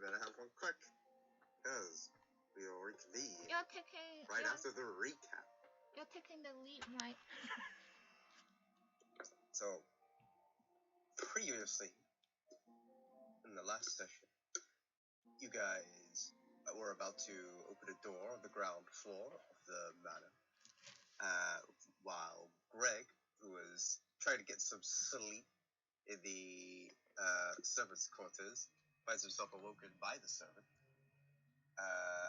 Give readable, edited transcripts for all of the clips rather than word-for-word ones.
gonna have one quick, because we will reconvene You're taking after the recap. You're taking the lead, right? So, previously, in the last session, you guys were about to open a door on the ground floor of the manor, while Greg, who was trying to get some sleep in the servants' quarters, finds himself awoken by the servant,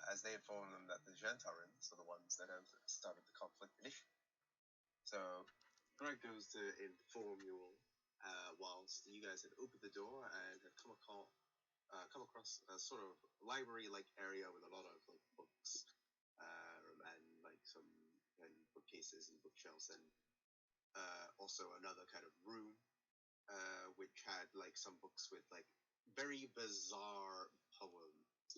as they inform him that the Gentarans are the ones that have started the conflict initially. So, Greg goes to inform you all, whilst you guys had opened the door and had come across a sort of library-like area with a lot of like books, and like some bookcases and bookshelves, and also another kind of room, which had like some books with like very bizarre poems,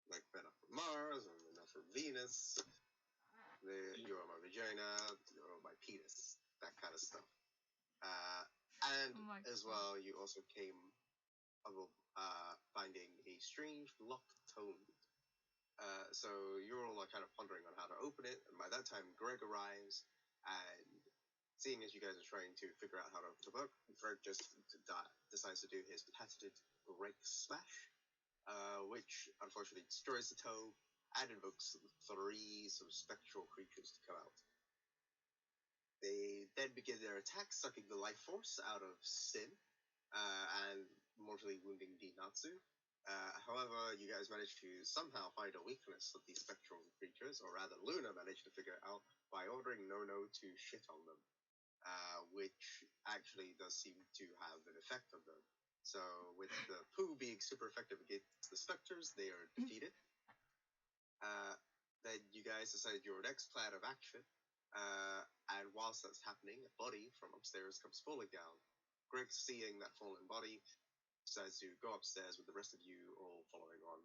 like Men Are From Mars and Men Are From Venus. You are my vagina, you are my penis, that kind of stuff. And as well, you also came up finding a strange locked tome. So you're all kind of pondering on how to open it, and by that time, Greg arrives, and seeing as you guys are trying to figure out how to open the book, Greg just decides to do his patented Greg Smash, which unfortunately destroys the tome and invokes 3 sort of spectral creatures to come out. They then begin their attack, sucking the life force out of Sin, and mortally wounding Dinatsu. However, you guys managed to somehow find a weakness of these spectral creatures, or rather Luna managed to figure it out by ordering Nono to shit on them, which actually does seem to have an effect on them. So with the poo being super effective against the specters, they are defeated. Then you guys decided your next plan of action, and whilst that's happening, a body from upstairs comes falling down. Greg, seeing that fallen body, decides to go upstairs with the rest of you all following on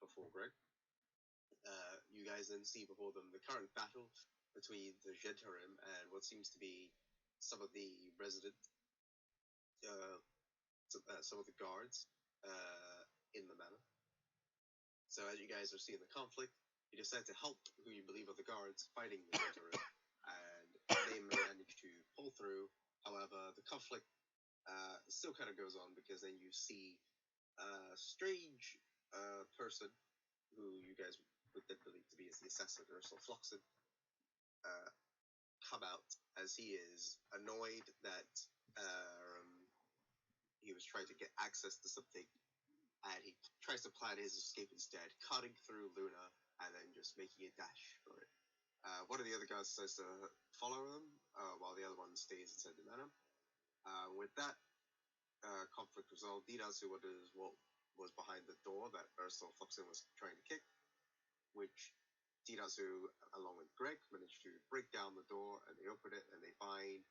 before Greg. You guys then see before them the current battle between the Gentarim and what seems to be some of the resident, some of the guards in the manor. So as you guys are seeing the conflict, you decide to help who you believe are the guards fighting the Gentarim, and they manage to pull through. However, the conflict still kind of goes on, because then you see a strange person who you guys would then believe to be as the assassin, Ursula Floxen, come out, as he is annoyed that he was trying to get access to something, and he tries to plan his escape instead, cutting through Luna and then just making a dash for it. One of the other guys decides to follow them, while the other one stays inside the manor. With that conflict resolved, Dinatsu wonders what was behind the door that Ursula Floxen was trying to kick, which Dinatsu, along with Greg, managed to break down the door, and they open it, and they find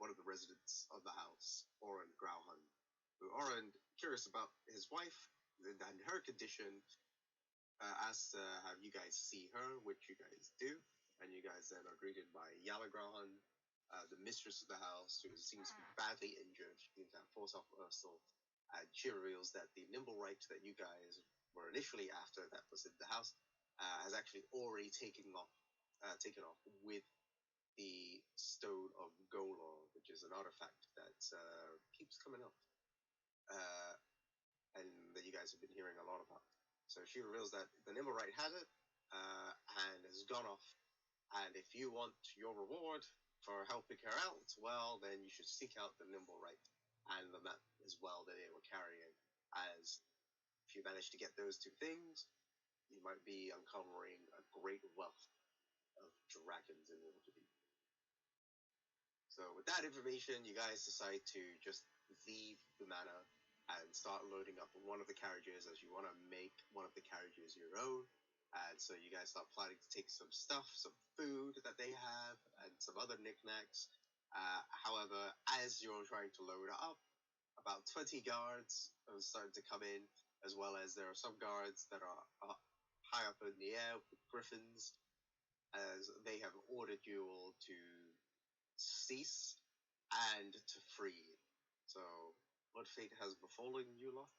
one of the residents of the house, Oren Grauhan, who Oren, curious about his wife and her condition, asks to have you guys see her, which you guys do, and you guys then are greeted by Yala Grauhan, the mistress of the house, who seems to be badly injured. She seems to have force off Ursula, and she reveals that the nimble right that you guys were initially after, that was in the house, has actually already taken off with the Stone of Golor, which is an artifact that keeps coming up, and that you guys have been hearing a lot about. So she reveals that the nimble right has it, and has gone off, and if you want your reward for helping her out, well, then you should seek out the nimble right and the map as well that they were carrying, as if you manage to get those 2 things, you might be uncovering a great wealth of dragons in Waterdeep. So with that information, you guys decide to just leave the manor and start loading up one of the carriages, as you want to make one of the carriages your own. And so you guys start planning to take some stuff, some food that they have, and some other knickknacks. However, as you're trying to load up, about 20 guards are starting to come in, as well as there are some guards that are high up in the air with griffins, as they have ordered you all to cease and to free. So what fate has befallen you lot?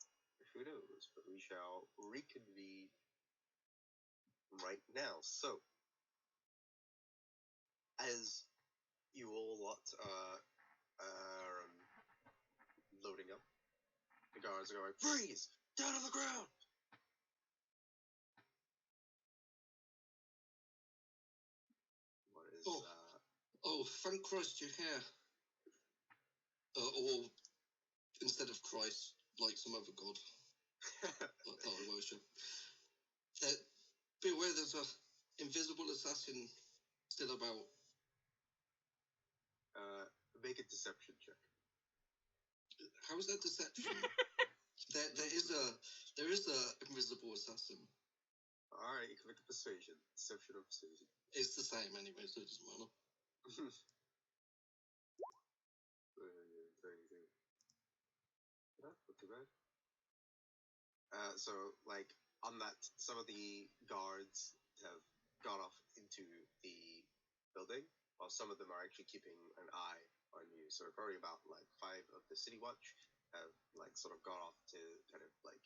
Who knows? But we shall reconvene right now. So, as you all lot are loading up, the guards are going, freeze! Down on the ground! What is, Oh, thank Christ you're here. Or, instead of Christ, like some other god that I worship. Beware, there's a invisible assassin still about. Make a deception check. How is that deception? there is a invisible assassin. Alright, you can make a persuasion. Deception or persuasion. It's the same anyway, so it doesn't matter. Not too bad. So, like, on that, some of the guards have gone off into the building, while some of them are actually keeping an eye on you. So, probably about, like, 5 of the City Watch have, like, sort of gone off to kind of, like,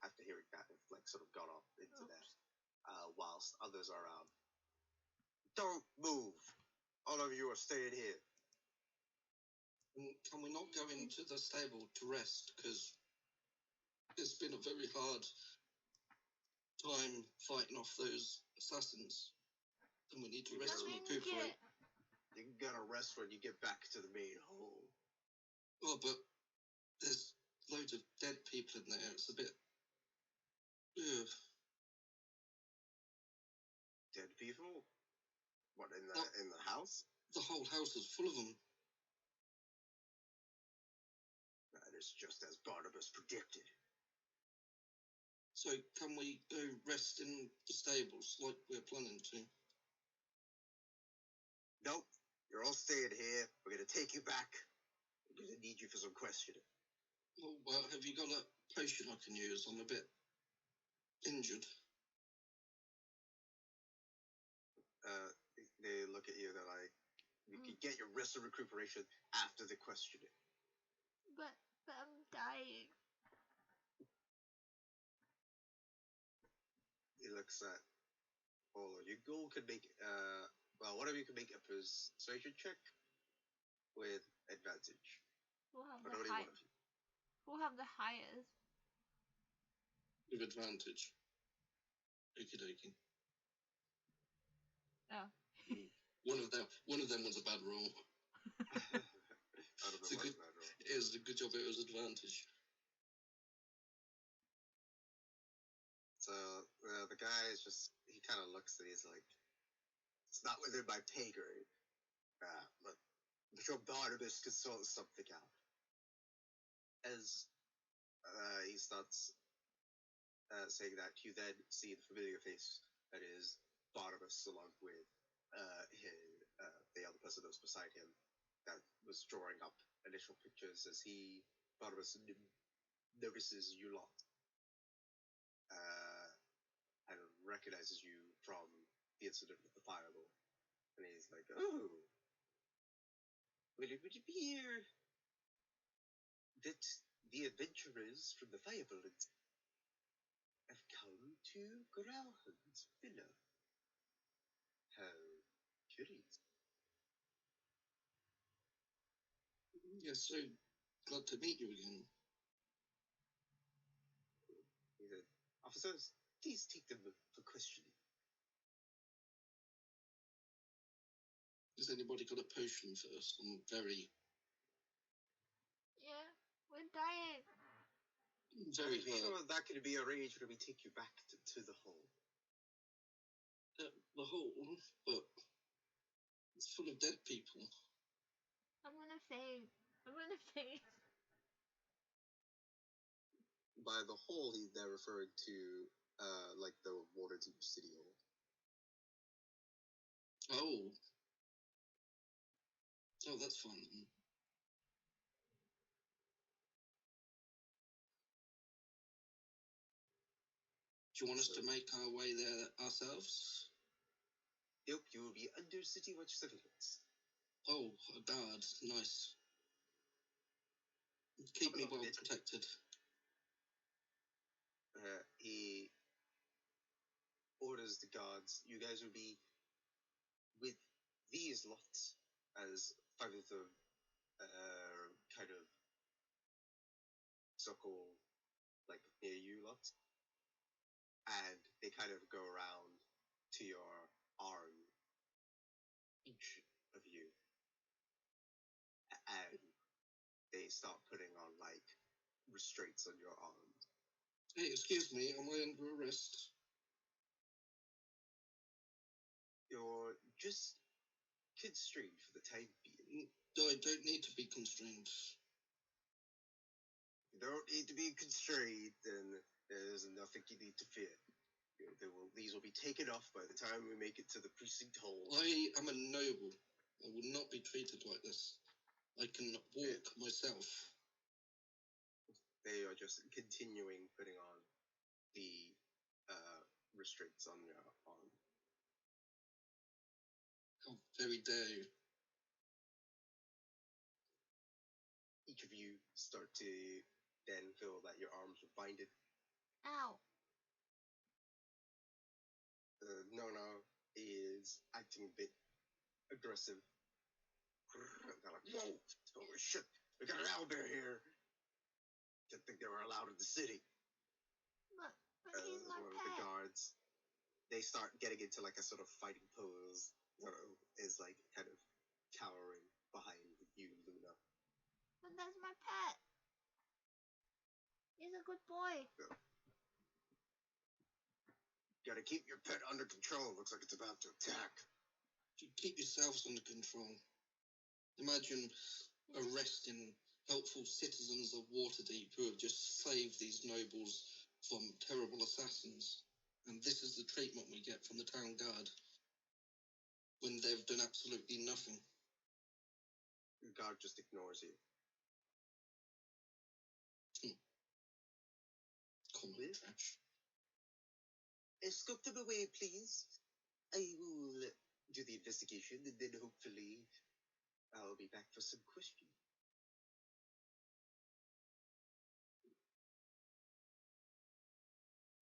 after hearing that, have, like, sort of gone off into that, whilst others are around. Don't move! All of you are staying here. Can we not go into the stable to rest? Because it's been a very hard time fighting off those assassins. And we need to rest and recuperate. You're gonna rest when you get back to the main hall. Oh, but there's loads of dead people in there. It's a bit... Ugh. Dead people? What, in the house? The whole house is full of them. That is just as Barnabas predicted. So can we go rest in the stables like we're planning to? Nope. You're all staying here. We're gonna take you back. We're gonna need you for some questioning. Oh, well, have you got a potion I can use? I'm a bit injured. They look at you, they're like, you can get your rest and recuperation after the questioning. But I'm dying. He looks at all of you. Go can make, one of you can make a persuasion check with advantage. Who have But the only one of you. Who have the highest? With advantage. Okie dokie. Oh. One of them was a bad roll. It was a good job it was advantage. So the guy is just, he kind of looks and he's like, it's not within my pay grade. But I'm sure Barnabas could sort something out. As he starts saying that, you then see the familiar face that is Barnabas, along with the other person that was beside him that was drawing up initial pictures as Barnabas notices you lot and recognizes you from the incident with the fireball. And he's like, oh, would it appear that the adventurers from the fireball have come to Grauhan's villa? How curious. Yes, so glad to meet you again. He said, officers, please take them for questioning. Has anybody got a potion first? I'm very... Yeah, we're dying. Very I'm sure that could be arranged when we take you back to the hall. The hall? But it's full of dead people. I'm gonna faint. By the hall, they're referring to, like the Waterdeep City Hall. Oh. Oh, that's fun. Do you want us to make our way there ourselves? Nope, you will be under City Watch surveillance. Oh, a guard. Nice. Keep me Coming up well mid, protected. he orders the guards. You guys will be with these lots as 5 of the kind of circle like near you lots, and they kind of go around to your arm, each of you, and they start putting on like restraints on your arms. Hey, excuse me, am I under arrest? You're just constrained for the time being. I don't need to be constrained. You don't need to be constrained, then there's nothing you need to fear. These will be taken off by the time we make it to the precinct hall. I am a noble. I will not be treated like this. I can walk myself. They are just continuing putting on the restraints on your arm. How very dare you. Each of you start to then feel that your arms are binded. Ow. Nona is acting a bit aggressive. They're like, whoa, oh shit, we got an owlbear here. Didn't think they were allowed in the city. But he's my One of the pet. guards, they start getting into like a sort of fighting pose. Is like kind of cowering behind you, Luna. But that's my pet. He's a good boy. Gotta keep your pet under control. Looks like it's about to attack. You keep yourselves under control. Imagine arresting helpful citizens of Waterdeep who have just saved these nobles from terrible assassins. And this is the treatment we get from the town guard when they've done absolutely nothing. The guard just ignores you. Common trash. Escort them away, please. I will do the investigation, and then hopefully I'll be back for some questions.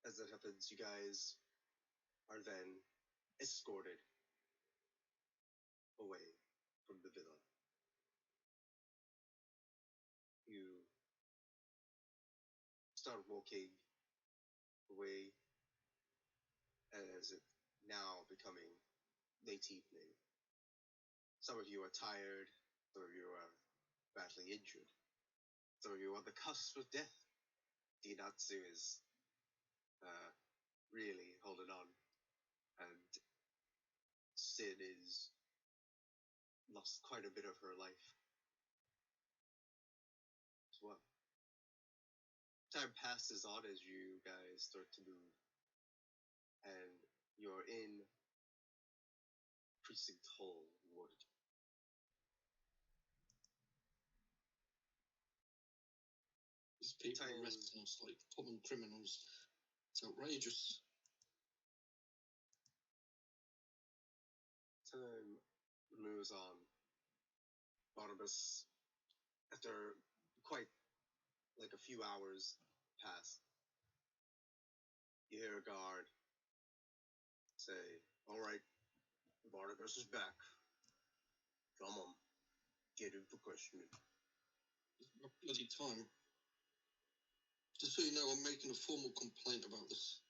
As that happens, you guys are then escorted away from the villa. You start walking away as it now becoming late evening. Some of you are tired, some of you are badly injured, some of you are on the cusp of death. Dinatsu is really holding on, and Sid is lost quite a bit of her life as well. Time passes on as you guys start to move, and you're in Precinct Hall, Waterdeep. These people arresting us like common criminals. It's outrageous. Time moves on. Barnabas, after quite like a few hours pass, you hear a guard say, "All right, Barnabas is back. Come on, get him for questioning." It's about bloody time. Just so you know, I'm making a formal complaint about this.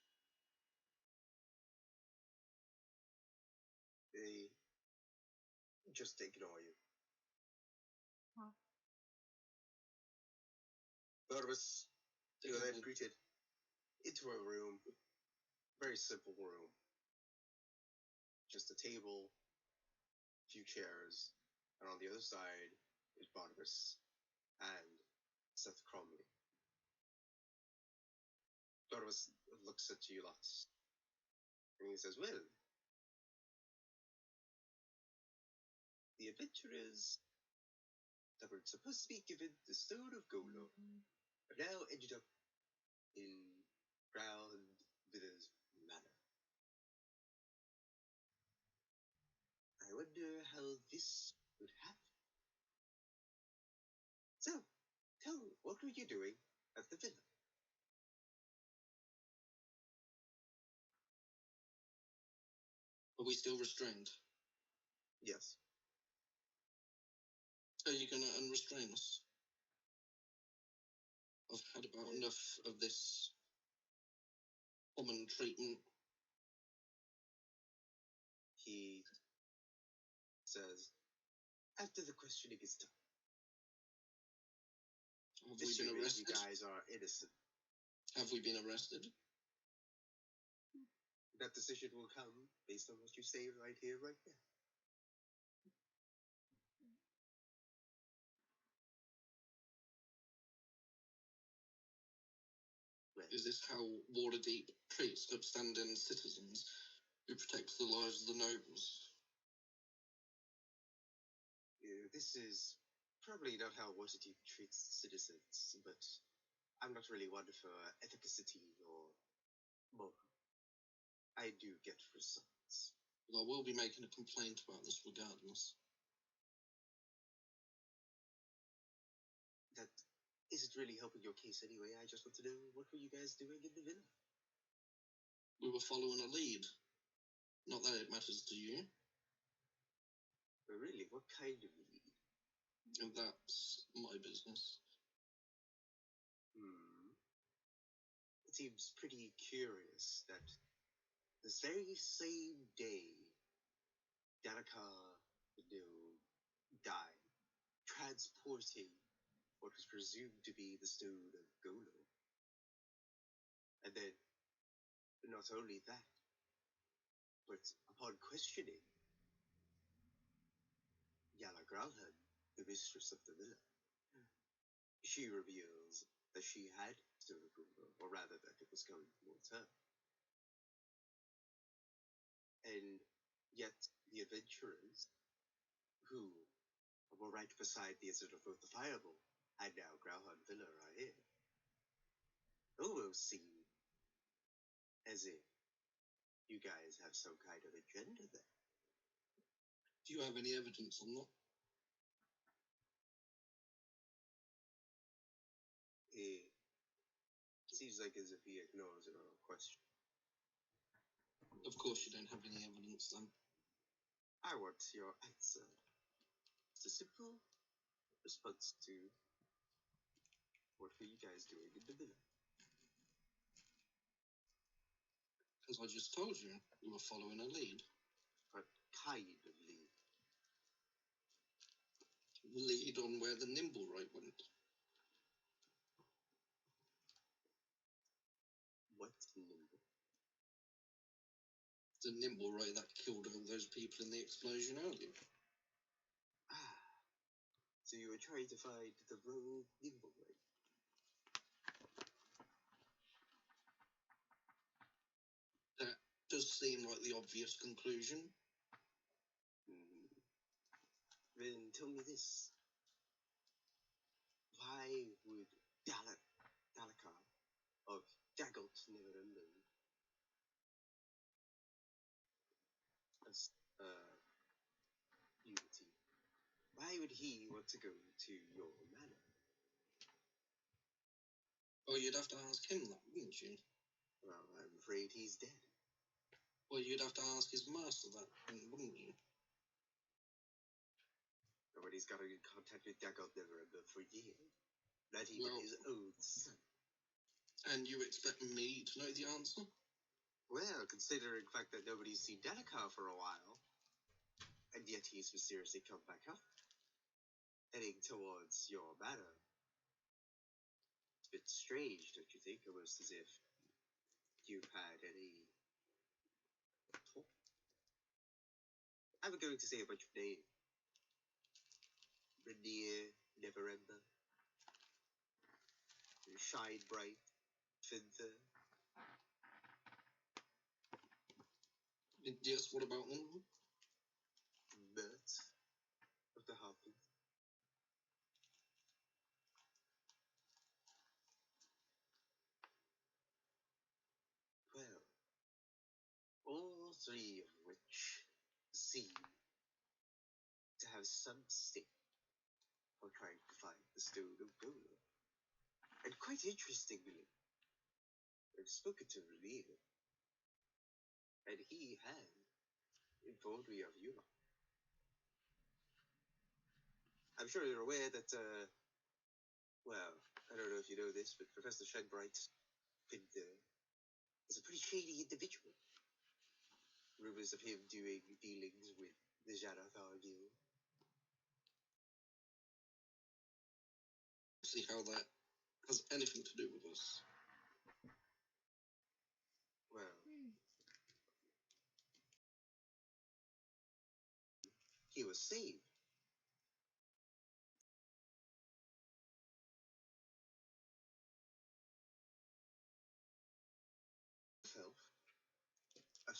They just ignore you. Huh. Barnabas, you are then Mhm. greeted into a room, very simple room. Just a table, a few chairs, and on the other side is Barnabas and Seth Cromley. Barnabas looks at you lots, and he says, "Well, the adventurers that were supposed to be given the Stone of Golo have now ended up in Ground Villa's Manor. I wonder how this would happen. So, tell were you doing at the villa? Are we still restrained? Yes. Are you going to unrestrain us? I've had about enough of this common treatment. He says, after the questioning is done, Have we been assuming arrested? you guys are innocent, Have we been arrested? that decision will come based on what you say right here, right now. Well, Is this how Waterdeep treats upstanding citizens who protect the lives of the nobles? this is probably not how Waterdeep treats citizens, but I'm not really one for efficacy or moral. I do get results. But I will be making a complaint about this regardless. That isn't really helping your case anyway. I just want to know, what were you guys doing in the villa? We were following a lead. Not that it matters to you. But really, what kind of lead? And that's my business. It seems pretty curious that this very same day Danica died, transporting what was presumed to be the stone of Golo. And then, not only that, but upon questioning Yala Gralhan, the mistress of the villa, she reveals that she had stone of Golo, or rather that it was going towards her. And yet, the adventurers, who were right beside the incident of both the Fireball and now Grauhan Villa are here, almost seem as if you guys have some kind of agenda there. Do you have any evidence on that? It seems like as if he ignores our question. Of course you don't have any evidence then. I want your answer. It's a simple response to, what were you guys doing in the villa? As I just told you, we were following a lead. What kind of lead? Lead on where the nimble right went. What nimble? The nimble right that killed all those people in the explosion earlier. So you were trying to find the rogue nimble right? That does seem like the obvious conclusion. Then tell me this. Why would Dalaka of Daggelt Neverember as Unity, why would he want to go to your manor? Oh, you'd have to ask him that, wouldn't you? Well, I'm afraid he's dead. Well, you'd have to ask his master that, wouldn't you? Nobody's got in contact with Daggelt Neverember for years. Not even his own son. And you expect me to know the answer? Well, considering the fact that nobody's seen Danica for a while, and yet he's mysteriously come back up, heading towards your manor. It's a bit strange, don't you think? Almost as if you've had any talk. I'm going to say a bunch of names. Rainier, Neverember, Shine Bright, Finther. Yes, what about them? Mert of the Harpers. Well, all three of which seem to have some stake for trying to find the Stone of Golo. quite interestingly, I've spoken to Ramir, and he had informed me of you. I'm sure you're aware that, well, I don't know if you know this, but Professor Shedbright is a pretty shady individual. Rumors of him doing dealings with the Xanathar Guild. See how that has anything to do with us. Well, he was saved. Himself, a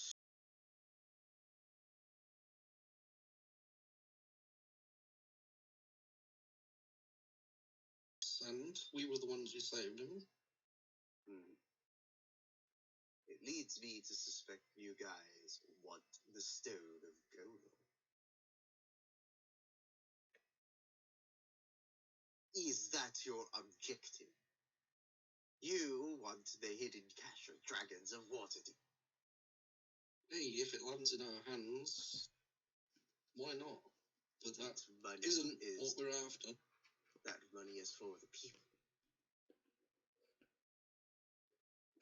And we were the ones who saved him. It leads me to suspect you guys want the Stone of Gold. Is that your objective? You want the hidden cache of Dragons of Waterdeep. Hey, if it lands in our hands, why not? But that money isn't is what we're after. That money is for the people.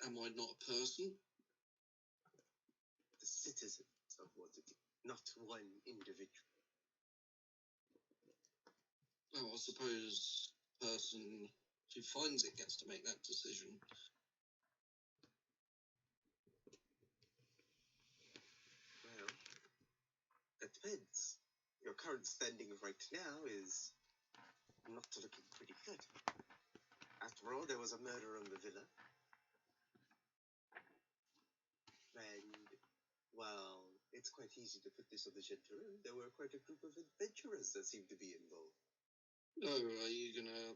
Am I not a person? The citizens of Waterdeep, not one individual. Well, I suppose the person who finds it gets to make that decision. Well, that depends. Your current standing right now is not looking pretty good. After all, there was a murder in the villa. And, well, it's quite easy to put this on the Gentleman. There were quite a group of adventurers that seemed to be involved. Oh, are you gonna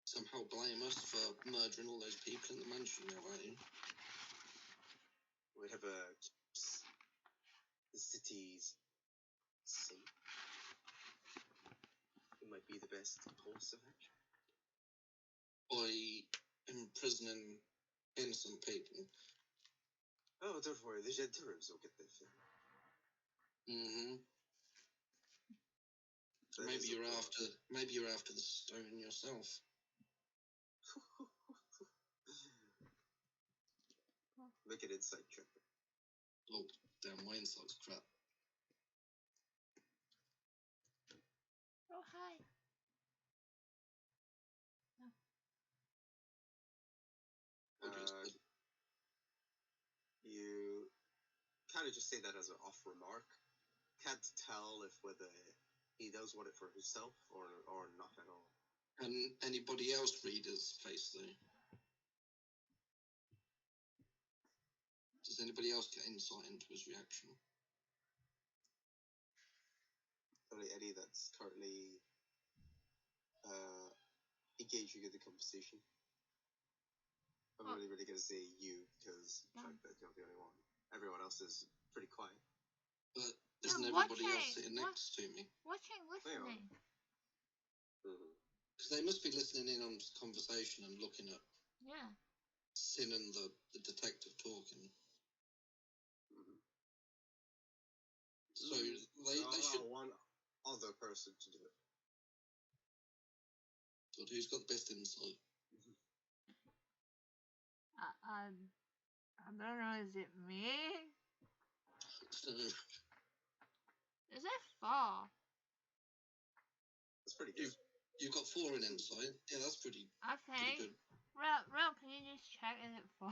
somehow blame us for murdering all those people in the mansion now, are you? Whatever keeps the cities safe, it might be the best course of action. By imprisoning innocent people. Oh, don't worry, the Gentilums will get their fill. Mm-hmm. So maybe you're after the stone yourself. Make an insight check. Oh, damn, my insight's crap. Oh, hi. You kind of just say that as an off remark. Can't tell if whether he does want it for himself or not at all. And anybody else read his face, though? Does anybody else get insight into his reaction? Only Eddie that's currently engaging in the conversation. I'm only really going to say you because that you're the only one. Everyone else is pretty quiet. But isn't everybody else sitting next to me? Listening. Because they must be listening in on this conversation and looking at Sin and the detective talking. So they should. One other person to do it. But who's got the best insight? I don't know. Is it me? Is it 4? That's pretty good. You've got 4 in insight. Yeah, that's pretty good. Real, can you just check? Is it 4?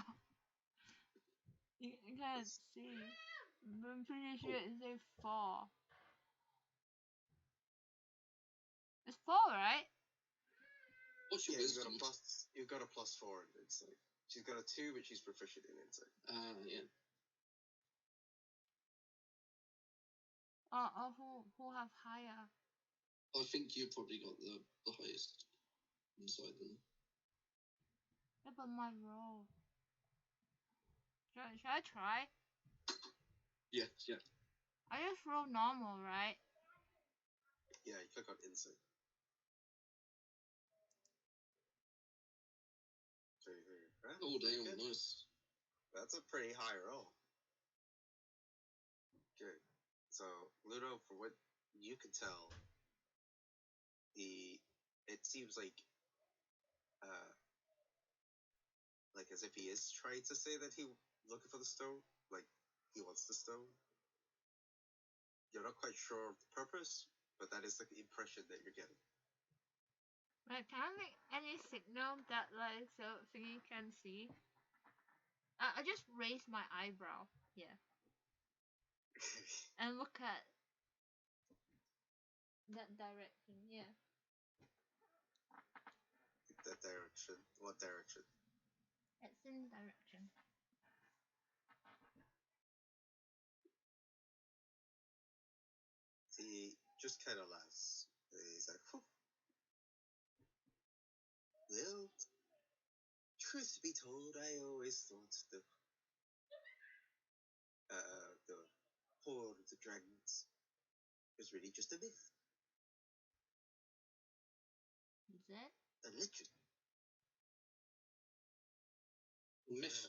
You can't see. I'm pretty sure it's a 4. It's 4, right? What's your wisdom? You've got a +4 in insight. She's got a 2, but she's proficient in insight. Yeah. Who have higher? I think you probably got the highest insight then. Yeah, but my roll. Should I try? Yeah. I just roll normal, right? Yeah, you click on insight. Right? Oh, damn, Good. nice. That's a pretty high roll. Good. So, Ludo, from what you can tell, it seems like as if he is trying to say that he looking for the stone, like he wants the stone. You're not quite sure of the purpose, but that is like the impression that you're getting. Like, can I make any signal that, like, so Thingy can see? I just raise my eyebrow, yeah, and look at that direction, yeah. That direction. What direction? It's in direction. He just kind of laughs. He's like, "Phew. Well, truth be told, I always thought the horde of the dragons was really just a myth, Is it? a legend. Myth,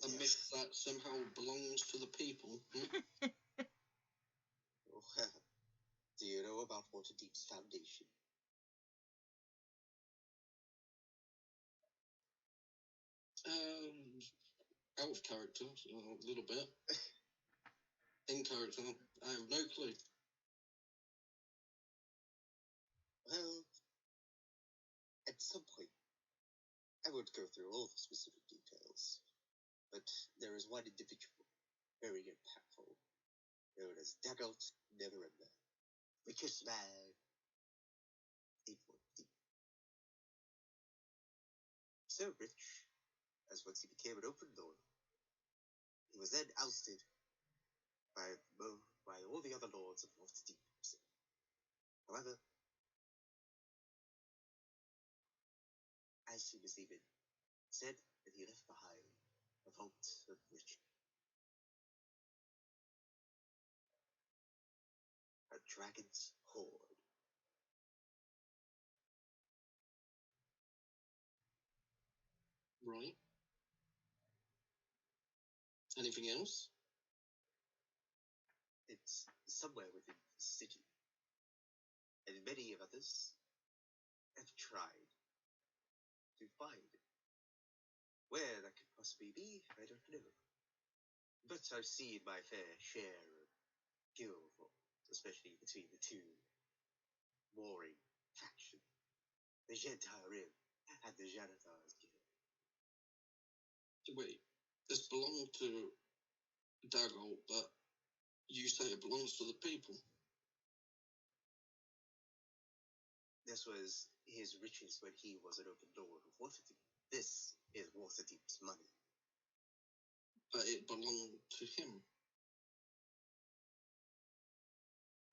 A myth that somehow belongs to the people. Well, do you know about Waterdeep's foundation? Out of character, a little bit. In character, I have no clue. Well, at some point, I won't go through all the specific details, but there is one individual, very impactful, known as Daggelt Neverember, richest man in Waterdeep. So rich, as once he became an open lord, he was then ousted by all the other lords of Waterdeep. However, as he was leaving, said that he left behind a vault of riches. A dragon's hoard. Right. Anything else? It's somewhere within the city, and many of others have tried to find it. Where that could possibly be, I don't know. But I've seen my fair share of guild wars, especially between the two warring factions, the Gentarim and the Janithar's Guild. Wait, this belonged to Daggett, but you say it belongs to the people. This was his riches when he was an open lord of Waterdeep. This is Waterdeep's money. But it belonged to him.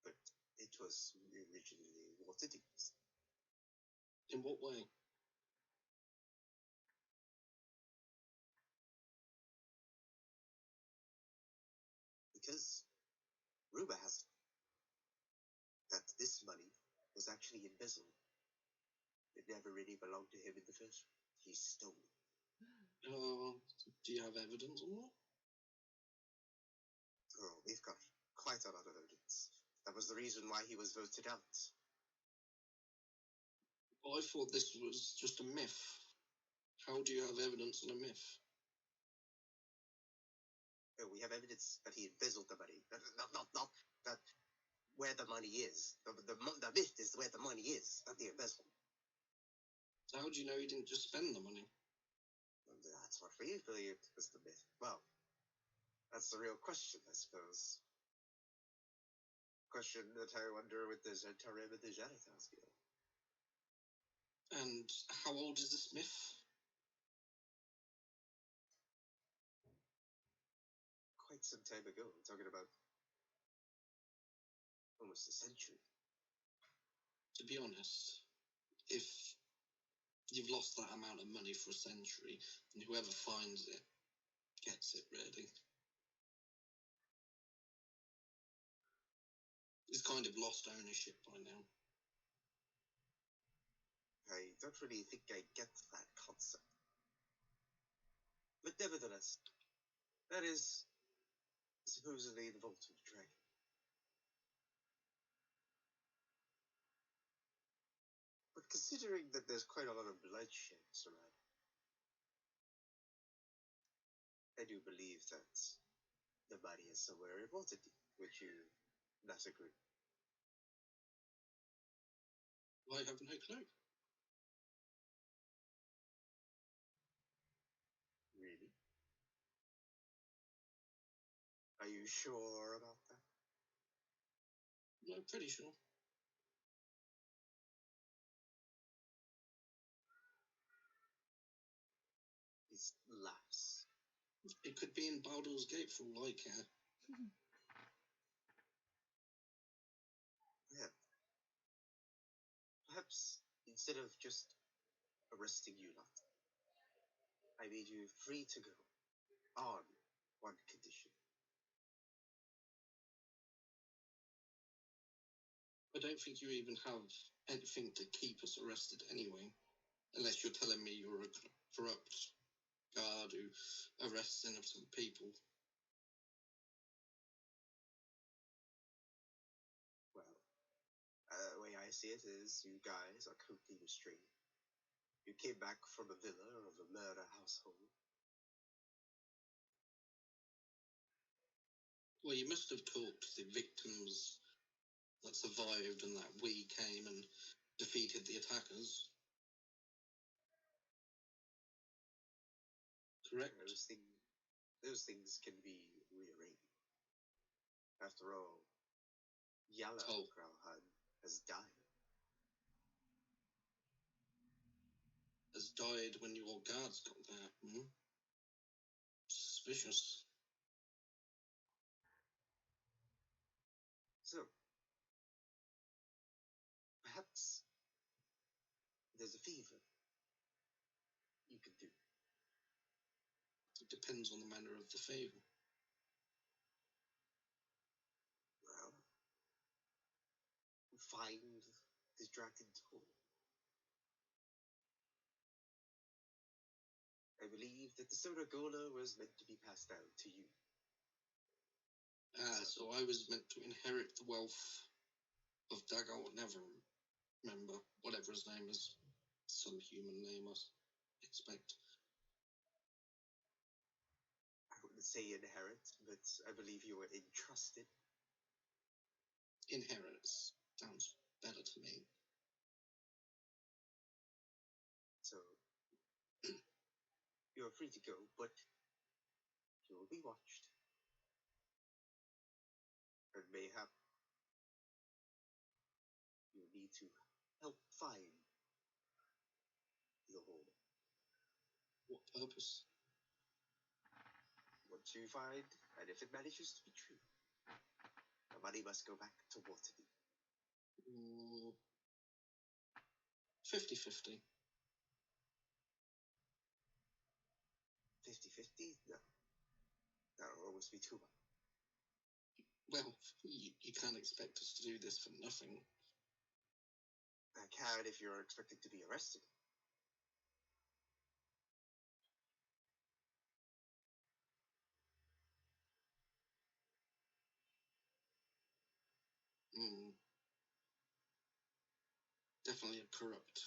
But it was originally Waterdeep's. In what way? Because rumor has it that this money was actually embezzled. It never really belonged to him in the first place. He stole it. Do you have evidence on that? Oh, we've got quite a lot of evidence. That was the reason why he was voted out. I thought this was just a myth. How do you have evidence on a myth? Oh, we have evidence that he embezzled the money. Not that where the money is. The myth is where the money is, not the embezzlement. So how do you know he didn't just spend the money? That's what we believed was the myth. Well, that's the real question, I suppose. Question that I wonder with the Zentarim and the Janithar's Guild. And how old is this myth? Quite some time ago. I'm talking about almost a century. To be honest, if you've lost that amount of money for a century, and whoever finds it gets it, really. He's kind of lost ownership by now. I don't really think I get that concept. But nevertheless, that is supposedly the Vault of the Dragon. But considering that there's quite a lot of bloodshed surrounding, I do believe that the body is somewhere in Waterdeep. Would you not agree? I have no clue. Really? Are you sure about that? I'm pretty sure. He laughs. It could be in Baldur's Gate for all I care. Yeah. Perhaps instead of just arresting you lot, I made you free to go on one condition. I don't think you even have anything to keep us arrested anyway. Unless you're telling me you're a corrupt guard who arrests innocent people. Well, the way I see it is you guys are currently restrained. You came back from a villa of a murder household. Well, you must have talked to the victims that survived and that we came and defeated the attackers. Correct? Those things can be rearranged. After all, Yala Grauhan has died. Has died when your guards got there. Suspicious. So, perhaps there's a favor you could do. It depends on the manner of the favor. Well, find this dragon tool. I believe that the Sonagola was meant to be passed down to you. So I was meant to inherit the wealth of Dagal Never remember, whatever his name is. Some human name, I expect. I wouldn't say inherit, but I believe you were entrusted. Inherits sounds better to me. So, you are free to go, but you will be watched. And mayhap you need to help find the hole. What purpose? Once you find, and if it manages to be true, the money must go back to Waterdeep. 50-50. 50-50? No. That'll almost be too much. Well, you can't expect us to do this for nothing. I can if you're expected to be arrested. Definitely a corrupt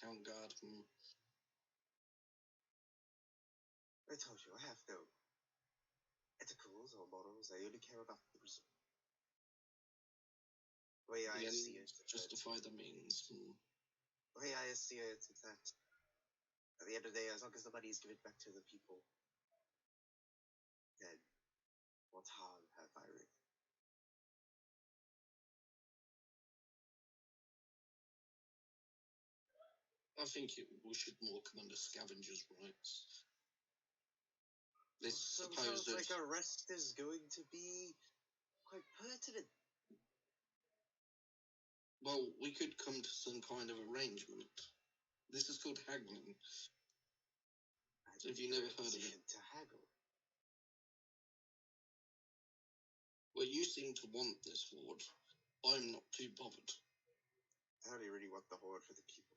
town guard. I told you, I have no ethicals or morals. I only care about the result. The way I see it, justify the means. The way I see it is that at the end of the day, as long as the money is given back to the people, then what harm have I really? I think we should more come under scavengers' rights. This sounds like arrest is going to be quite pertinent. Well, we could come to some kind of arrangement. This is called haggling. Have you never heard of it? To haggle. Well, you seem to want this horde. I'm not too bothered. I only really want the horde for the people.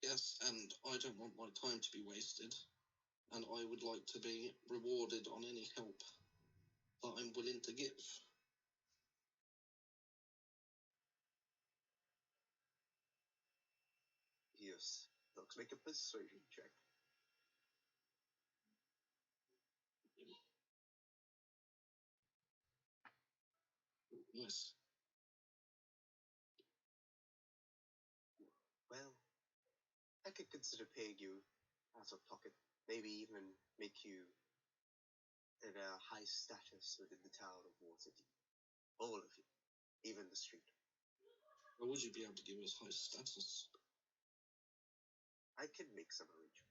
Yes, and I don't want my time to be wasted, and I would like to be rewarded on any help that I'm willing to give. Yes. Let's make a persuasion check. Yes. Well, I could consider paying you out of pocket. Maybe even make you in a high status within the town of Waterdeep. All of you. Even the street. Or would you be able to give us high status? I can make some arrangement.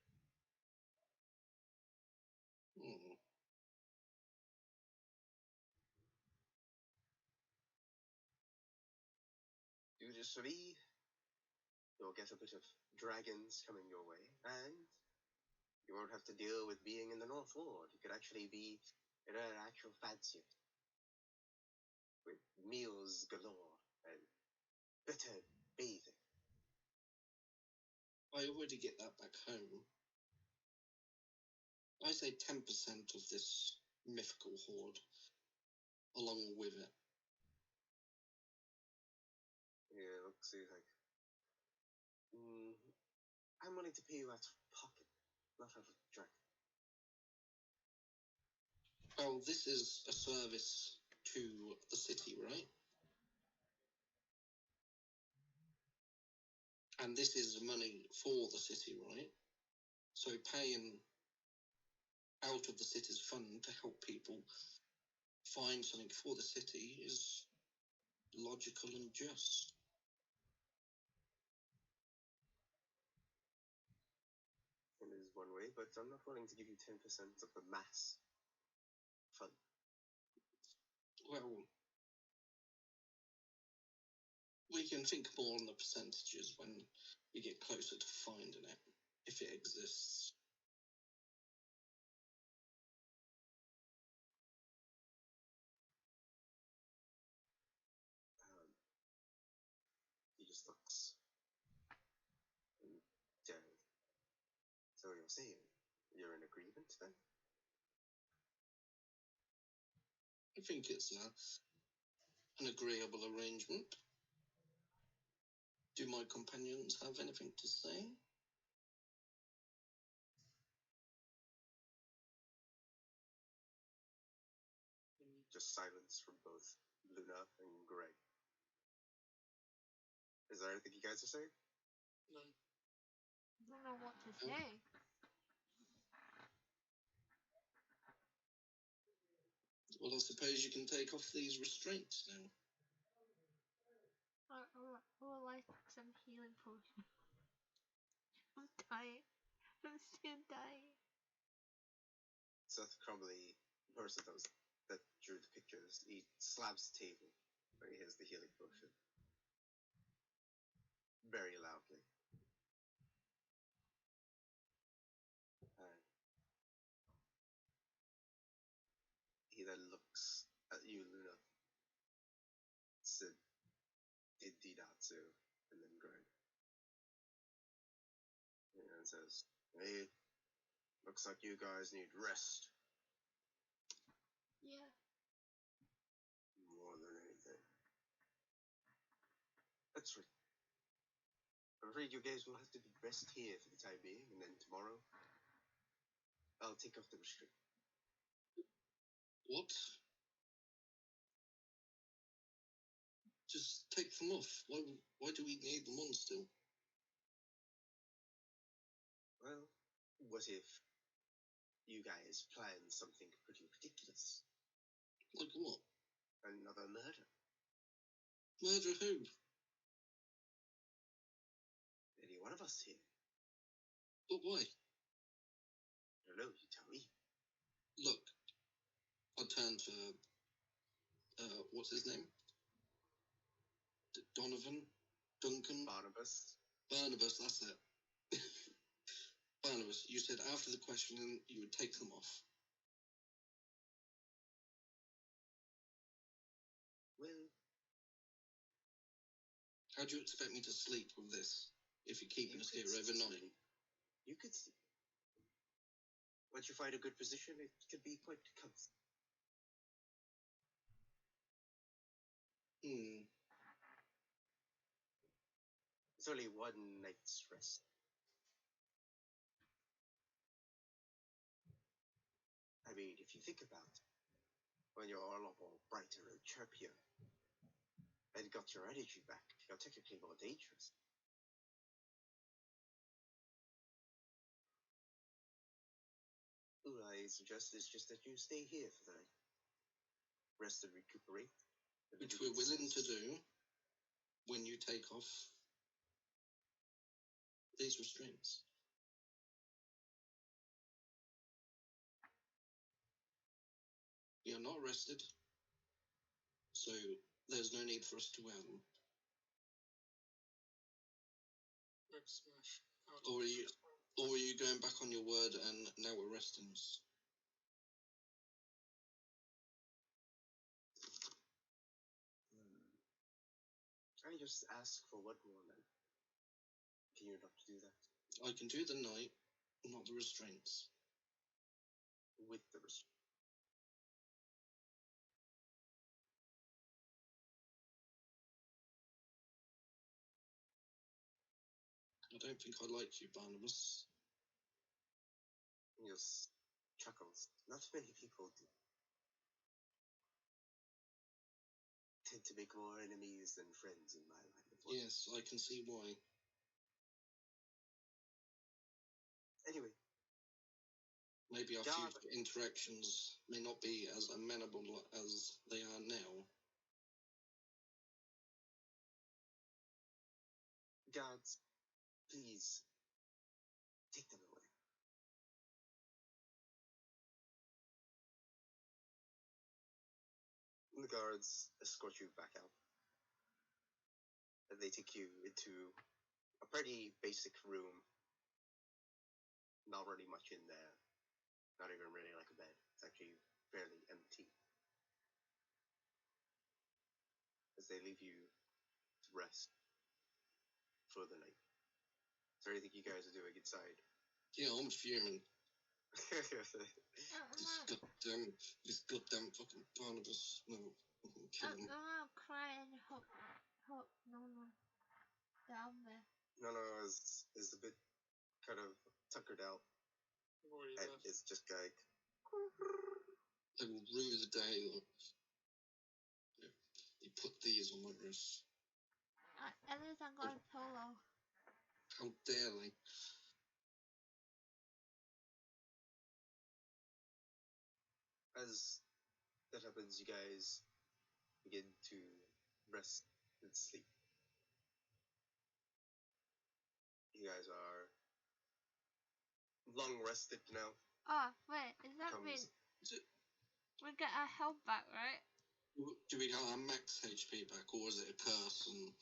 Do this for me. You'll get a bit of dragons coming your way, and you won't have to deal with being in the North Ward. You could actually be in an actual fancier with meals galore and better bathing. I already get that back home. I say 10% of this mythical hoard along with it. Yeah, looks like I'm willing to pay you out of pocket, not out of dragon. Well, this is a service to the city, right? And this is money for the city, right? So paying out of the city's fund to help people find something for the city is logical and just. It is one way, but I'm not willing to give you 10% of the mass fund. Well, we can think more on the percentages when we get closer to finding it, if it exists. He just looks. So you're saying you're in agreement then? I think it's an agreeable arrangement. Do my companions have anything to say? Just silence from both Luna and Greg. Is there anything you guys are saying? No. I don't know what to say. Well, I suppose you can take off these restraints now. I would like some healing potion. I'm dying. I'm still dying. Seth Crumbly, the person that drew the pictures, he slams the table when he has the healing potion. Very loudly. He then looks at you, Luna. Sid, Didatsu, and then Greg. And says, "Hey, looks like you guys need rest. Yeah. More than anything. That's right. I'm afraid you guys will have to rest here for the time being, and then tomorrow, I'll take off the restraint." What? Just take them off. Why do we need them on still? Well, what if you guys plan something pretty ridiculous? Like what? Another murder. Murder who? Any one of us here. But why? I don't know, you tell me. Look, I turn to, what's his name? Donovan? Duncan? Barnabas, That's it. Barnabas, you said after the question you would take them off. Well, How do you expect me to sleep with this if you're keeping us here could overnight. You could. Once you find a good position, it could be quite comfortable. It's only one night's rest. I mean, if you think about it, when you're a lot more brighter and chirpier, and got your energy back, you're technically more dangerous. What I suggest is just that you stay here for the night. Rest and recuperate. Which we're willing to do when you take off these restraints. We are not arrested, so there's no need for us to wear them. Or are you going back on your word and now arresting us? I just ask for one more night. Can you not do that? I can do the night, not the restraints. With the restraints. I don't think I like you, Barnabas. He just chuckles. Not many people do. Tend to make more enemies than friends in my line of work. Yes, I can see why. Anyway. Maybe our future interactions may not be as amenable as they are now. Guards, please take them away. The guards escort you back out. And they take you into a pretty basic room. Not really much in there. Not even really like a bed. It's actually fairly empty. As they leave you to rest for the night. Is there anything you guys are doing inside? Yeah, I'm fuming. This goddamn fucking Barnabas. No, I'm killing him. I'm gonna cry and hope no down there. No, is a bit kind of tuckered out. And it's just like... I will rue the day that you put these on my wrist. At least I got a pillow. How dare they? As that happens, you guys begin to rest and sleep. You guys are long rested now. Oh, wait, is that mean we get our health back, right? Do we get our max HP back, or is it a curse? And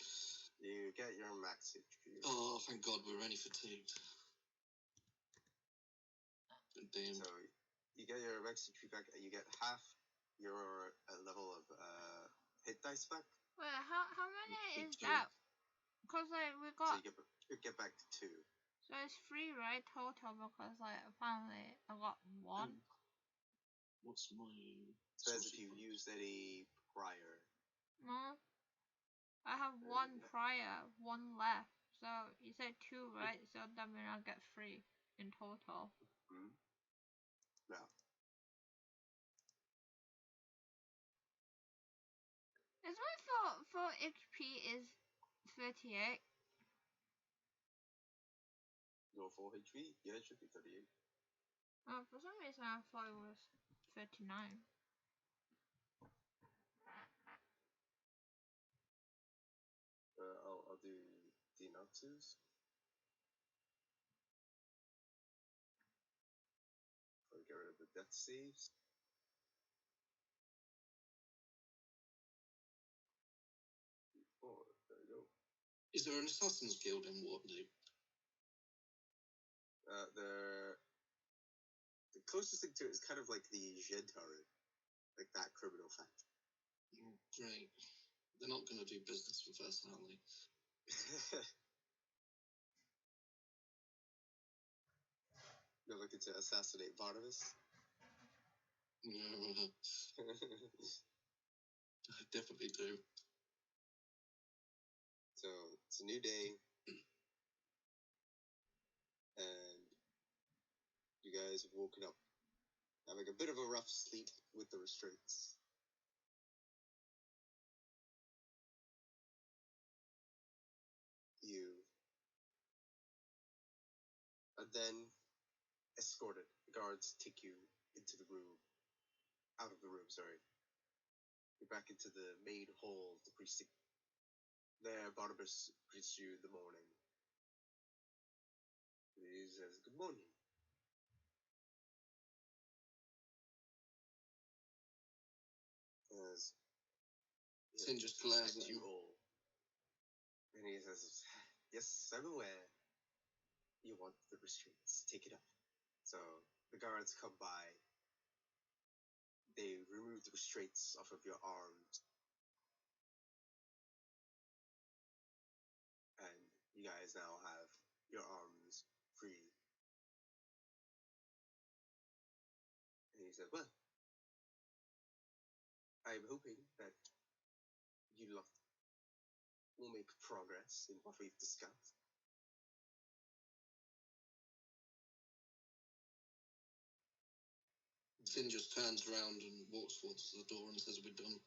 you get your max HP. Oh, thank God, we're only fatigued. Damn. So you get your max HP back, and you get half your level of hit dice back. Wait, how many is that? Because like we got. So you get back to 2. So it's 3, right, total? Because like apparently I got 1. What's my? Says if you used any prior. No, I have 1 prior, 1 left. So you said 2, right? So that means I get 3 in total. No. Is my for HP is 38? Your full HP? Yeah, it should be 38. For some reason I thought it was 39. I'll do the Natsus. I'll get rid of the death saves. Oh, there we go. Is there an Assassin's Guild in Waterloo? The closest thing to it is kind of like the Gentari, like that criminal fact. Great. They're not going to do business with us, are they? You're looking to assassinate Barnabas? Yeah, I definitely do. So, it's a new day. And you guys have woken up having a bit of a rough sleep with the restraints. You are then escorted. The guards take you into the room. Out of the room, sorry. You're back into the main hall of the precinct. There, Barnabas greets you in the morning. He says, "Good morning." As Sin just glares at you him. all. And he says, "Yes, I'm aware. You want the restraints. Take it up." So the guards come by. They remove the restraints off of your arms. And you guys now have your arms free. And he said, "Well, I'm hoping that you lot will make progress in what we've discussed." Sin just turns around and walks towards the door and says, "We're done."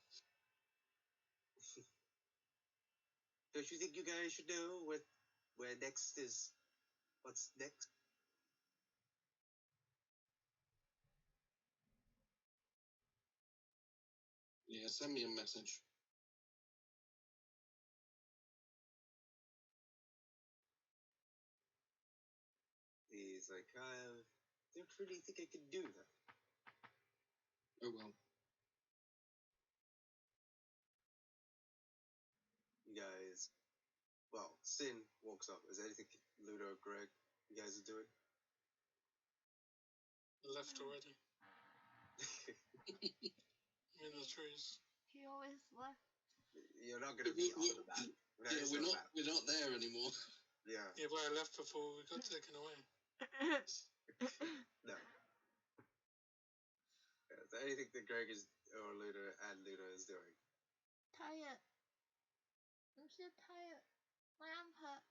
Don't you think you guys should know where next is? What's next? Yeah, send me a message. He's like, I don't really think I can do that. Oh well. You guys, well, Sin walks up. Is there anything Ludo, Greg, you guys are doing? Left already. In the trees. He always left. You're not gonna be on the map. Yeah, we're not there anymore. Yeah. Yeah, but I left before we got taken away. No. Yeah, is there anything that Greg is or Ludo is doing? Tired. I'm so tired. My arm hurt.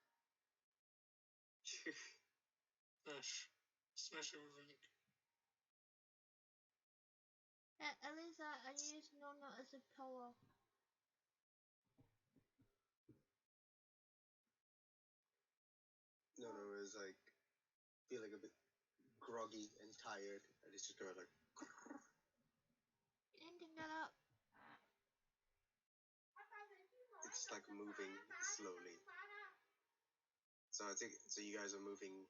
Smash everything. At least I use Nono as a pillow. Nono is like feeling a bit groggy and tired, and it's just going like. You need to get up. It's like moving slowly. So I think so. You guys are moving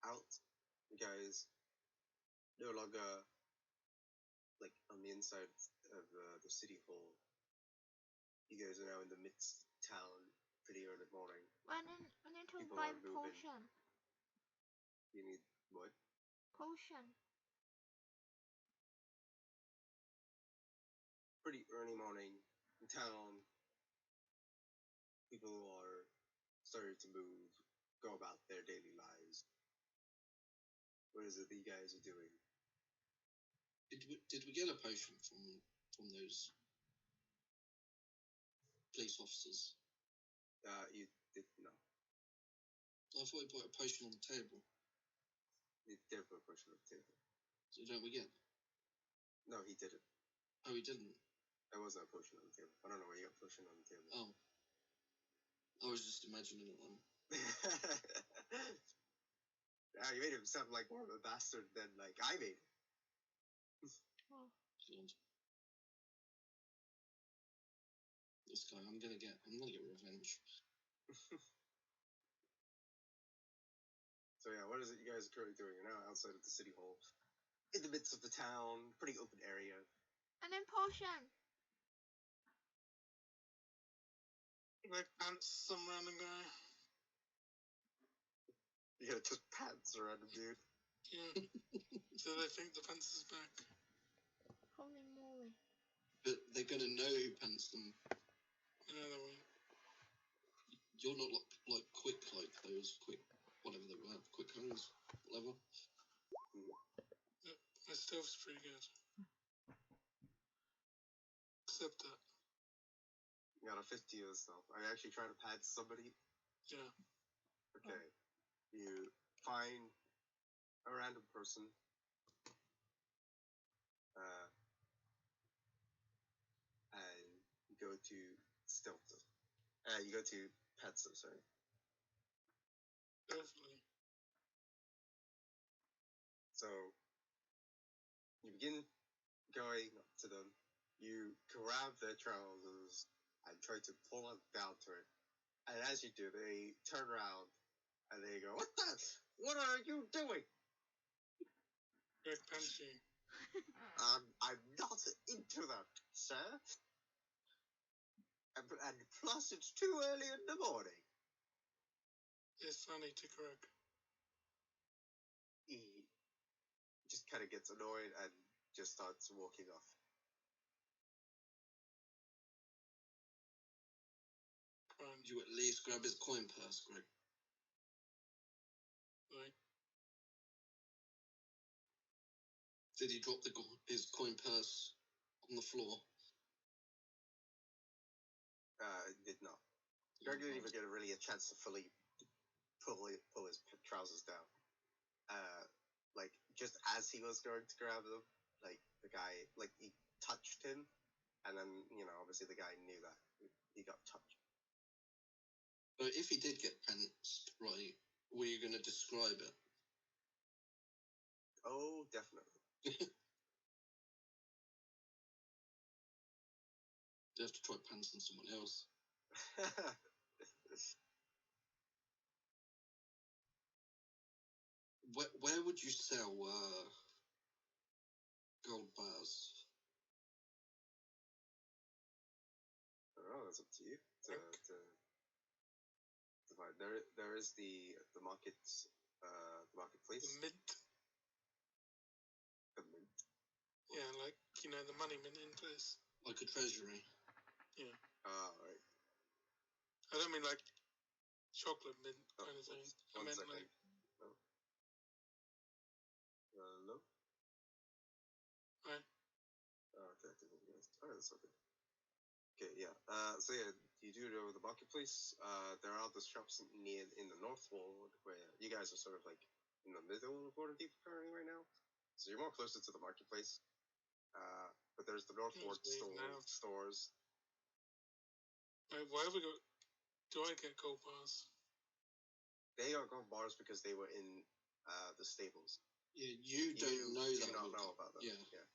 out. You guys no longer like on the inside of the city hall. You guys are now in the midst town, pretty early morning. I need to People buy are moving. potion. You need what? Potion. Pretty early morning in town. People are starting to move, go about their daily lives. What is it that you guys are doing? Did we get a potion from those police officers? You did not. I thought we put a potion on the table. You did put a potion on the table. So don't we get? No, he didn't. Oh, he didn't. There was no potion on the table. I don't know where you got potion on the table. Oh, I was just imagining it then. You made him sound like more of a bastard than like I made him. Oh. God. This guy, I'm gonna get revenge. So yeah, what is it you guys are currently doing? You're now outside of the city hall, in the midst of the town, pretty open area. And then potion. Like pants some random guy. Yeah, just pants around him, dude. Yeah. So they think the pants is back. Holy moly. But they're gonna know who pants them. You know they won't. You're not like quick like those quick whatever they were, quick hands, whatever. My stealth's pretty good. Except that. You got a 50 or stuff. Are you actually trying to pad somebody? Yeah. Okay. You find a random person. And you go to stealth them. You go to pets them, sorry. Definitely. So you begin going up to them. You grab their trousers and try to pull them down to it. And as you do, they turn around and they go, "What the? What are you doing?" Greg Punchy. I'm not into that, sir. And plus, it's too early in the morning. It's funny to Greg. He just kind of gets annoyed and just starts walking off. Did you at least grab his coin purse, Greg? Right. Did he drop his coin purse on the floor? Did not. Greg didn't even get really a chance to fully pull his trousers down. Like, just as he was going to grab them, like, the guy, like, he touched him, and then, obviously the guy knew that he got touched. So if he did get pantsed, right, were you going to describe it? Oh, definitely. You have to try pantsing someone else. Where would you sell gold bars? Oh, that's up to you to find. There is the marketplace. The mint. The mint. Yeah, like, the money minting place. Like a treasury? Yeah. Right. I don't mean like chocolate mint kind of thing. I meant second. like... Hello? Hi. Okay, alright, that's okay. Okay, yeah. So yeah, you do know the marketplace. There are the shops in the North Ward where you guys are sort of like in the middle of Waterdeep currently right now. So you're more closer to the marketplace. But there's the North Ward stores. Wait, why have we got... Do I get gold bars? They are gold bars because they were in the stables. Yeah, you don't know that. You do not know about them. Yeah.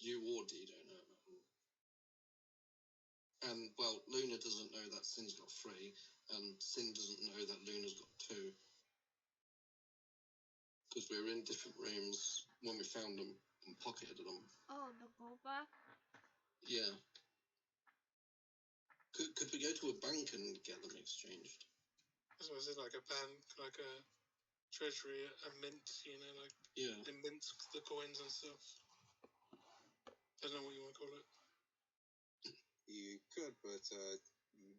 You or D don't know about them. And, well, Luna doesn't know that Sin's got 3, and Sin doesn't know that Luna's got 2. Because we were in different rooms when we found them and pocketed them. Oh, the gold bar? Yeah. Could we go to a bank and get them exchanged? That's what I said, like a bank, like a treasury, a mint, like... Yeah. They mint the coins and stuff. I don't know what you want to call it. You could, but you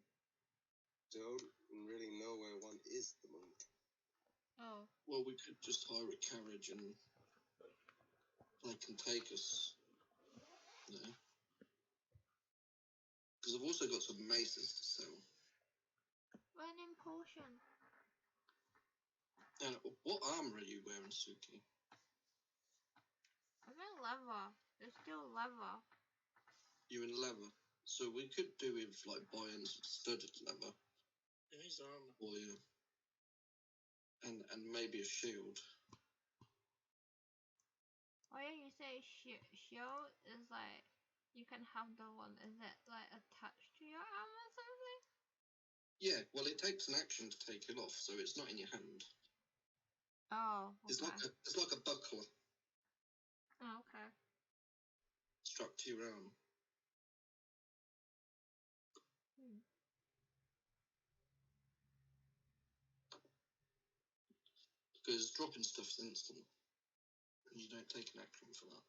don't really know where one is at the moment. Oh. Well, we could just hire a carriage and they can take us. Because I've also got some maces to sell. Running potion. And what armor are you wearing, Suki? I'm in leather. There's still leather. You're in leather. So we could do with, like, buying some studded leather. It needs armor. Or, yeah. And maybe a shield. Oh yeah, you say shield is like, you can have the one, is it like attached to your arm or something? Yeah, well, it takes an action to take it off, so it's not in your hand. Oh, okay. It's like a buckler. Oh, okay. Strapped to your arm. Because dropping stuff's instant. And you don't take an action for that.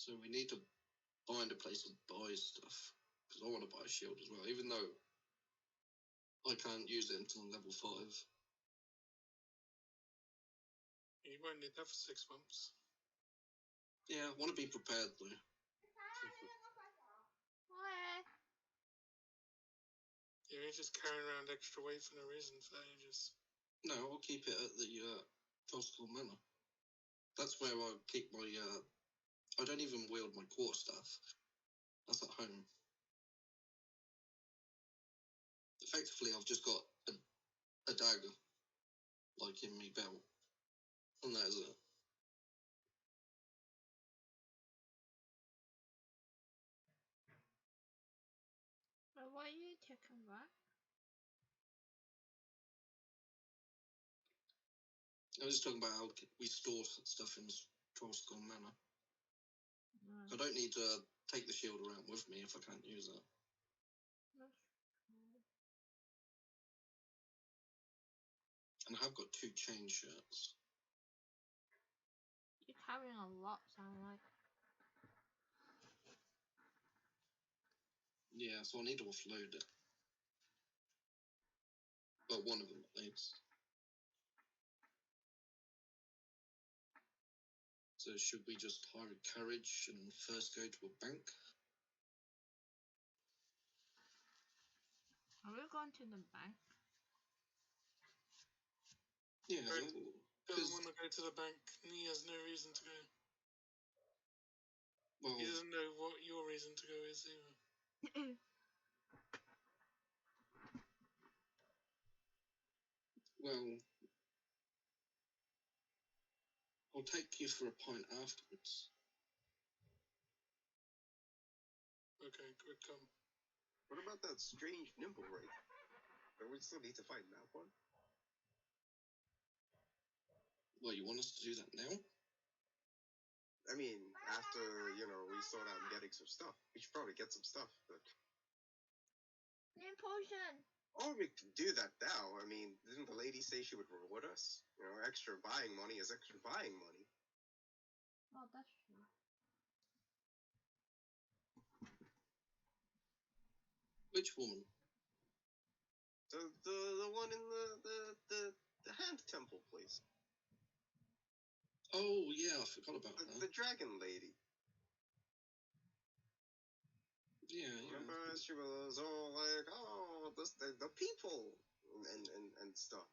So we need to find a place to buy stuff. Because I want to buy a shield as well, even though I can't use it until level 5. You won't need that for 6 months. Yeah, I want to be prepared though. What? You're just carrying around extra weight for no reason for ages. No, I'll keep it at the Trostical Manor. That's where I keep my. I don't even wield my quarterstaff. That's at home. Effectively, I've just got a dagger, like in my belt, and that is it. But what are you talking about? I was just talking about how we store stuff in Trostical Manor. No. I don't need to take the shield around with me if I can't use it. And I have got 2 chain shirts. You're carrying a lot, sound like. Yeah, so I need to offload it. Well, one of them at least. So should we just hire a carriage and first go to a bank? Are we going to the bank? Yeah, Right. because Doesn't want to go to the bank, and he has no reason to go. well, He doesn't know what your reason to go is either. well, I'll take you for a pint afterwards. Okay, good come. What about that strange nimble ray? Don't we still need to find that one? Well, you want us to do that now? I mean, after, we sort out getting some stuff. We should probably get some stuff, but... Name potion! Or we can do that now. I mean, didn't the lady say she would reward us? Extra buying money is extra buying money. Oh, that's true. Which woman? The one in the hand temple place. Oh, yeah, I forgot about The dragon lady. Yeah. Remember, she was all like, oh, the people, and stuff.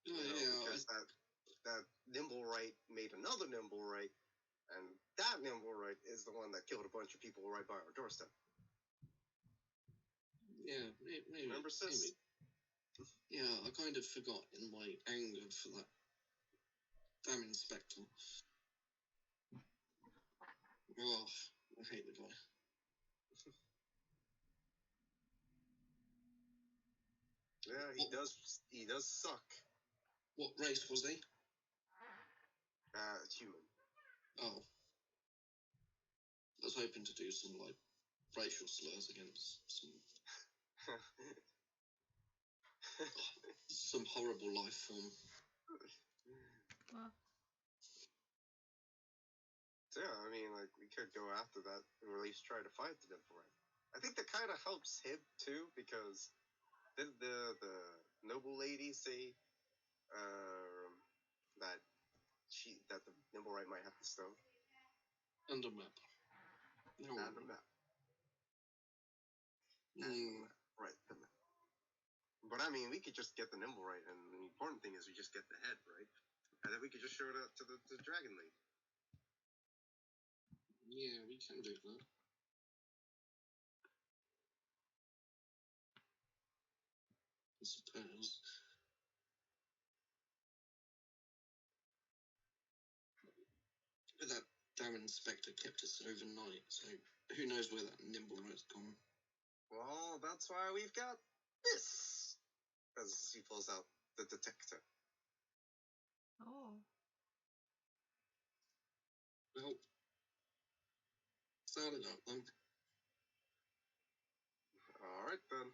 Because that Nimblewright made another Nimblewright, and that Nimblewright is the one that killed a bunch of people right by our doorstep. Yeah, maybe. Remember, sis? Maybe. Yeah, I kind of forgot in my anger for that damn inspector. Oh, I hate the guy. Yeah, he does suck. What race was he? Human. Oh. I was hoping to do some, racial slurs against some horrible life form. Well, So, yeah, I mean, we could go after that, or at least try to fight the Nimblewright. I think that kind of helps him, too, because didn't the noble lady say that the Nimblewright might have the stone? And a map. No. And a map. And the map. Right, the map. But I mean, we could just get the Nimblewright, and the important thing is we just get the head, right? And then we could just show it up to the dragon lady. Yeah, we can do that. I suppose. But that damn inspector kept us overnight, so who knows where that Nimblewright's gone. Well, that's why we've got this. As he pulls out the detector. oh. Well, start it up then. Alright then.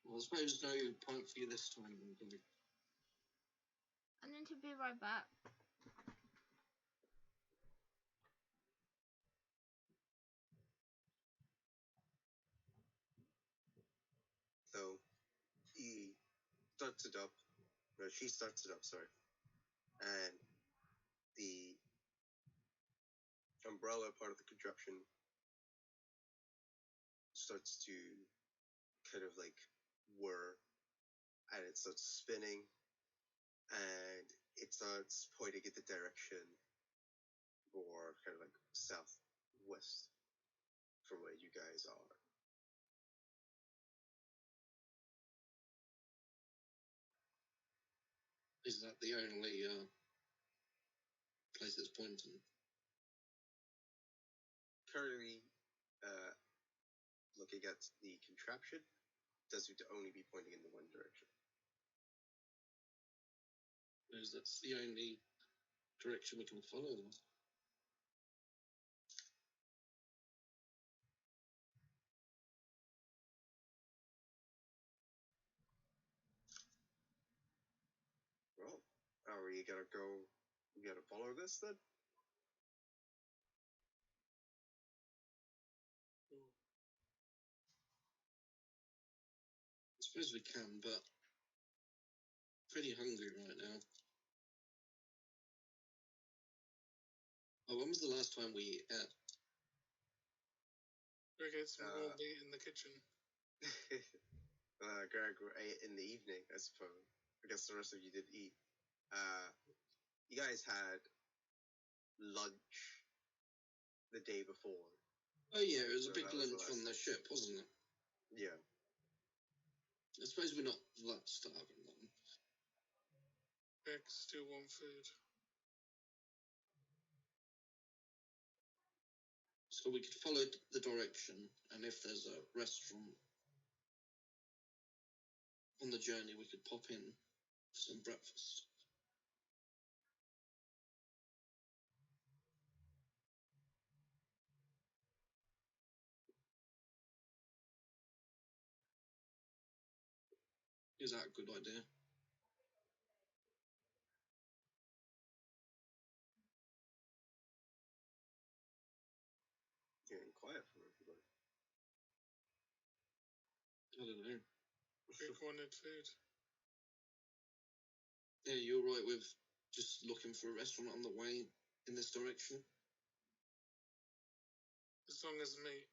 Well, I suppose no point for you this time. I need to be right back. starts it up. No, she starts it up, sorry. And the umbrella part of the contraption starts to kind of like whir, and it starts spinning, and it starts pointing in the direction or kind of like southwest from where you guys are. Is that the only place it's pointing? Currently, looking at the contraption, does it only be pointing in the one direction. Because that's the only direction we can follow. Well, are you gonna go? You gonna follow this then? I suppose we can, but pretty hungry right now. Oh, when was the last time we ate? We get some raw meat in the kitchen. Greg ate in the evening, I suppose. I guess the rest of you did eat. You guys had lunch the day before. Oh yeah, it was So a big that was lunch the on last the ship, wasn't it? Yeah. I suppose we're not that starving then. Greg still want food. So we could follow the direction, and if there's a restaurant on the journey, we could pop in for some breakfast. Is that a good idea? Getting quiet from everybody. I don't know. Greg wanted food. Yeah, you're right with just looking for a restaurant on the way in this direction. As long as meat.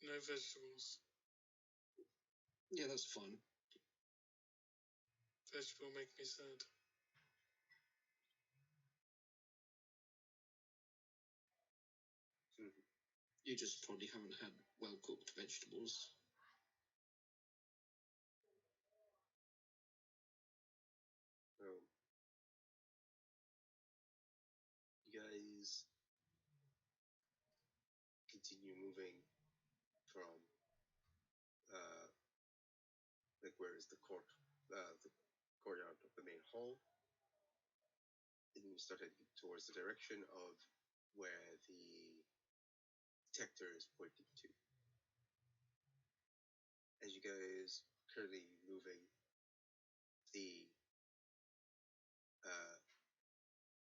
No vegetables. Yeah, that's fine. Vegetable make me sad. You just probably haven't had well-cooked vegetables. You guys continue moving from like where is the courtyard of the main hall, and you start heading towards the direction of where the detector is pointing to. As you guys currently moving, the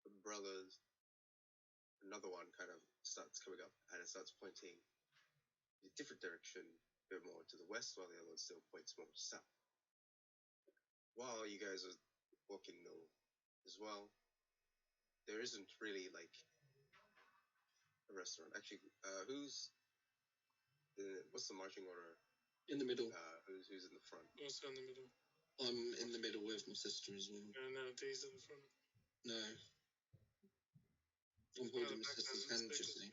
umbrellas, another one kind of starts coming up, and it starts pointing in a different direction, a bit more to the west, while the other one still points more south. While you guys are walking though, as well, there isn't really like a restaurant. Actually, what's the marching order? In the middle. Who's in the front? Also in the middle. I'm in the middle with my sister as well. No, D's at the front. No. I'm holding my sister's hand, just see.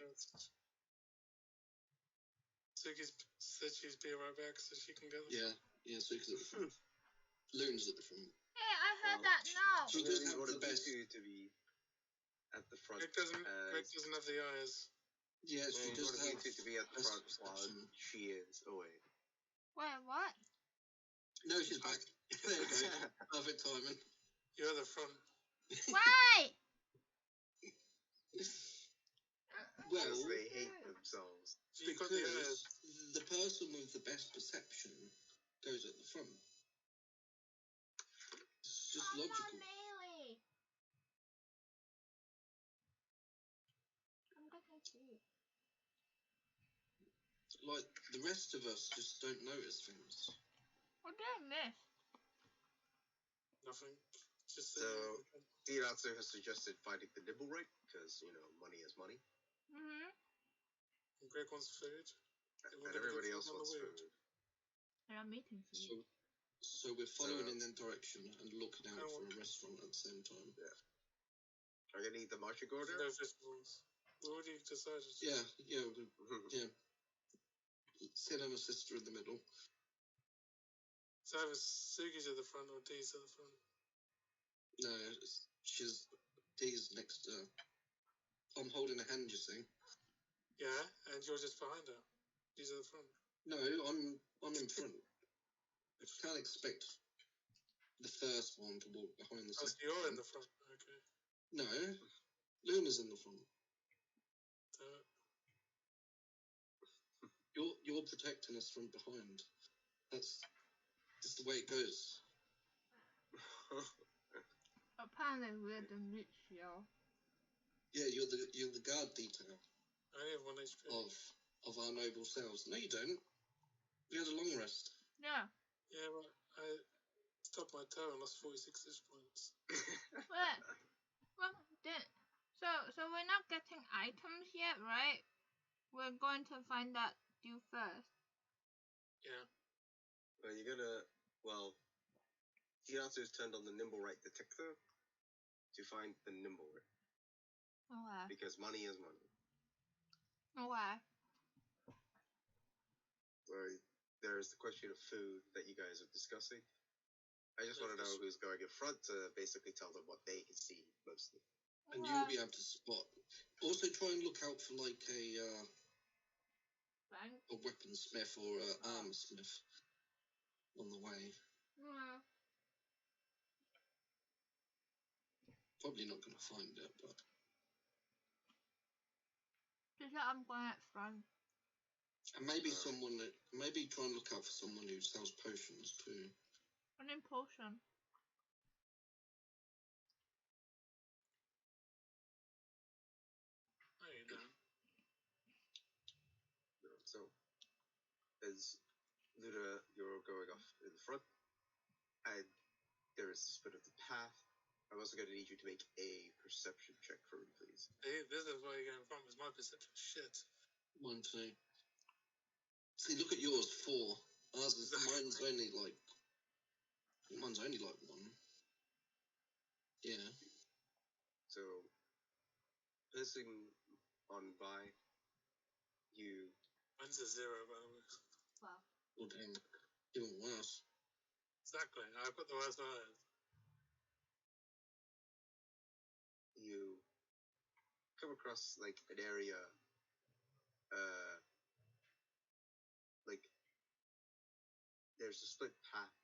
Suki's said she's be right back so she can get the Yeah, Suki's at the front. Loon's at the front. Hey, I heard that now. She does have one the of the best. two to be at the front. Greg doesn't have the eyes. Yeah, she does one of have you two to be at the front while perception. she is away. Wait, what? No, she's back. There you go. Perfect timing. You're at the front. Why? Well, Because they hate themselves. because the person with the best perception goes at the front. It's just logical. Melee. I'm gonna see. Like, the rest of us just don't notice things. What What did I miss? Nothing. Just So, Diratsu has suggested finding the nimble right, because, money is money. Mm-hmm. Greg wants food. And everybody else wants food. And I'm eating food. So we're following in that direction and looking out for a restaurant at the same time. Yeah. Are you going to eat the marching order? No vegetables. We already decided. Yeah. Sin and a sister in the middle. So either Sugi's at the front or Dee's at the front. No, Dee's next to her. I'm holding a hand, you see. Yeah, and you're just behind her. Dee's at the front. No, I'm in front. I can't expect the first one to walk behind the second. So you're in the front, okay. No, Luna's in the front. You're protecting us from behind. That's just the way it goes. Apparently we're the rich, yo. Yeah, you're the guard detail. I only have 1 HP. Of our noble selves. No, you don't. We had a long rest. Yeah. Yeah, but I stubbed my toe and lost 46 points. Well, so we're not getting items yet, right? We're going to find that due first. Yeah. Well, Diratsu's turned on the nimble right detector to find the nimble right. Okay. Because money is money. Okay. There's the question of food that you guys are discussing. I just want to know who's going in front to basically tell them what they can see mostly. And you'll be able to spot. Also, try and look out for like a weaponsmith or an armorsmith on the way. Yeah. Probably not going to find it, but. Just that I'm going at front. And maybe try and look out for someone who sells potions too. I need potion. No, you don't. So, as Luna, you're going off in the front, and there is this bit of the path. I'm also going to need you to make a perception check for me, please. Hey, this is why you're going from, is my perception. Shit. 1, 2. See, look at yours, 4. Mine's only like 1. Yeah. So, passing on by, you... Mine's a 0, by the way. Wow. Well, damn. Even worse. Exactly. I've got the worst one. You come across, like, an area, there's a split path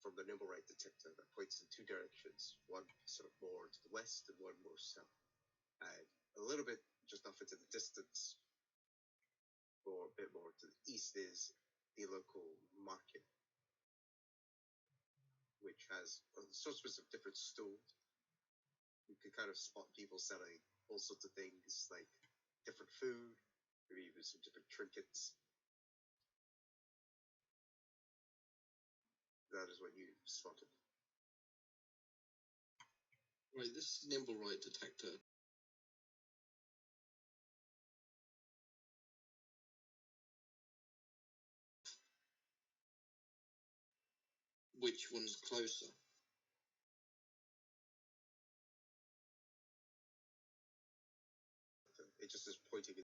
from the nimble right detector that points in 2 directions, one sort of more to the west and one more south. And a little bit just off into the distance, or a bit more to the east, is the local market, which has all sorts of different stalls. You can kind of spot people selling all sorts of things, like different food, maybe even some different trinkets. That is what you spotted. Right, this nimble right detector. Which one's closer? It just is pointing in.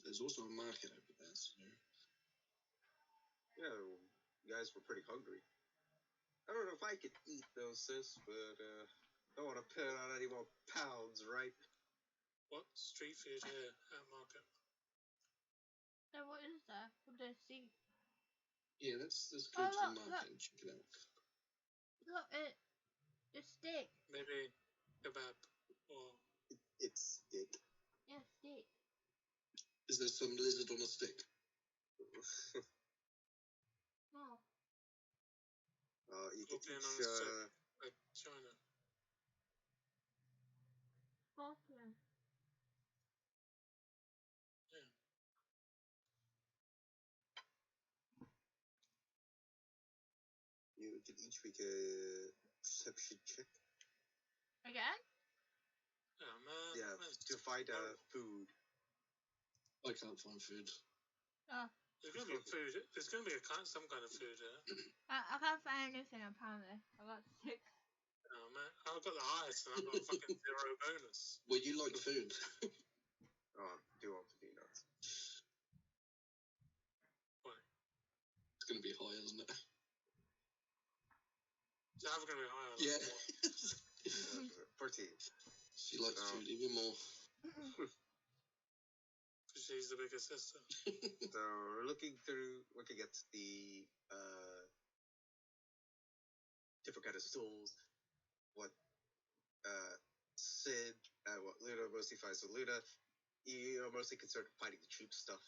There's also a market over there, so. Yeah, well, you guys were pretty hungry. I don't know if I could eat those, sis, but don't want to put on any more pounds, right? What? Street food here at market. So what is that? What do I see? Yeah, let's go to the market and check it out. Look, it's steak. Maybe kebab or It's steak. Yeah, steak. Is there some lizard on a stick? No. You can Scorpion teach. on a stick. Like China. Scorpion. Yeah. You can each make a perception check. Again? Oh man. Yeah, That's to find horrible. food. I can't find food. Oh. There's gonna be food. There's gonna be some kind of food here. I can't find anything apparently. I got 6. Oh man, I've got the highest and I've got a fucking 0 bonus. Well, you like food. Do want to be nuts. Why? It's going to be high, isn't it? It's never gonna be higher. Yeah. 14. She likes food even more. Because she's the bigger sister. So looking at the different kind of stools, what Sid, what Luna mostly finds with Luna, you're mostly concerned with finding the cheap stuff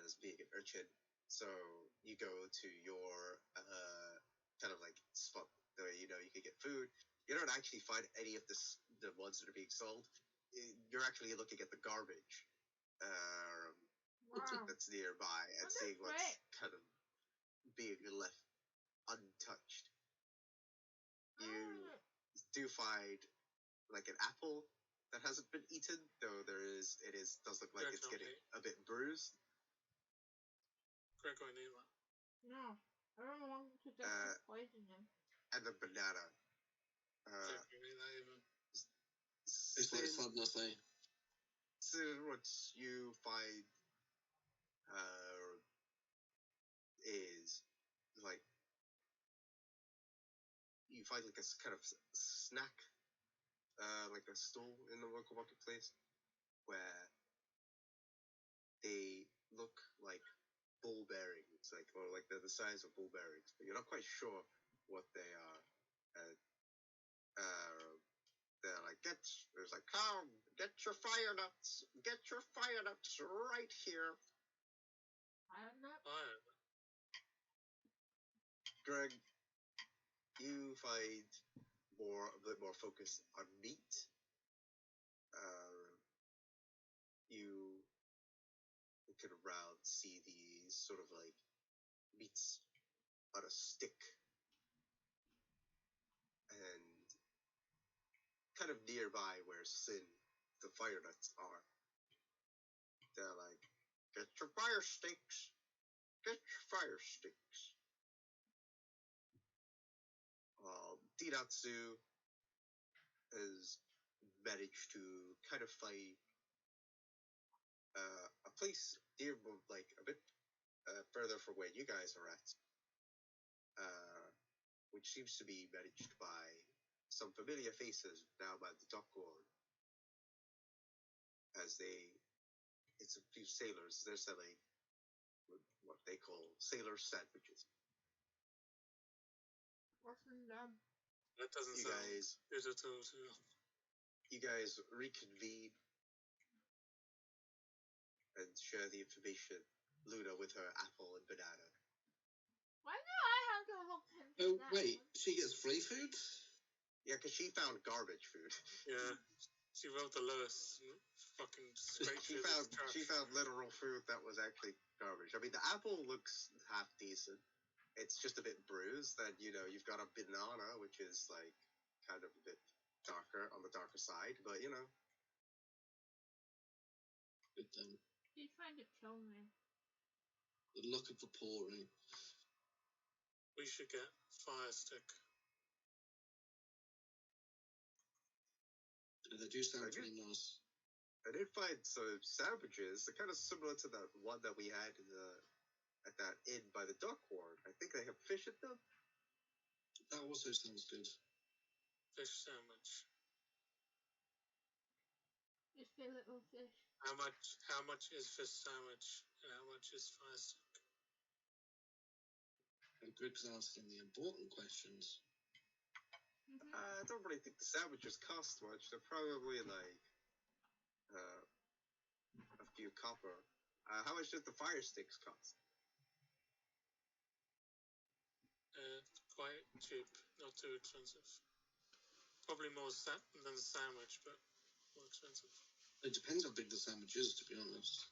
as being an urchin. So you go to your kind of like spot where you know you can get food. You don't actually find any of the ones that are being sold. You're actually looking at the garbage Wow. that's nearby and Oh, seeing that's what's great. kind of being left untouched. You do find like an apple that hasn't been eaten, though it does look like it's getting a bit bruised. Greg, I need one. No. I don't want to get poisoning. And the banana. Greg, I need that even. It's like sadness, eh? So what you find is like you find like a kind of snack, like a stall in the local marketplace where they look like bull bearings, or like they're the size of bull bearings, but you're not quite sure what they are. They're like, there's like, come, get your fire nuts right here. I don't know. Fire. Greg, you find a bit more focus on meat. You looking around, see these sort of like meats on a stick, and kind of nearby where the fire nuts are. They're like, get your fire sticks. Dinatsu has managed to kind of find a place near, like a bit further from where you guys are at, which seems to be managed by some familiar faces now by the dock ward. It's a few sailors. They're selling what they call sailor sandwiches. What's in them? That doesn't You sound guys, good at all to me. you guys reconvene and share the information. Luna with her apple and banana. Why do I have to look into Oh, that? wait. She gets free food? Yeah, because she found garbage food. Yeah. She rolled the lowest and fucking scraped She through found the trash. she found literal food that was actually garbage. I mean, the apple looks half decent. It's just a bit bruised. That you've got a banana, which is like kind of a bit on the darker side. But Good then. She's trying to kill me. The luck of the poor, eh? We should get fire stick. They do sound Okay. pretty nice. I did find some sandwiches. They're kind of similar to that one that we had at that inn by the dock ward. I think they have fish at them. That also sounds good. Fish sandwich. Just a little fish. How much is fish sandwich and how much is fire stick? And Greg's asking the important questions. I don't really think the sandwiches cost much. They're probably like a few copper. How much did the fire sticks cost? Quite cheap, not too expensive. Probably more than the sandwich, but more expensive. It depends how big the sandwich is, to be honest.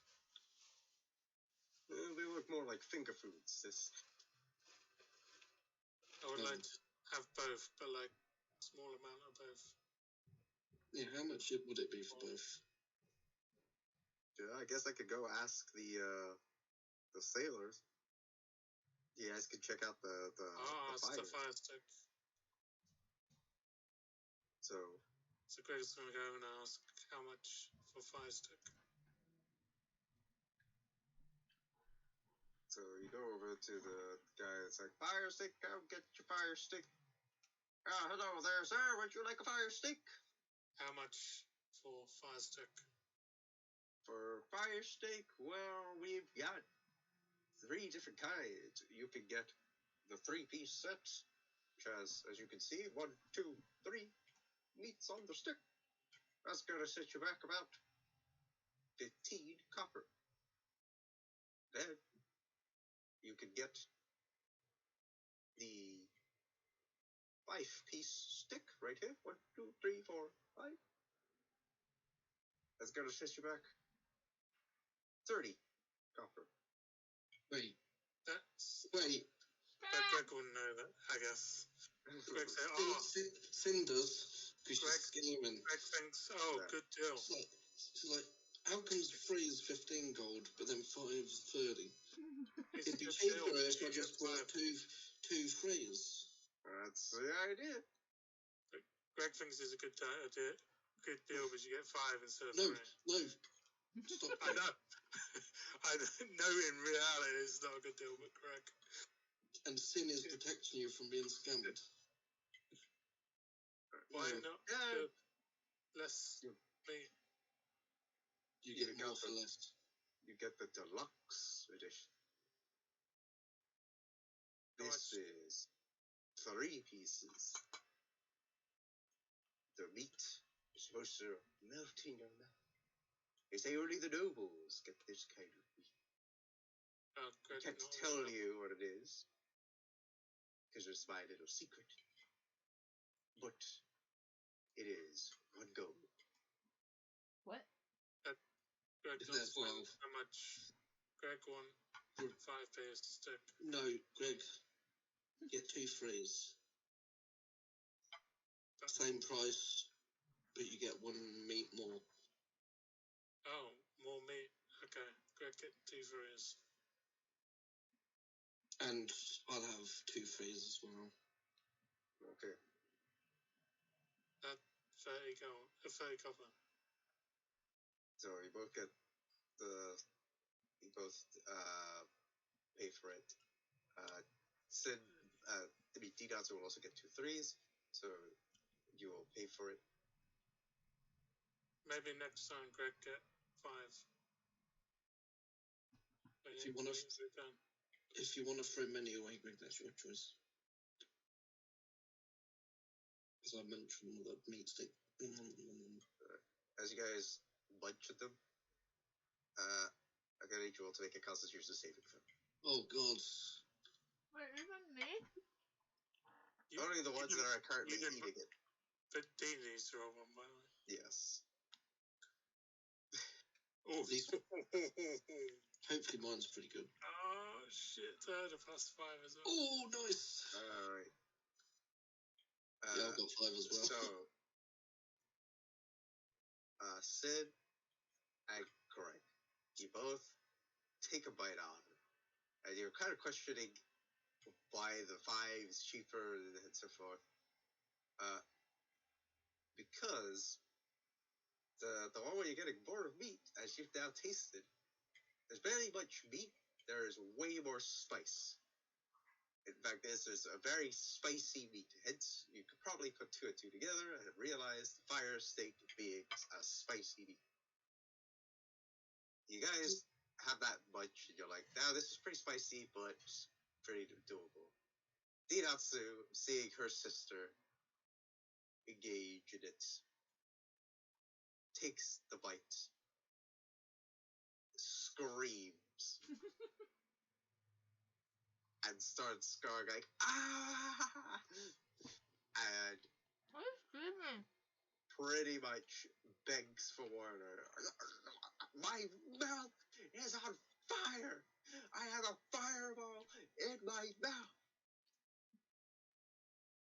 They look more like finger foods. I would like to have both, but like small amount of both. Yeah, how much would it be for both? Yeah, I guess I could go ask the sailors. You guys could check out the it's fire. the fire stick. So Greg's gonna go and ask how much for fire stick. So you go over to the guy that's like, fire stick, go get your fire stick. Hello there, sir. Would you like a fire stick? How much for fire stick? For fire stick, well, we've got 3 different kinds. You can get the 3-piece set, which has, as you can see, 1, 2, 3 meats on the stick. That's gonna set you back about 15 copper. Then you can get the 5-piece stick right here. 1, 2, 3, 4, 5. That's gonna set you back 30 copper. Wait. But Greg wouldn't know that, I guess. Greg said, Finn does, because she's scheming. Greg thinks, good deal. She's like, how can 3 is 15 gold, but then 5 is 30? It'd be cheaper if I just bought two threes. That's the idea. Greg thinks it's a good deal, but you get 5 instead of 3. No. Stop. I know. I know in reality it's not a good deal, but Greg. And sin is protecting you from being scammed. Why not less meat? You get more for less. You get the deluxe edition. This is 3 pieces. The meat is supposed to melt in your mouth. They say only the nobles get this kind of meat. I can't tell you what it is, because it's my little secret. But it is 1 gold. What? Greg doesn't know how much Greg won 5-piece stick. No, Greg, get 2 threes. Same price, but you get 1 meat more. Oh, more meat. Okay, Greg, get 2 threes. And I'll have 2 threes as well. Okay. 30 copper. So you both get pay for it. Sid, D-Dots will also get 2 threes, so you will pay for it. Maybe next time Greg get 5. If you want to throw many away, Greg, that's your choice. As I mentioned, the meat stick. As you guys bunch at them, I'm gonna need you all to make a Constitution saving throw. Oh God! Wait, even me? Only the ones that are currently eating it. But Dean needs to roll one, by the way. Yes. Hopefully mine's pretty good. Oh shit! I had a +5 as well. Oh, nice. All right. Yeah, I've got 5 as well. So, Sid and Greg, you both take a bite out of it, and you're kind of questioning why the 5 is cheaper and so forth. Because the one where you're getting more meat, as you've now tasted, there's barely much meat. There is way more spice. In fact, this is a very spicy meat. Hence, you could probably put 2 and 2 together and realize the fire steak being a spicy meat. You guys have that much, and you're like, now this is pretty spicy, but pretty doable. Dinatsu, seeing her sister engage in it, takes the bite, screams, and starts going like, ah! And What is screaming? pretty much begs for water. My mouth is on fire! I have a fireball in my mouth!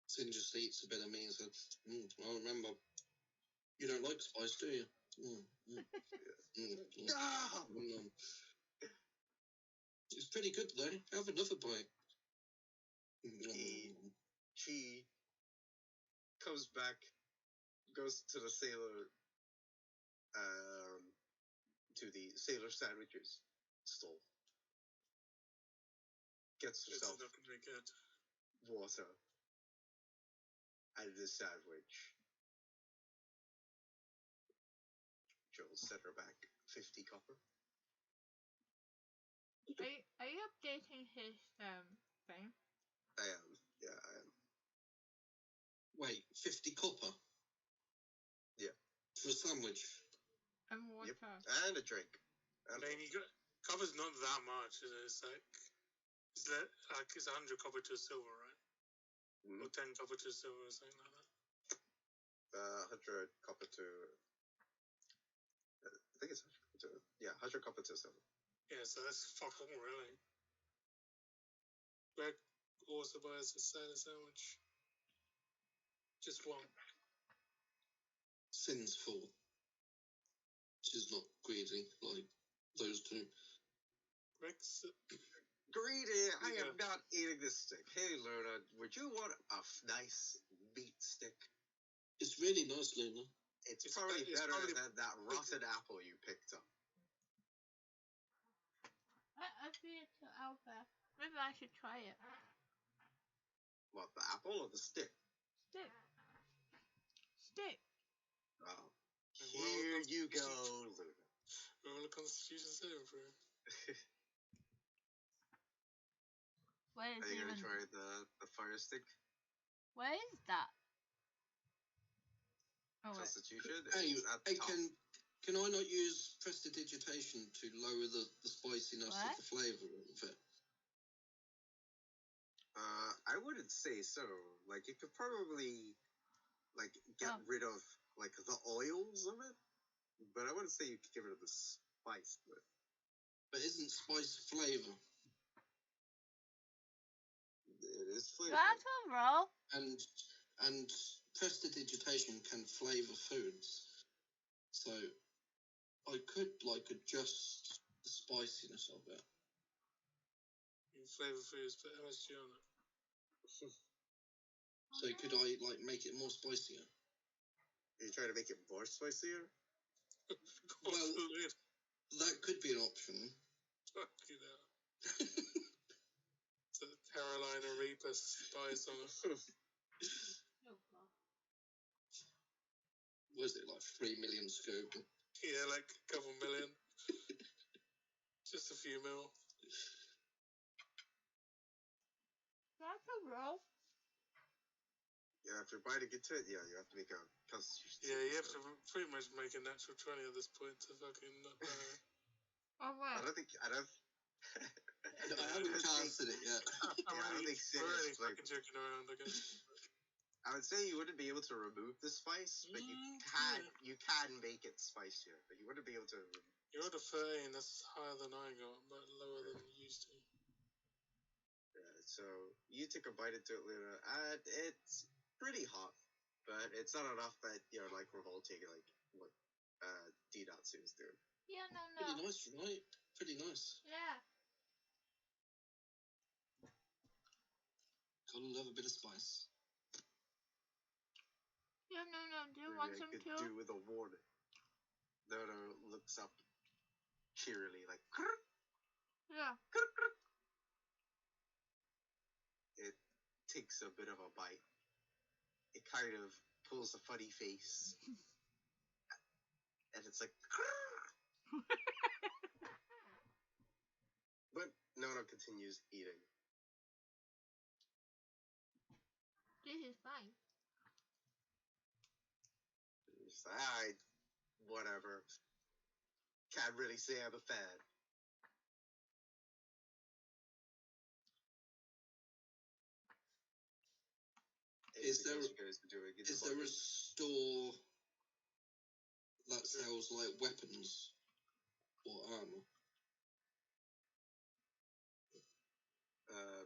Sin just eats a bit of meat and says, I remember, you don't like spice, do you? No! It's pretty good, though. Have another bite. She comes back, goes to the sailor, to the sailor sandwiches stall. Gets It's herself not gonna be good. water and the sandwich. Joel set her back 50 copper. Are you updating his thing? I am. Yeah, I am. Wait, 50 copper? Yeah. For a sandwich? And water. Yep. And a drink. I mean, copper's not that much. It's like, it's 100 copper to a silver, right? Mm-hmm. Or 10 copper to a silver or something like that. 100 copper to... I think it's 100 copper to... Yeah, 100 copper to silver. Yeah, so that's fuck all, really. Greg also buys a salad sandwich. Just one. Sin's full. She's not greedy like those two. Greg's... Greedy, I Yeah. am not eating this stick. Hey, Luna, would you want a nice meat stick? It's really nice, Luna. It's probably better probably- than that rotten apple you picked up. I feed it to Alpha. Maybe I should try it. What, the apple or the stick? Stick. Stick. Oh. Here you go, Luna. Roll a Constitution saving throw. What is Are you even? gonna try the fire stick? What is that? Oh wait. Constitution? Hey, It's at the top. can I not use prestidigitation to lower the spiciness What? of the flavour of it? I wouldn't say so. Like, you could probably, like, get Oh. rid of, like, the oils of it. But I wouldn't say you could get rid of the spice. But isn't spice flavour? It is flavor. That's a roll. And prestidigitation can flavour foods. So I could, like, adjust the spiciness of it. You flavour foods, put MSG on it. So could I, like, make it more spicier? Are you trying to make it more spicier? Well, that could be an option. Fuck you know. It's a Carolina Reaper spice on it. Was it like 3 million scoop? Yeah, like a couple million. Just a few mil. That's a roll. Yeah, after biting into it, yeah, you have to make a constitution. Yeah, you have to pretty much make a natural 20 at this point to fucking not die. Oh I wait. don't think. I don't. I haven't casted it yet. Yeah, I don't think Sin We're really is like. fucking joking around, I guess. I would say you wouldn't be able to remove the spice, but you can make it spicier, but you wouldn't be able to. You're at a 13, that's higher than I got, but lower than you used to. Yeah, so you take a bite into it, Luna, and it's pretty hot, but it's not enough that you're like revolting like what D-Datsu is doing. Yeah, no. Pretty nice, right? Pretty nice. Yeah. Gotta love a bit of spice. Yeah, no. Do you Maybe want I some could too? do with a warning. No looks up cheerily like. Yeah. It takes a bit of a bite. It kind of pulls a funny face, and it's like. But Nono continues eating. This is fine. She's like, whatever. Can't really say I'm a fan. Is Anything there- else you guys been doing in the Is there a market? store that sells like weapons or armor?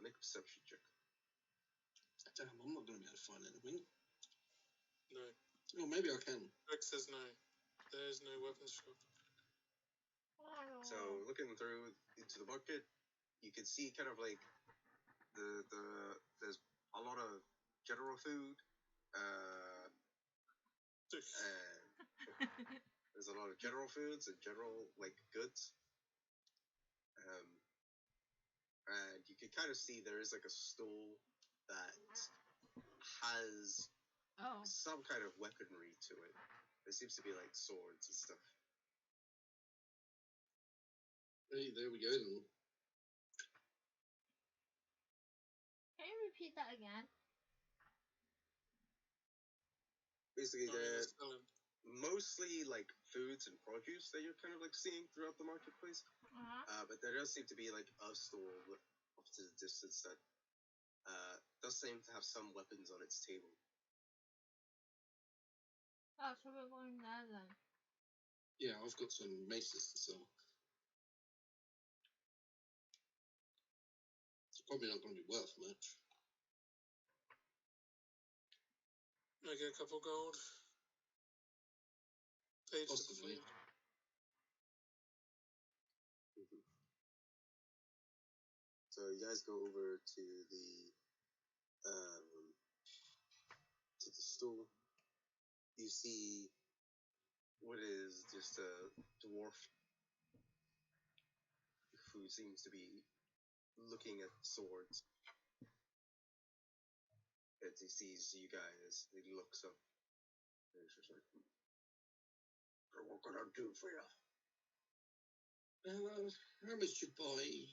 Make a perception check. Damn, I'm not going to be able to find anything. No. Oh, maybe I can. Rick says no. There is no weapons shop. So looking through into the market, you can see kind of like there's a lot of general food, and there's a lot of general foods and general like goods, and you can kind of see there is like a stall that has some kind of weaponry to it. There seems to be like swords and stuff. Hey, there we go then. Can you repeat that again? Basically, I mean, they're it's selling. mostly like foods and produce that you're kind of like seeing throughout the marketplace. But there does seem to be like a store off to the distance that does seem to have some weapons on its table. Oh, so we're going there then. Yeah, I've got some maces to sell. It's probably not going to be worth much. I get a couple gold. Paid for the Possibly. food. So you guys go over to the store. You see what is just a dwarf who seems to be looking at swords. As he sees you guys, he looks up. And he's just like, "What can I do for you?" How much you buy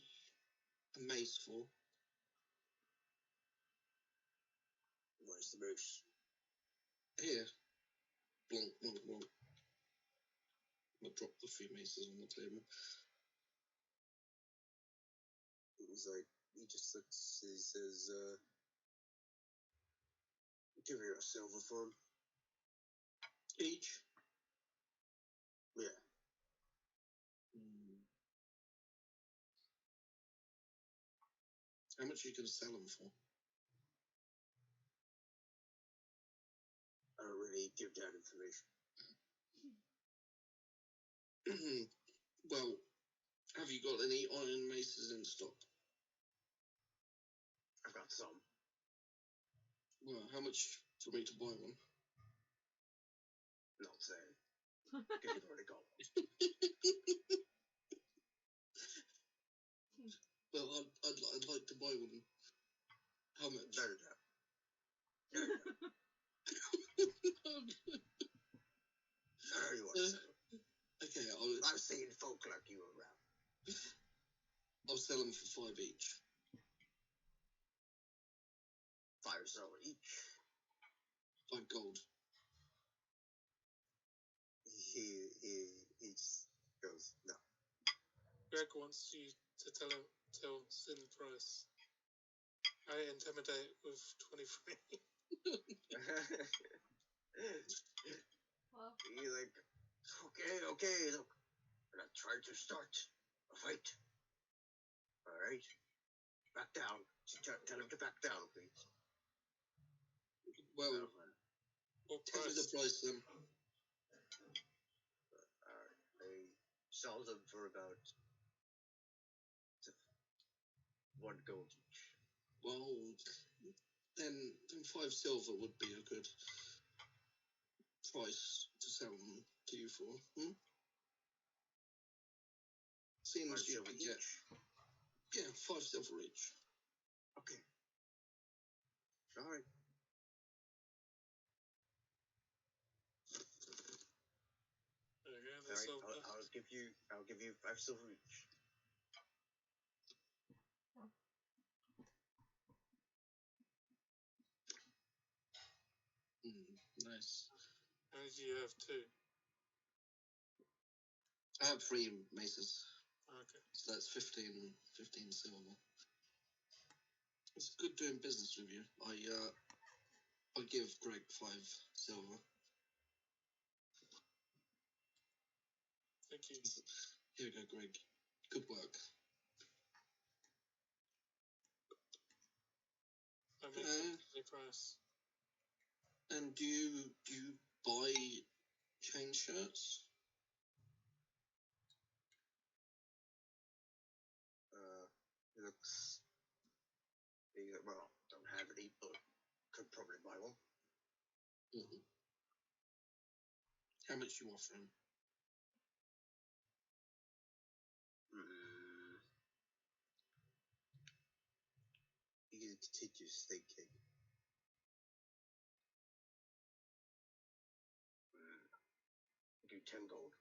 a mace for? Where's the moose? Here. Blonk, blonk, blonk. I dropped the 3 maces on the table. He's like, he just looks, he says, give her a silver for him. Each? Yeah. How much are you going to sell them for? I don't really give that information. Well, have you got any iron maces in stock? I've got some. Well, how much for me to buy one? Not saying. Give it already got one. Well, I'd like to buy one. How much? Better now. There you are, sir. Okay, I've seen folk like you around. I'll sell them for 5 each. 5 silver each. 5 gold. He just goes, no. Greg wants you to tell Sin the price. I intimidate with 23. Well, He's like, okay, look. I'm not trying to start a fight. Alright? Back down. Tell him to back down, please. Well, What tell me the price? price then. I sell them for about 1 gold each. Well, then 5 silver would be a good price to sell them to you for. Seeing 5 as you silver can each. get 5 silver each. Okay. Alright. Okay, Alright, that's all. I'll give you 5 silver each. Nice. And many do you have? 2? I have 3 maces, Okay. so that's 15 silver. It's good doing business with you. I give Greg 5 silver. Thank you. Here we go, Greg. Good work. I make the price. And do you buy chain shirts? He looks. Well, don't have any, but could probably buy one. Mm-hmm. How much you offering? He continues thinking. Do 10 gold.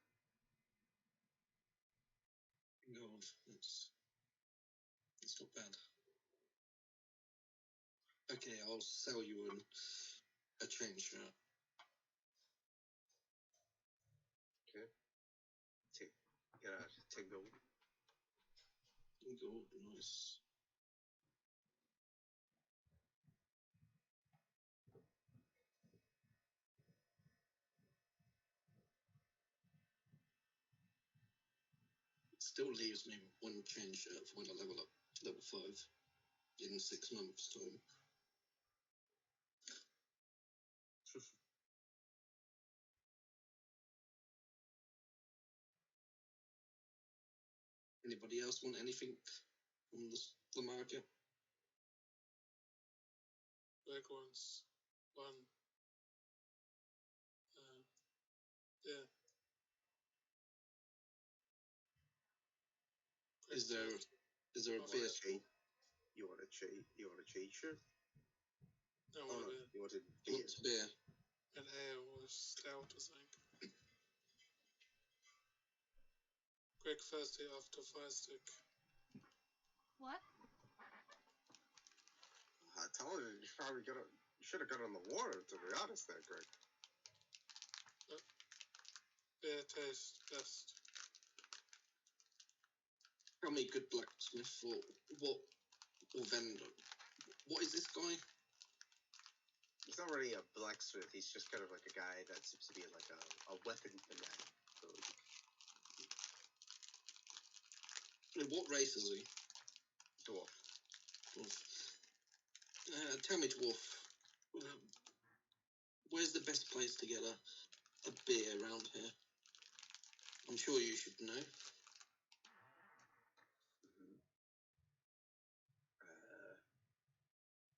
Gold. It's not bad. Okay, I'll sell you a chain shirt. Okay. 10 gold. Gold, nice. Still leaves me 1 chain shirt for when I level up to level 5 in 6 months' time. Anybody else want anything from the market? Greg wants 1. Yeah. Is there a Oh, beer yeah. store? You want a cheat shirt? No, Oh, no. You wanted beer. What's beer? An ale or stout, I think. Greg thirsty after fire stick. What? I told you, you should have got on the water, to be honest there, Greg. Beer tastes best. Tell me, good blacksmith, or vendor. What is this guy? He's not really a blacksmith, he's just kind of like a guy that seems to be like a weapon fanatic. So, And what race is he? dwarf. Dwarf. Tell me, dwarf, where's the best place to get a beer around here? I'm sure you should know.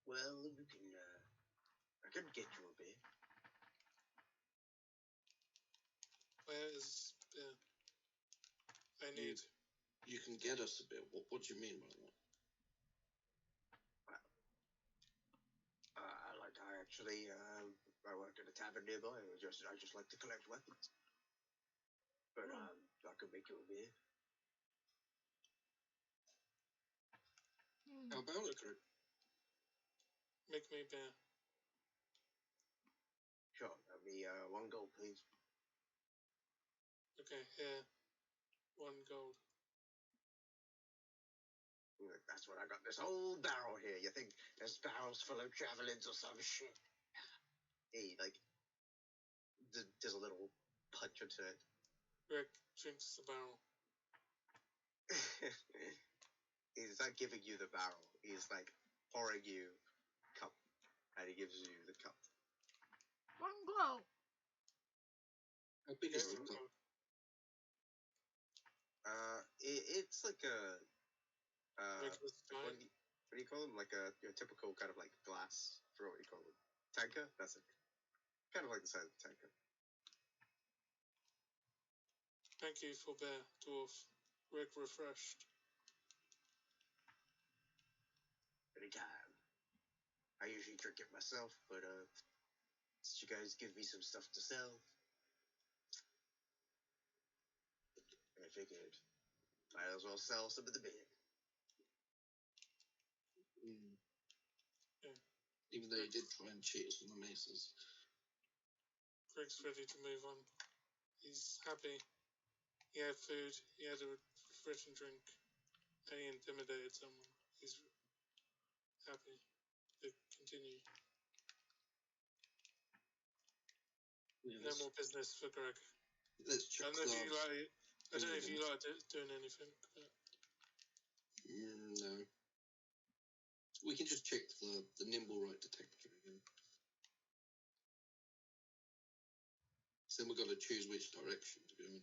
Well, I can get you a beer. Where is beer? I need. You can get us a beer. What do you mean by that? I work at a tavern nearby. I just like to collect weapons. But I could make you a beer. How about it, Greg? Make me beer. Sure, that'll be 1 gold, please. Okay, here. 1 gold. That's what I got this whole barrel here. You think there's barrels full of javelins or some shit? Hey, like, there's a little punch into it. Greg drinks the barrel. He's not giving you the barrel. He's like pouring you cup, and he gives you the cup. 1 gold. How big is the cup? It's like a What do you call them? Like your typical kind of like glass. I forgot what you call them. Tanker. That's it. Kind of like the size of a tanker. Thank you for beer, dwarf. Greg refreshed. Anytime. I usually drink it myself, but since you guys give me some stuff to sell, I figured might as well sell some of the beer. Even though you did try and cheat us on the maces. Greg's ready to move on. He's happy. He had food. He had a refreshing drink. And he intimidated someone. He's happy to continue. Yeah, No more business for Greg. let's check I don't know if you like. I don't know if you Yeah. like doing anything. But No. We can just check the nimble right detector again. So then we've got to choose which direction to go in.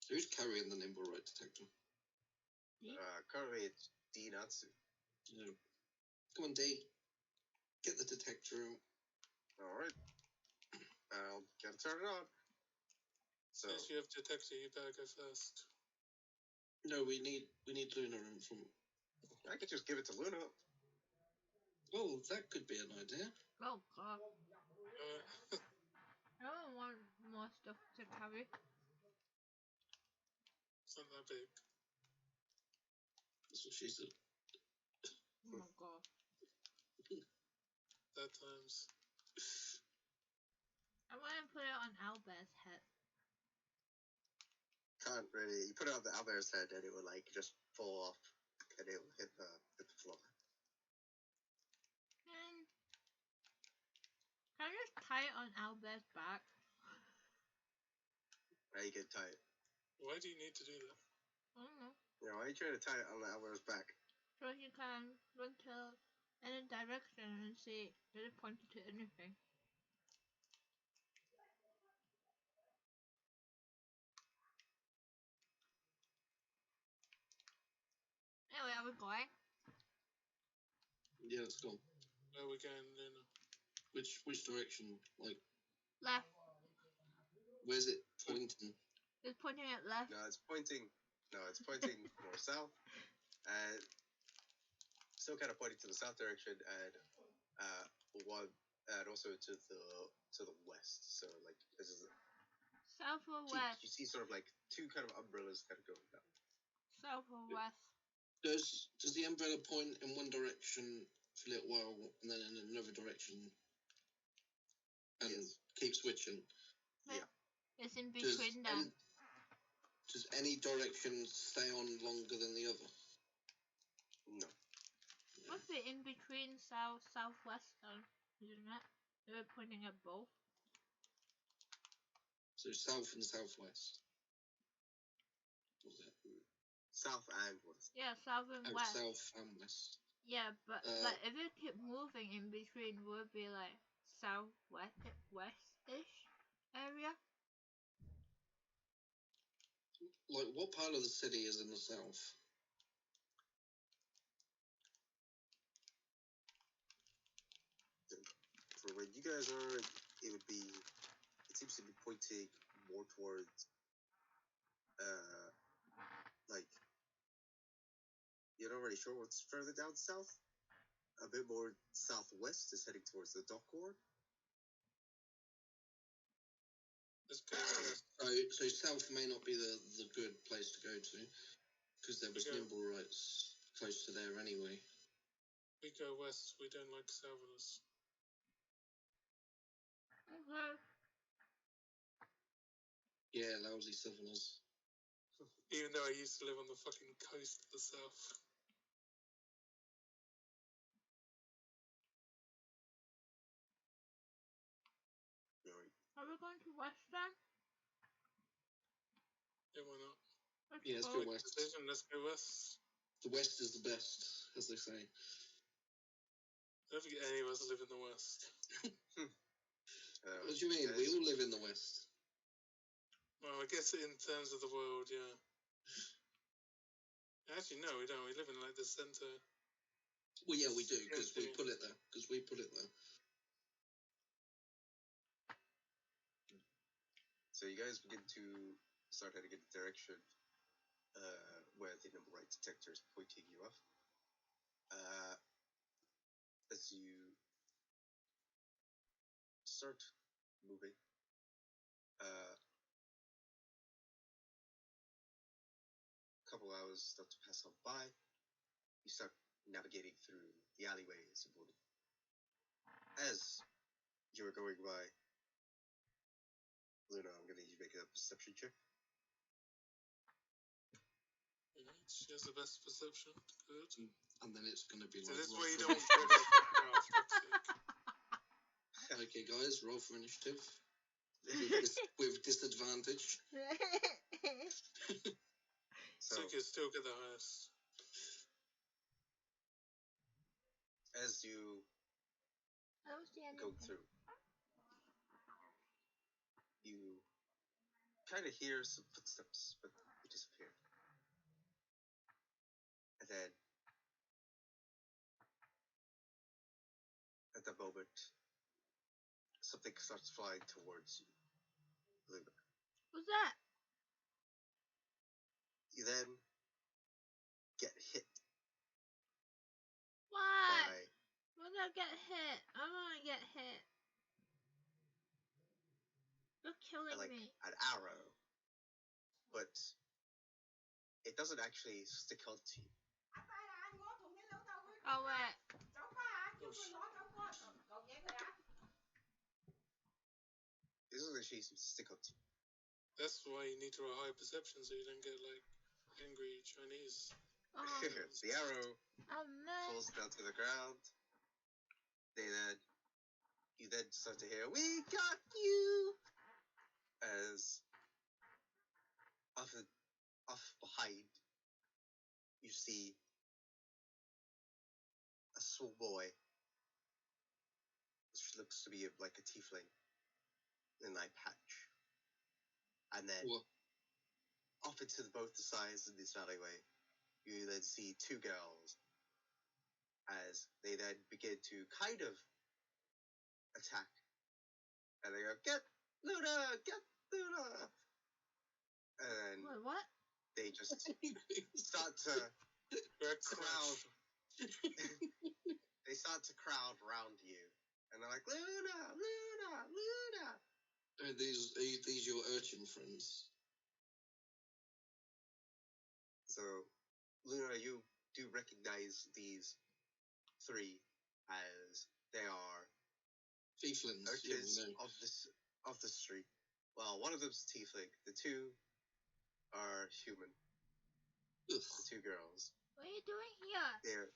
So who's carrying the nimble right detector? Currently it's D Natsu. No. Come on, D. Get the detector out. Alright. I'll gotta turn it on. So since you have detector, you better go first. No, we need Luna in front. I could just give it to Luna. Oh, that could be an idea. Oh god. Uh, I don't want more stuff to carry. it's not that big. That's what she said. Oh my god. Third times. I want to put it on Albert's head. Can't really. You put it on the Albert's head and it will like just fall off and it will hit the floor. And can I just tie it on Albert's back? Now you can tie it. Why do you need to do that? I don't know. You know, why are you trying to tie it on the Albert's back? So he can look to any direction and see if it pointed to anything. Anyway, are we going? Yeah, it's gone. Where are we going, Luna? Which direction? Like, Left. where's it pointing? It's pointing at left. No, it's pointing more south, and still kind of pointing to the south direction, and also to the west. So like this is South or you west? see sort of like two kind of umbrellas kind of going down. South or west? Does the umbrella point in one direction for a little while and then in another direction and Yes. keep switching? Yeah. It's in between them. Does any direction stay on longer than the other? No. Must be in between south, southwest, isn't it? They're pointing at both. So south and southwest. Was it? South and west. Yeah, south and west. South and west. Yeah, but if it keep moving in between, would be like southwest, west-ish area. Like, what part of the city is in the south? For where you guys are, it seems to be pointing more towards, like, you're not really sure what's further down south. A bit more southwest is heading towards the dock core. Let's go first. So south may not be the good place to go to, because there was Okay. nimble rights close to there anyway. We go west. We don't like southerners. Okay. Yeah, lousy southerners. Even though I used to live on the fucking coast of the south. Are we going to west then? Yeah, why not? Yeah, let's go west. Decision, let's go west. The west is the best, as they say. I don't think any of us live in the west. What do you mean? We all live in the west. Well, I guess in terms of the world, yeah. Actually, no, we don't. We live in like the center. Well, yeah, we do, because we put it there. So you guys begin to start heading in the direction where the number right detector is pointing you off. As you start moving, a couple hours start to pass on by. You start navigating through the alleyways of Wood. As you were going by, Luna, I'm gonna need you to make a perception check. She has the best perception. Good. And then it's going to be So like. this way you roll don't for get off the craft. That's Okay, guys, roll for initiative. With disadvantage. So, so you can still get the highest. as you I don't see anything. go through, you kind of hear some footsteps, but they disappear. And then, at the moment, something starts flying towards you, Luna. What's that? You then get hit Why? by When I get hit, I wanna get hit. You're killing like me. an arrow, but it doesn't actually stick onto you. Oh wait. It doesn't actually stick onto you. That's why you need to roll high perception so you don't get like angry Chinese. Oh, The arrow oh man. falls down to the ground. You then start to hear, "We got you!" As off behind, you see a small boy, which looks to be like a tiefling, in an eye patch. And then, What? off into both the sides of this alleyway, you then see two girls, as they then begin to kind of attack. And they go, "Get Luna! Get Luna!" And Wait, what? they just start to crowd. They start to crowd around you, and they're like, "Luna, Luna, Luna!" Are these your urchin friends? So, Luna, you do recognize these three as they are Tieflings. urchins Yeah, we know. of the street. Well, one of them's tiefling. The two are human. Ugh. The two girls. What are you doing here?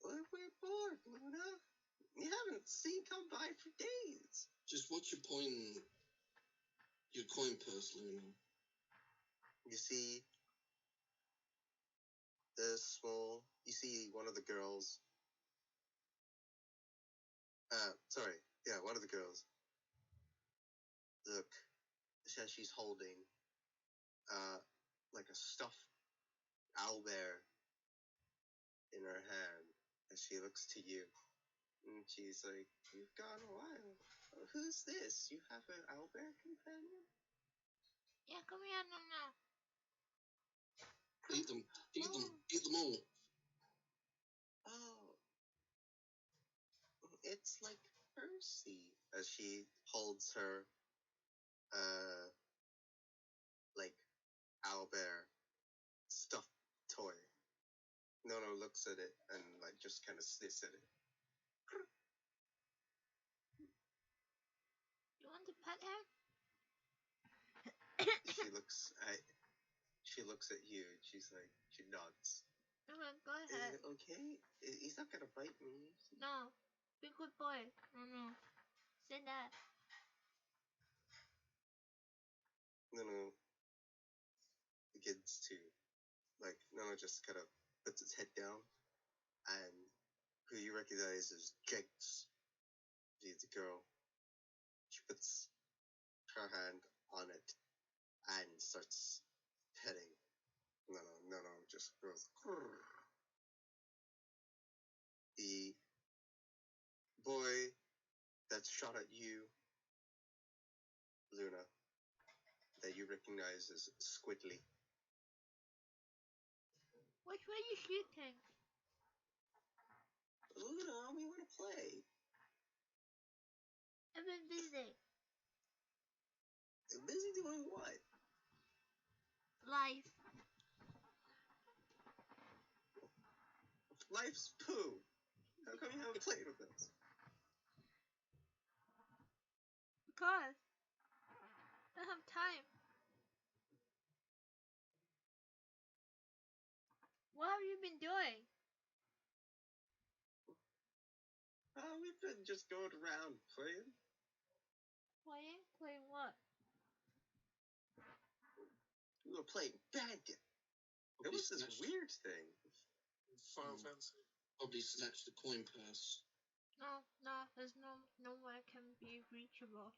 We're bored, Luna. We haven't seen come by for days. Just watch your coin purse, Luna. You see you see one of the girls. One of the girls. Look, says she's holding, like a stuffed owlbear in her hand, as she looks to you. And she's like, "You've gone a while. Who's this? You have an owlbear companion?" Yeah, come here, Nana. Eat them. Eat them. Eat them all. "Oh, it's like Percy," as she holds her, like, owlbear stuffed toy. Nono looks at it and, like, just kind of sniffs at it. You want to pet him? She looks at you and she's like, she nods. Okay, go "Is ahead. it okay? He's not gonna bite me." No. Be a good boy. No. Say that. Nono begins to, like, Nono just kind of puts its head down, and who you recognize as Jinx, she's the girl. She puts her hand on it and starts petting. Nono just goes, "Grrr." The boy that shot at you, Luna, that you recognize as Squidly. Which way you shooting? "Luna, we want to play." I've been busy. "Busy doing what?" Life. life's poo. How come you haven't played with us? Because I don't have time. What have you been doing? We've been just going around playing. Playing? Playing what? We were playing Bandit. It was this weird thing. Final Fantasy. Probably snatched the coin purse. No, there's no one can be reachable.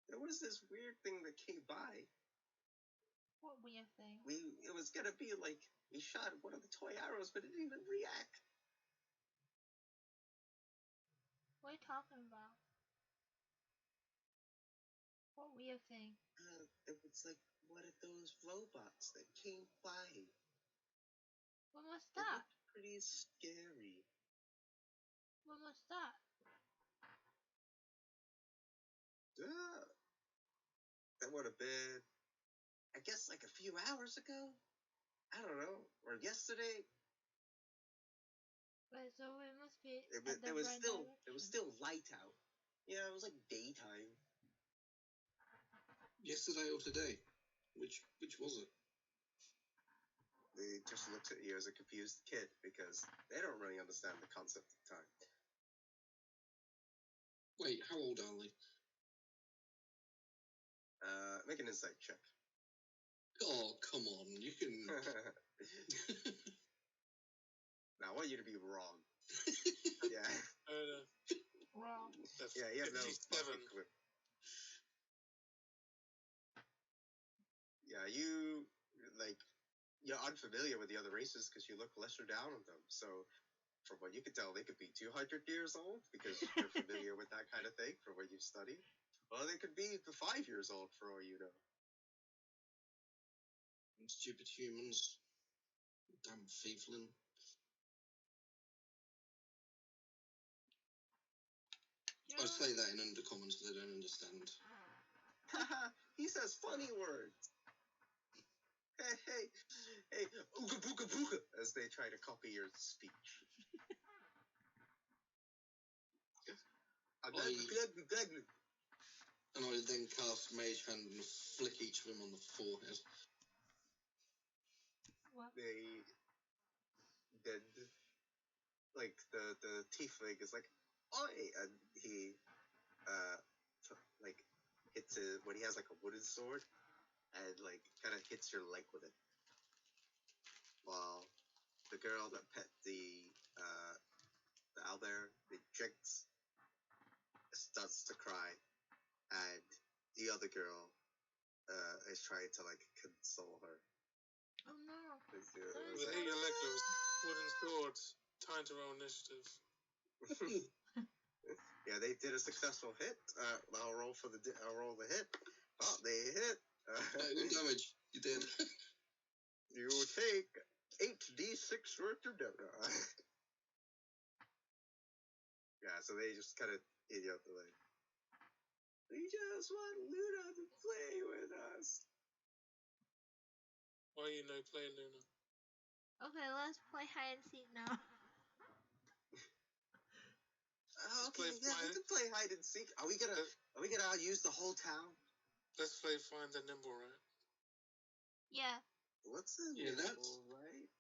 There was this weird thing that came by. What weird thing? It was gonna be like we shot one of the toy arrows, but it didn't even react. What are you talking about? What weird thing? It was like one of those robots that came by. When was It that? looked pretty scary. When was that? That would have been, I guess, like a few hours ago. I don't know, or yesterday. Wait, so it must be. It was still light out. Yeah, it was like daytime. Yesterday or today? Which was it? They just looked at you as a confused kid because they don't really understand the concept of time. Wait, how old are they? Make an insight check. Oh, come on, you can... Now, I want you to be wrong. Yeah. Wrong. Yeah, you have no 57. fucking clue. Yeah, you're unfamiliar with the other races because you look lesser down on them. So, from what you can tell, they could be 200 years old because you're familiar with that kind of thing from what you've studied. Well, they could be 5 years old for all you know. Stupid humans. Damn thiefling. I say that in undercommon so they don't understand. He says funny words. Hey, ooga booga booga, as they try to copy your speech. And I then cast Mage Hand and flick each of them on the forehead. What? Then, like, the tiefling is like, oi! And he, like, hits it when he has, like, a wooden sword, and, like, kind of hits your leg with it. While the girl that pet the owlbear, the Jinx, starts to cry, and the other girl is trying to, like, console her. Oh no. With hit your leg with wooden swords, time to roll initiative. Yeah, they did a successful hit. I'll roll the hit. Oh, they hit. 1 damage. You did. You take 8d6 worth of damage. Yeah, so they just kind of idiot the leg. We just want Luna to play with us. Why you no play, Luna? Okay, let's play hide and seek now. Okay, yeah, we can play hide and seek. Are we gonna use the whole town? Let's play Find the Nimble Rat. Yeah. What's the that's right?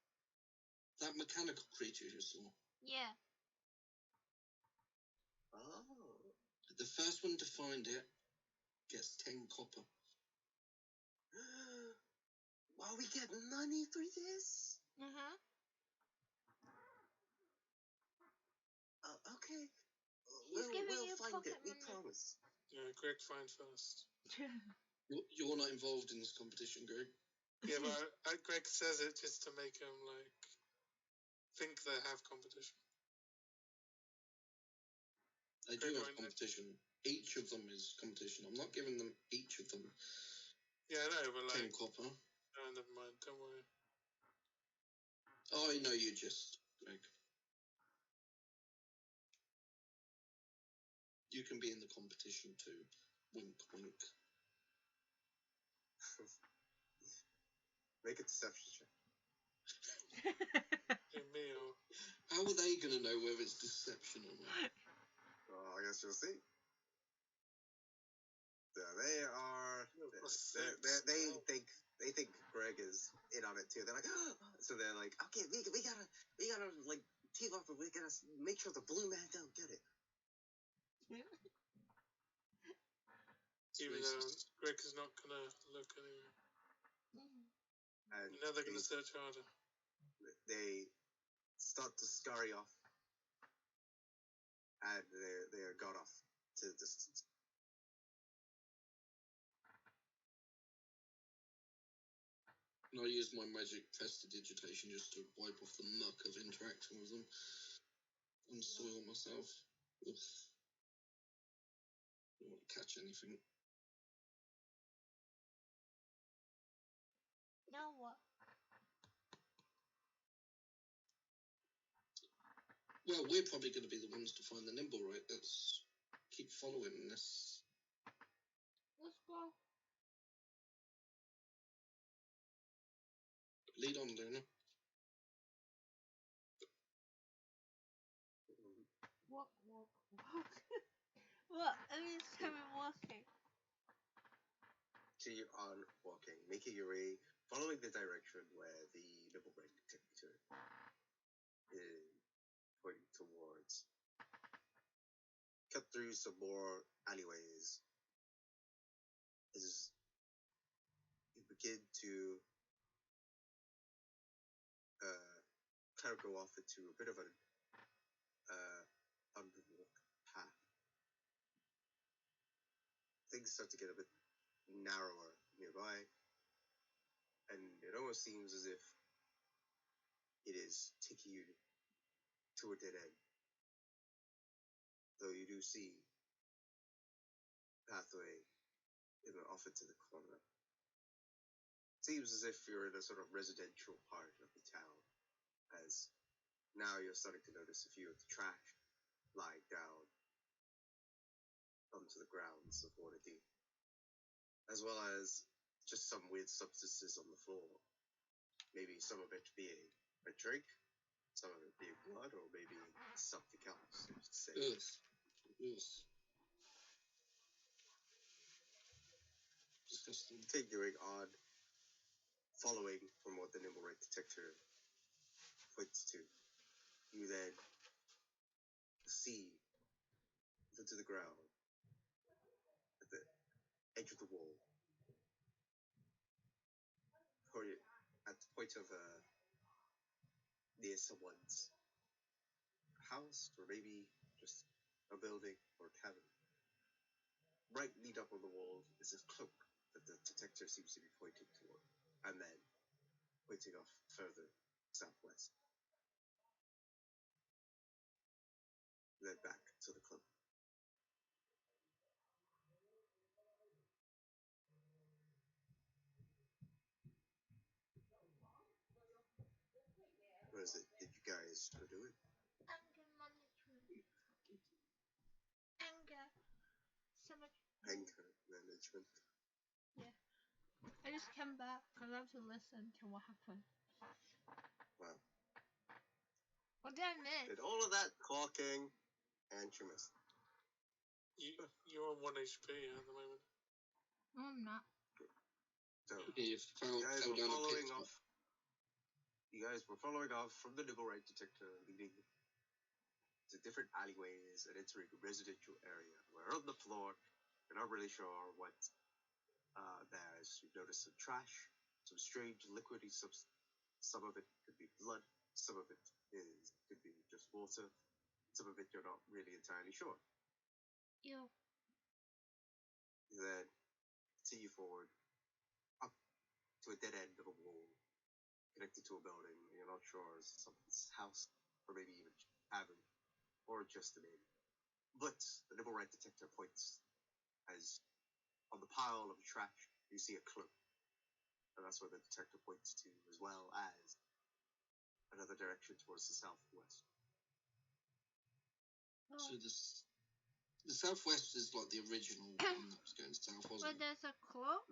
that mechanical creature you saw. Yeah. Oh. The first one to find it gets 10 copper. Wow, we get money for this? Uh-huh. Okay. Giving We'll you find it, pocket we money. promise. Yeah, Greg find first. You're not involved in this competition, Greg. Yeah, but Greg says it just to make him, like, think they have competition. They do have competition. Each of them is competition. I'm not giving them each of them. Yeah, I know, but 10 like... copper. No, never mind, don't worry. I know you just, Greg. You can be in the competition too. Wink, wink. Make a deception check. In me, or How are they going to know whether it's deception or not? Well, I guess you'll see. Yeah, they are. They think Greg is in on it too. They're like, so they're like, okay, we gotta like team up and we gotta make sure the blue man don't get it. even though Greg is not gonna look anyway. And Now they're gonna search harder. they start to scurry off, and they are gone off to the distance. And I use my magic prestidigitation just to wipe off the muck of interacting with them and soil myself. Ugh. Don't want to catch anything. Now what? Well, we're probably going to be the ones to find the nimble, right? Let's keep following this. Let's go. Lead on, Luna. Walk. What? I mean, it's time I'm walking. Continue on walking, making your way, following the direction where the nibble break detector is pointing towards. Cut through some more alleyways as you begin to kind of go off into a bit of an unwalked path. Things start to get a bit narrower nearby, and it almost seems as if it is taking you to a dead end. Though you do see pathway off into the corner. Seems as if you're in a sort of residential part of the town, as now you're starting to notice a few of the trash lying down onto the grounds of Waterdeep, as well as just some weird substances on the floor. Maybe some of it being a drink, some of it being blood, or maybe something else. Yes. Disgusting. Continuing on, following from what the nimble rate detector points to, you then see into the ground at the edge of the wall, or at the point of near someone's house, or maybe just a building or a cabin. Right lead up on the wall is a cloak that the detector seems to be pointing toward, and then pointing off further southwest. Then back to the cloak. What is it that you guys are doing? Anger management. Anger. So much. Anger management. Yeah. I just came back because I have to listen to what happened. Wow. What did I miss? Did all of that talking and you missed. You're on 1 HP at the moment. No, I'm not. So You guys were following off. You guys were following off from the nibble rate detector, leading to different alleyways and entering a residential area. Where on the floor, you're not really sure what there's. You notice some trash, some strange liquidy substance. Some of it could be blood. Some of it could be just water. Some of it you're not really entirely sure. Ew. Then continue forward up to a dead end of a wall connected to a building. You're not sure if it's someone's house or maybe even cabin or just an inn. But the nibble rate detector points as on the pile of trash you see a cloak, and that's where the detector points to, as well as another direction towards the southwest. So the southwest is like the original one that was going south, wasn't But it? there's a cloak?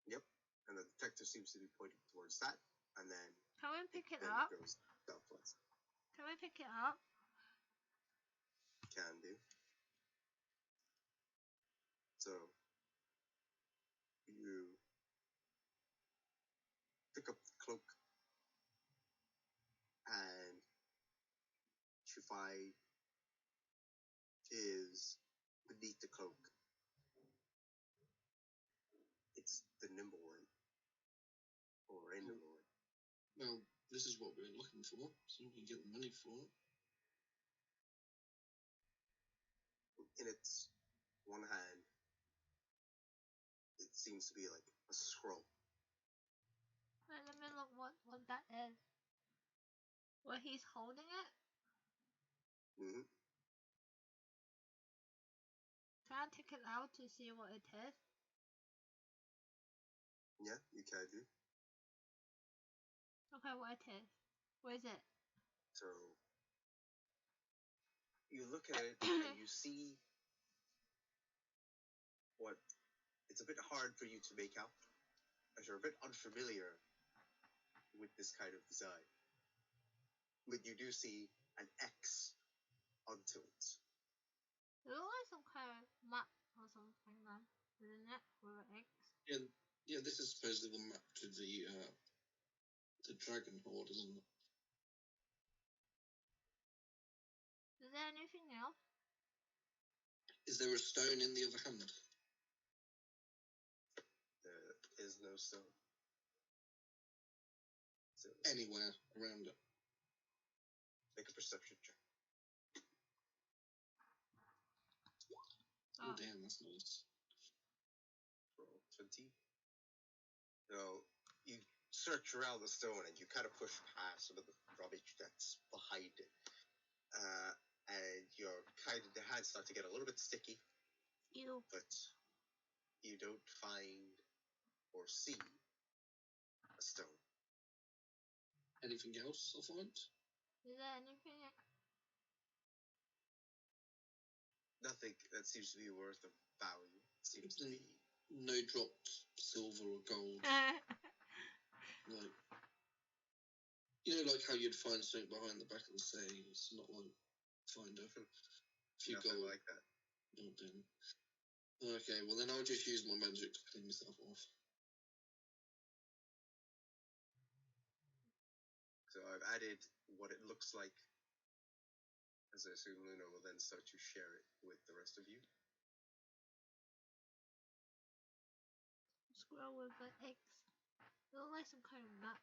Yep. And the detector seems to be pointing towards that, and then Can we pick it Then up? it goes southwest. Can we pick it up? Can do. So you pick up the cloak, and you find is beneath the cloak. It's the nimble one, or a nimble one. Well, this is what we're looking for, so we can get the money for it. In its one hand, it seems to be like a scroll. Wait, let me look what that is. Well, he's holding it? Mm-hmm. Can I take it out to see what it is? Yeah, you can do. Okay, what it is. Where is it? So you look at it and you see what it's a bit hard for you to make out, as you're a bit unfamiliar with this kind of design. But you do see an X onto it. It looks like some kind of map or something then, isn't it? With an X. Yeah, this is supposedly the map to the dragon horde, isn't it? Is there anything else? Is there a stone in the other hand? There is no stone. So Anywhere around it? make a perception check. Oh, damn, that's nice. Roll 20. So you search around the stone and you kind of push past some of the rubbish that's behind it. And the hands start to get a little bit sticky, Ew. but you don't find or see a stone. Anything else I'll find? Is there anything? Nothing that seems to be worth of value. It seems to be No dropped silver or gold. Like, like how you'd find something behind the back of the safe. It's not like find a few nothing gold. like that. Oh, damn. Okay, well then I'll just use my magic to clean myself off. So I've added what it looks like, as I assume Luna will then start to share it with the rest of you. Scroll with an X. It looks like some kind of map.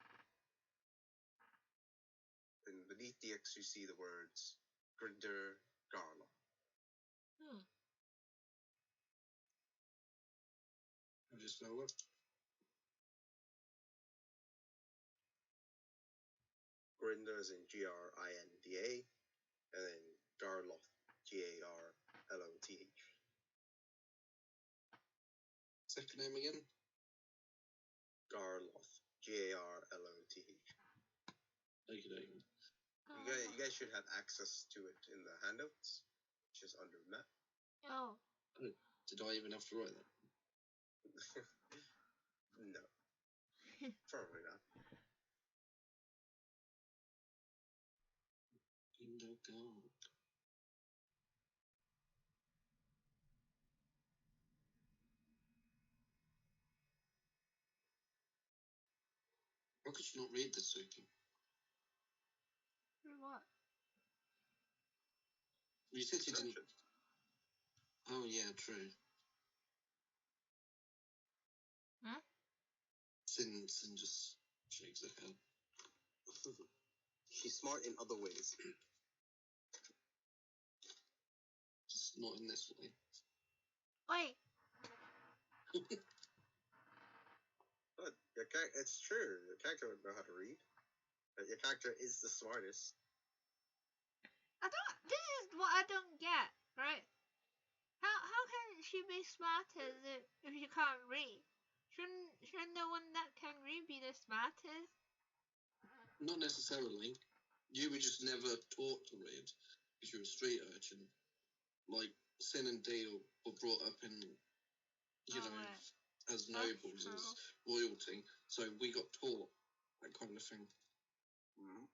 And beneath the X you see the words Grinder Garla. How do you spell it? Grinder is in Grinda, and then Garloth, Garloth. Second name again? Garloth, Garloth. Okay. You guys should have access to it in the handouts, just under map. Oh. Did I even have to write that? No. Probably not. How could you not read this, Suki? What? You said you didn't. Perception. Oh, yeah, true. Huh? Sin just shakes her head. She's smart in other ways. Just not in this way. Wait. But it's true. Your character would know how to read. But your character is the smartest. This is what I don't get, right? How can she be smarter if she can't read? Shouldn't the one that can read be the smartest? Not necessarily. You were just never taught to read because you're a street urchin. Like, Sin and Dee were brought up in, as nobles, as royalty. So we got taught that kind of thing. Mm-hmm.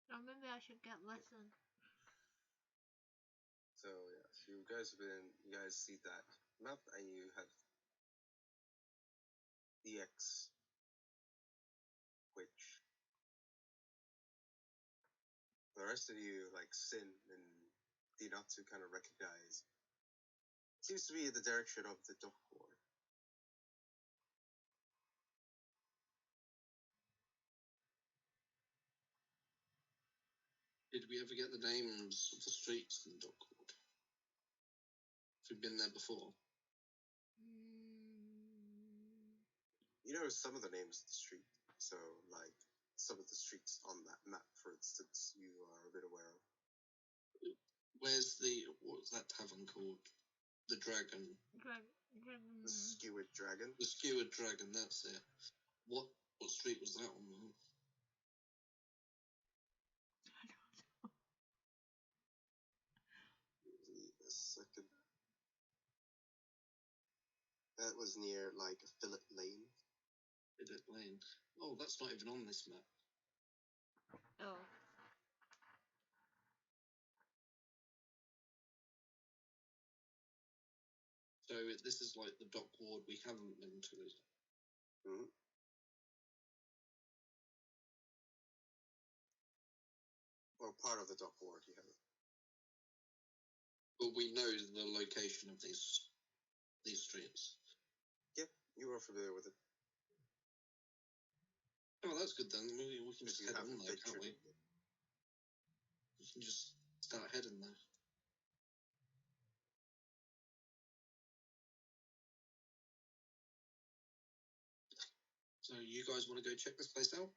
Or maybe I should get lesson. So yeah, so you guys see that map, and you have DX, which the rest of you, like Sin and Dinatsu, kind of recognize. Seems to be in the direction of the dock ward. Did we ever get the names of the streets in Dockwood? If we've been there before. You know some of the names of the street, so like some of the streets on that map, for instance, you are a bit aware of. What's that tavern called? The Dragon. Dragon. The Skewered Dragon. The Skewered Dragon, that's it. What street was that on? A second. That was near like Phillip Lane. Phillip Lane. Oh, that's not even on this map. Oh. So this is like the dock ward we haven't been to, is it? Mm-hmm. Well, part of the dock ward you haven't. But we know the location of these streets. Yep, you are familiar with it. Oh, that's good then. We can just head on there, can't we? It. We can just start heading there. So you guys want to go check this place out?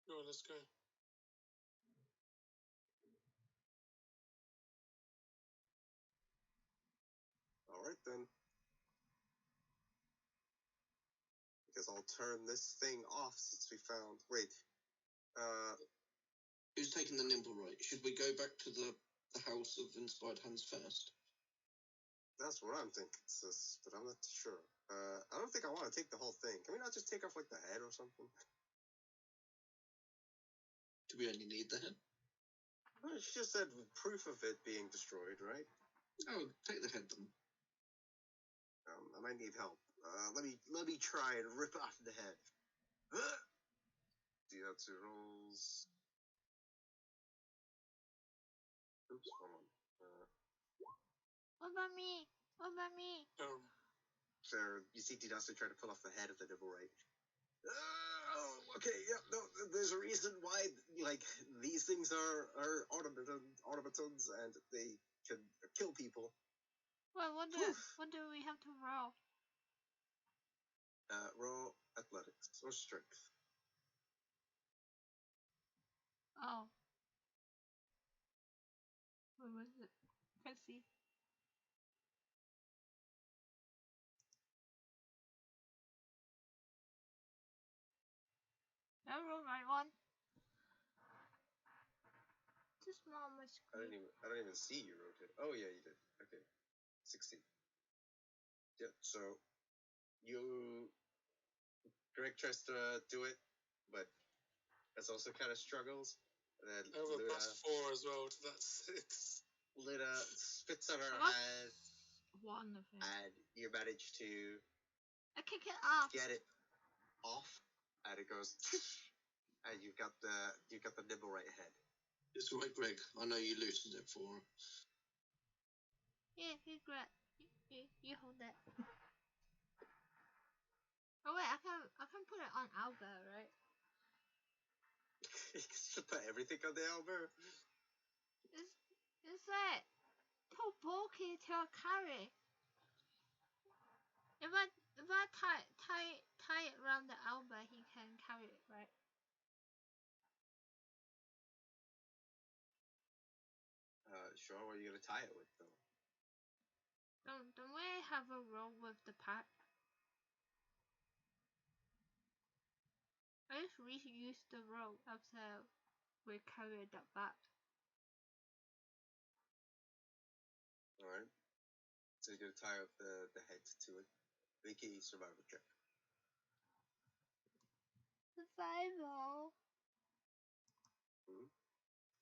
Sure, let's go. Alright then. Because I'll turn this thing off since we found. Wait. Who's taking the nimble right? Should we go back to the House of Inspired Hands first? That's what I'm thinking, sis, but I'm not sure. I don't think I want to take the whole thing. Can we not just take off like the head or something? Do we only need the head? Well, she just said proof of it being destroyed, right? Oh, take the head then. I might need help. Let me try and rip off the head. D2 rolls. Oops, hold on. What about me? What about me? So you see D2 try to pull off the head of the nibble, right? Oh, okay, yeah, no, there's a reason why, like, these things are automatons, and they can kill people. Well, what do we have to roll? Roll athletics or strength. Oh. What was it? Let's see. I rolled my one. Too small on my screen. I don't even see you wrote it. Oh yeah, you did. Okay, 16. Yeah. So Greg tries to do it, but it's also kind of struggles. And then I have a +4 as well to that 6. Luna spits on her head. One of it. And you manage to I kick it off. get it off, and it goes, and you've got the nibble right head. It's right, Greg. I know you loosened it for her. Yeah, Greg. You hold that. Oh wait, I can put it on Alba, right? You should put everything on the elbow. It's like too bulky to carry. If I tie it around the elbow, he can carry it, right? Sure. What are you gonna tie it with, though? Don't we have a roll with the pack? I just reused the roll after we carried that back. Alright. So you're gonna tie up the head to it. Make a survival check. survival.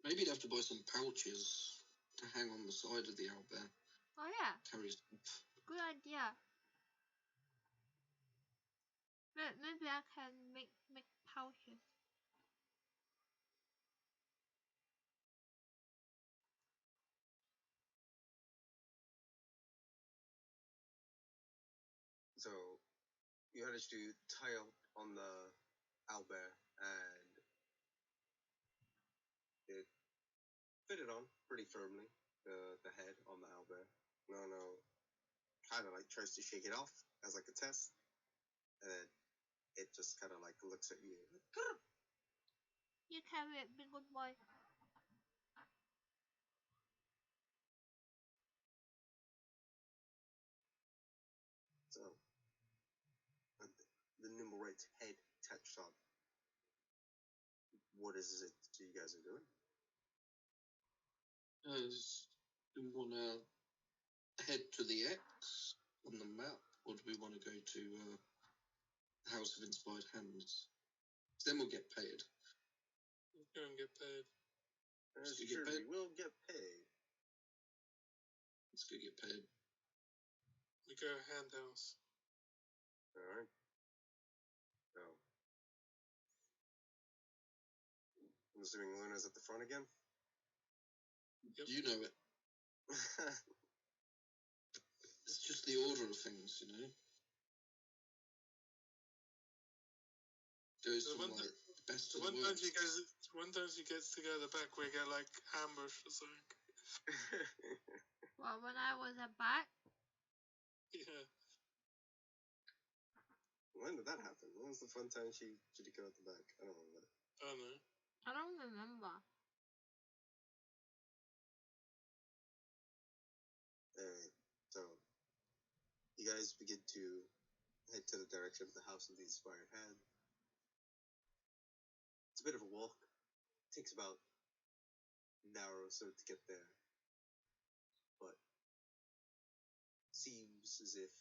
Maybe you'd have to buy some pouches to hang on the side of the owlbear. Oh yeah, Carry stuff. good idea. Maybe I can make pouches. So you managed to tie up on the owlbear, and it fitted on pretty firmly. The head on the owlbear. No, kind of like tries to shake it off as like a test, and then it just kind of like looks at you. You carry it, be good boy. So the nimble right's head touched on. What is it you guys are doing? Do we want to head to the X on the map, or do we want to go to the House of Inspired Hands? Then we'll get paid. Let's go and get paid. Sure, we will get paid. Let's go get paid. We go hand house. Alright. So I'm assuming Luna's at the front again? Yep. You know it. It's just the order of things, you know. Goes So from one like th- the best to One the time worst. she gets to go to the back, we get like ambushed or something. Well, when I was at back, Yeah. When did that happen? When was the fun time she did go at the back? I don't remember. I don't know. I don't remember. Alright, so you guys begin to head to the direction of the House of the Inspired Hand. It's a bit of a walk. It takes about an hour or so to get there. But seems as if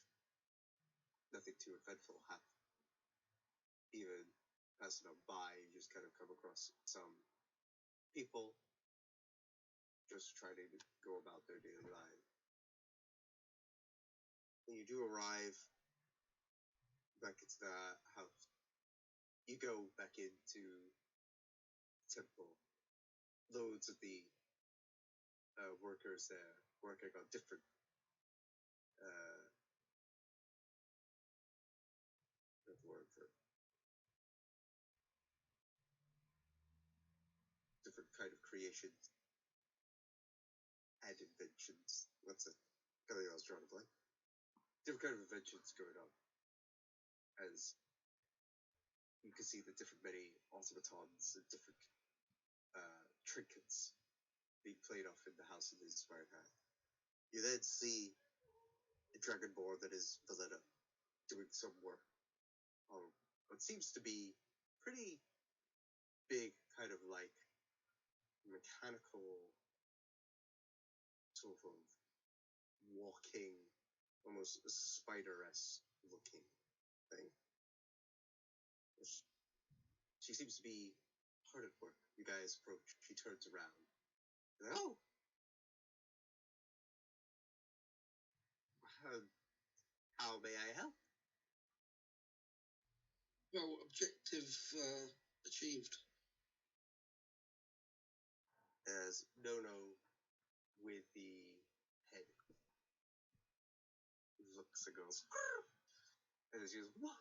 nothing too eventful happened. Even passing on by, you just kind of come across some people just trying to go about their daily life. When you do arrive back into the house, you go back into the temple. Loads of the workers there working on different what's the word for it? Different kind of creations and inventions. What's it? I think I was drawing a blank. Different kind of inventions going on. As you can see the different many automatons and different trinkets being played off in the House of the Inspired Hand. You then see a dragonborn that is Valetta doing some work on what seems to be pretty big, kind of like mechanical sort of walking, almost spider-esque looking thing. She seems to be hard at work. You guys approach. She turns around. Oh! How may I help? Well, objective achieved. As Nono with the head looks and goes, and she goes, what?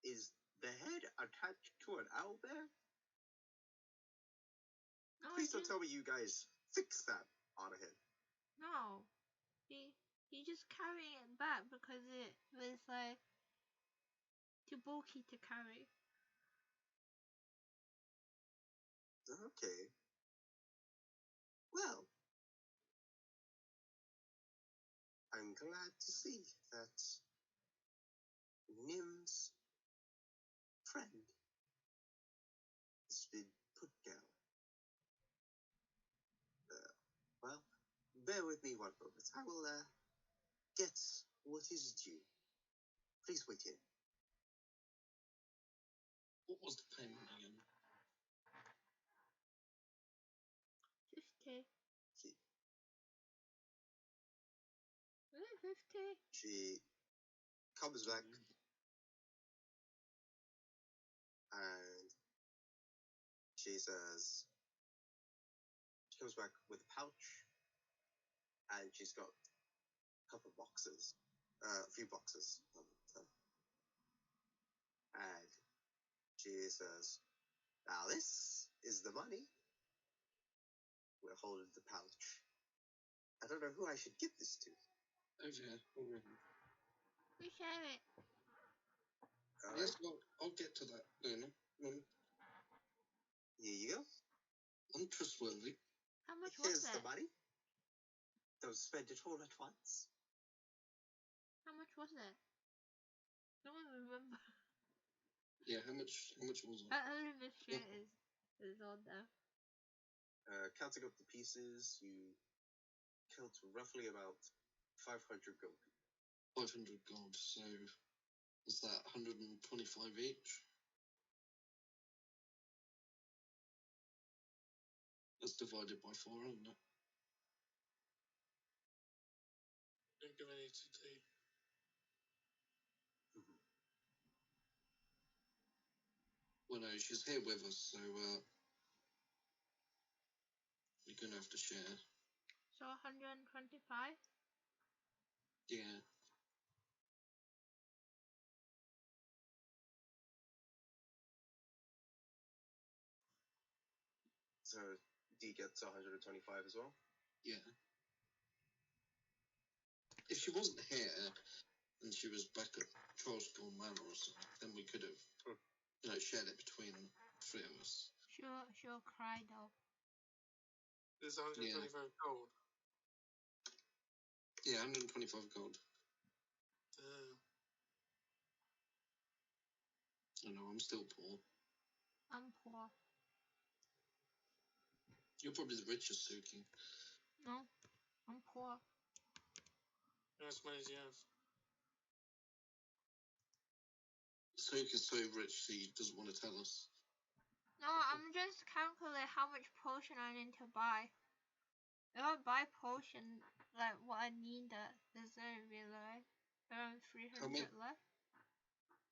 Is the head attached to an owlbear? No, Please don't tell me you guys fix that on a head. No, he just carrying it back because it was like too bulky to carry. Okay. Well, I'm glad to see that Nim's friend has been put down. Well, bear with me one moment. I will get what is due. Please wait here. was the payment again? 50. She, Is it 50? she comes back and she says, she comes back with a pouch and she's got a couple boxes, a few boxes. And she says, now this is the money. We're holding the pouch. I don't know who I should give this to. Okay. We share it. All Yes, right, I'll get to that, Luna. here you go. Untrustworthy. How much was Here's it? the money. Don't spend it all at once. How much was it? No one remember. Yeah, how much was it? Only the shit is on there. Counting up the pieces, you killed roughly about 500 gold. 500 gold, so is that 125 each? That's divided by 4, isn't it? Don't give any to Dave. Well, no, she's here with us, so you're going to have to share. So 125? Yeah. So D gets 125 as well. Yeah. If she wasn't here and she was back at Charleston Manor or something, then we could have, shared it between the 3 of us. She'll cry though. There's 125 gold. Yeah, 125 gold. I know, I'm still poor. I'm poor. You're probably the richest, Suki. No, I'm poor. How much money do you have? Suki's so rich he doesn't want to tell us. No, I'm just calculating how much potion I need to buy. If I buy potion, like what I need, there's only really around 300 left.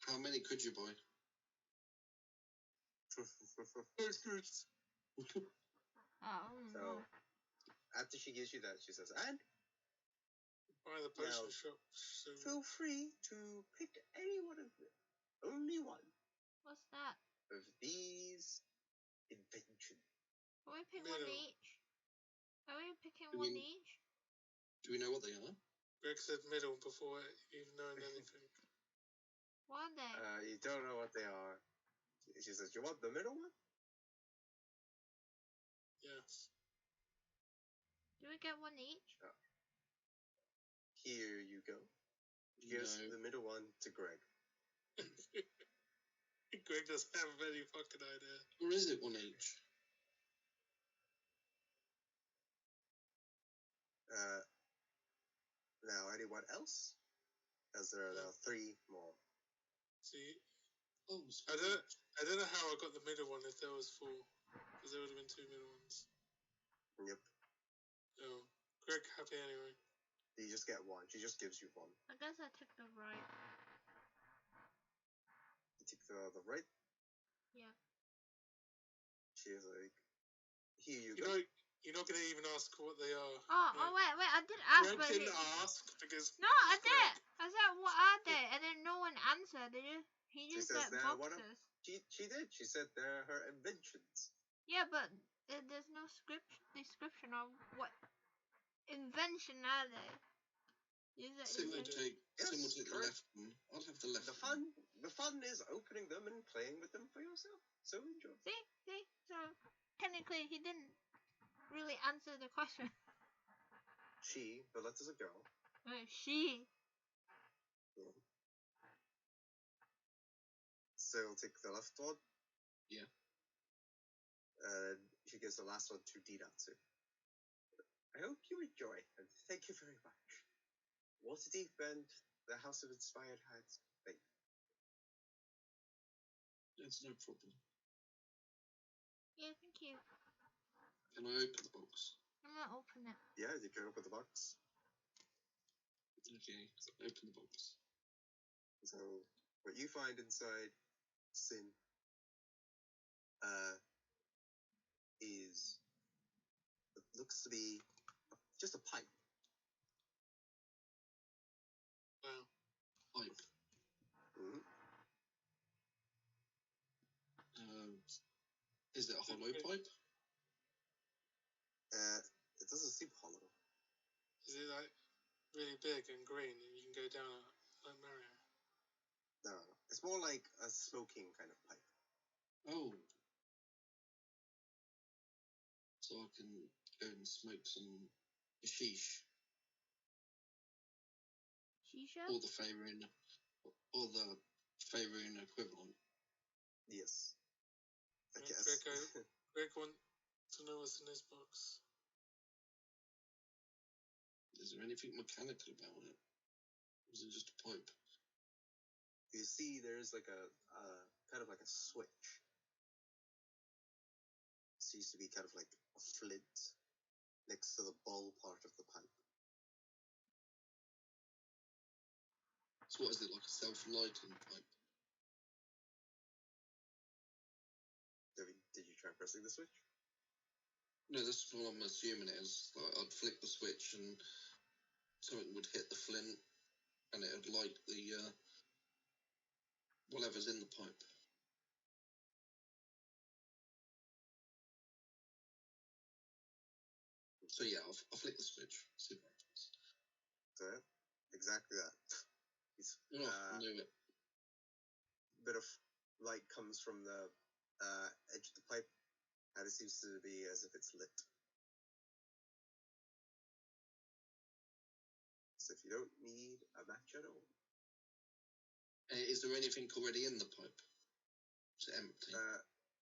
How many could you buy? So after she gives you that, she says, and Buy the potion now, shop. So feel free to pick any one of them. Only one What's that? of these inventions. Can we pick one each? Are we picking one each? Do we know what they are? Greg said middle before even knowing anything. What are they? You don't know what they are. She says, you want the middle one? Yes. Do we get one each? Here you go. Here's the middle one to Greg. Greg doesn't have any fucking idea. Or is it one each? Now, anyone else? As there are now 3 more. See, Oh, I don't know how I got the middle one if there was 4, because there would have been 2 middle ones. Yep. Oh, Greg happy anyway. You just get one. She just gives you one. I guess I took the right. You take the right. Yeah. She's like, here you You go. know, you're not going to even ask what they are. Oh, wait, I did ask. Greg but didn't ask because... No, I did. I said, what are they? And then no one answered, did you? He just said boxes. She did. She said they're her inventions. Yeah, but there's no description of what invention are they? Sim will take the left one. I'll have the left one. The fun is opening them and playing with them for yourself. So enjoy. See? So, technically, he didn't really answer the question. She, the letter's a girl. She. Yeah. So we'll take the left one. Yeah. And she gives the last one to Dinatsu. I hope you enjoy, and thank you very much. Waterdeep and the House of Inspired Hands. Thank you. It's no problem. Yeah, thank you. Can I open the box? I'm gonna open it. Yeah, you can open the box. Okay, open the box. So, what you find inside Sin is what looks to be just a pipe. Wow. Pipe. Mm-hmm. Is it a hollow pipe? It doesn't seem hollow. Is it like really big and green and you can go down it like Mario? No, it's more like a smoking kind of pipe. Oh. So I can go and smoke some hashish. Shisha? Or the Faerun equivalent. Yes. I Yeah, guess. Greg wants to know what's in this box. Is there anything mechanical about it? Or is it just a pipe? You see, there's like a kind of like a switch. It seems to be kind of like a flint next to the bowl part of the pipe. So what is it, like a self-lighting pipe? Did you try pressing the switch? No, that's what I'm assuming it is. Like, I'd flick the switch and something would hit the flint and it would light the whatever's in the pipe. So yeah, I'll flick the switch. See what happens. So, exactly that. I knew it. Bit of light comes from the edge of the pipe, and it seems to be as if it's lit. So if you don't need a match at all. Is there anything already in the pipe? Is it empty?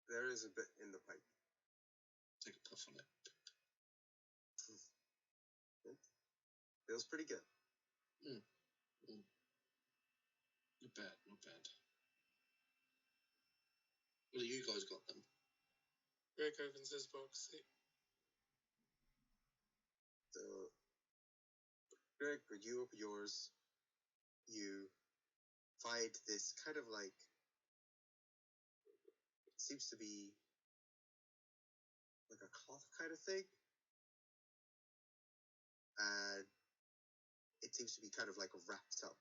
There is a bit in the pipe. Take a puff on it. Feels pretty good. Not bad, not bad. Well, you guys got them. Greg opens his box. So, Greg, when you open yours, you find this kind of like, it seems to be like a cloth kind of thing. And it seems to be kind of like wrapped up.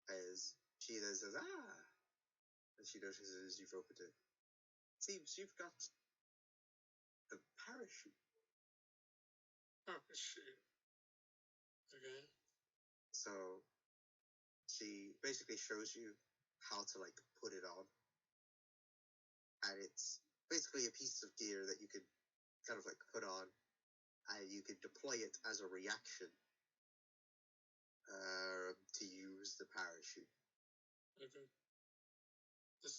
As she then says, and she notices as you've opened it. It seems you've got a parachute. Parachute. Okay. So she basically shows you how to like put it on. And it's basically a piece of gear that you can kind of like put on, and you can deploy it as a reaction to use the parachute. Okay.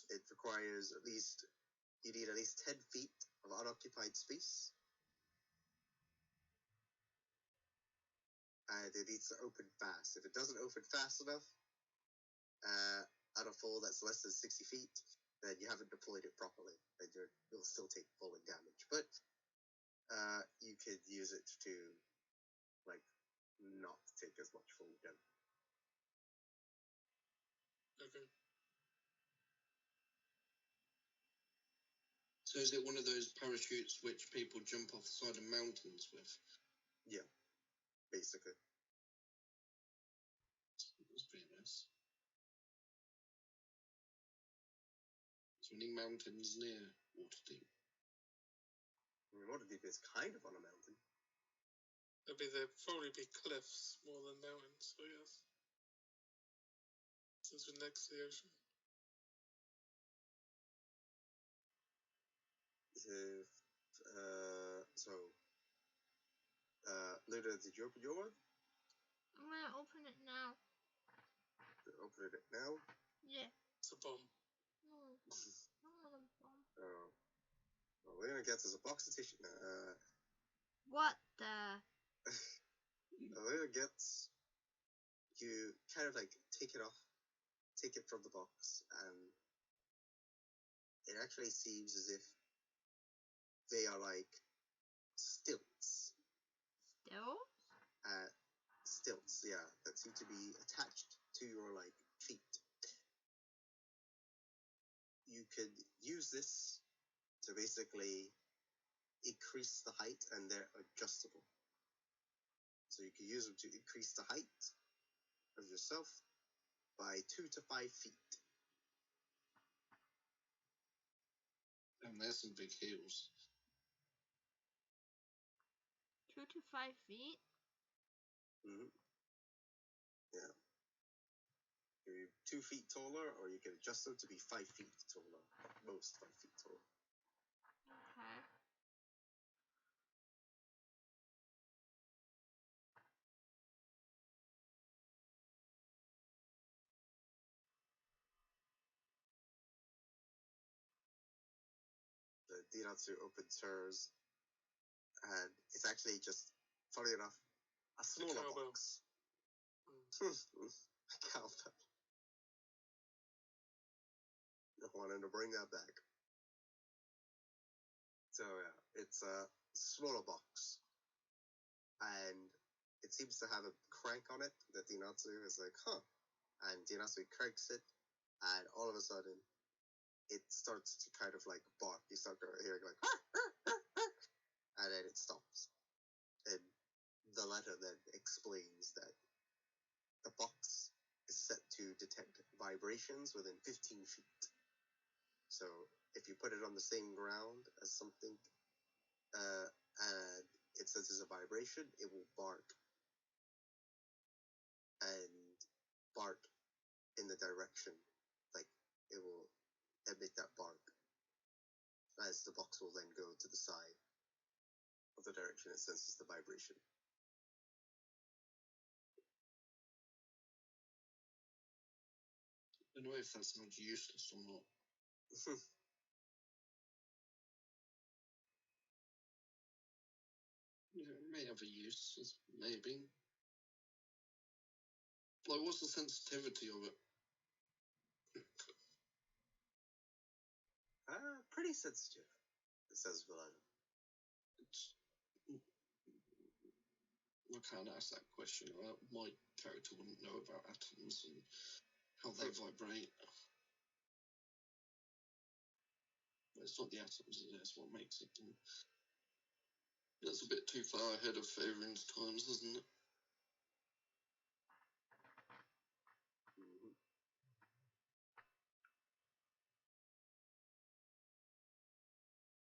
It requires you need at least 10 feet of unoccupied space. And it needs to open fast. If it doesn't open fast enough, at a fall that's less than 60 feet, then you haven't deployed it properly, and you'll still take falling damage. But you could use it to, like, not take as much falling damage. Okay. So is it one of those parachutes which people jump off the side of mountains with? Yeah, basically. That's pretty nice. Is there any mountains near Waterdeep? I mean, Waterdeep is kind of on a mountain. There'd probably be cliffs more than mountains, I guess. Since we're next to the ocean. Luna, did you open your one? I'm gonna open it now. Open it now? Yeah. It's a bomb. No, not a bomb. Well, Luna gets us a box of tissue. What the? Luna gets, you kind of like take it off, take it from the box, and it actually seems as if they are like stilts. Stilts, yeah, that seem to be attached to your like feet. You could use this to basically increase the height, and they're adjustable. So you can use them to increase the height of yourself by 2 to 5 feet. And there's some big heels. 2 to 5 feet? Mm-hmm. Yeah. You're 2 feet taller, or you can adjust them to be 5 feet taller. At most 5 feet taller. Okay. The Dinatsu opens hers, and it's actually just, funny enough, a smaller box. A cowbell. I wanted to bring that back. So yeah, it's a smaller box, and it seems to have a crank on it that Dinatsu is like, huh. And Dinatsu cranks it, and all of a sudden, it starts to kind of like bark. You start hearing like, and then it stops. And the letter then explains that the box is set to detect vibrations within 15 feet. So if you put it on the same ground as something, and it senses a vibration, it will bark. And bark in the direction, like it will emit that bark, as the box will then go to the side of the direction it senses the vibration. I don't know if that sounds useless or not. Yeah, it may have a use, maybe. Like, what's the sensitivity of it? Pretty sensitive, says Valena. I can't ask that question. My character wouldn't know about atoms and how they vibrate. But it's not the atoms, it's what makes it. And that's a bit too far ahead of Faerun's times, isn't it? Mm-hmm.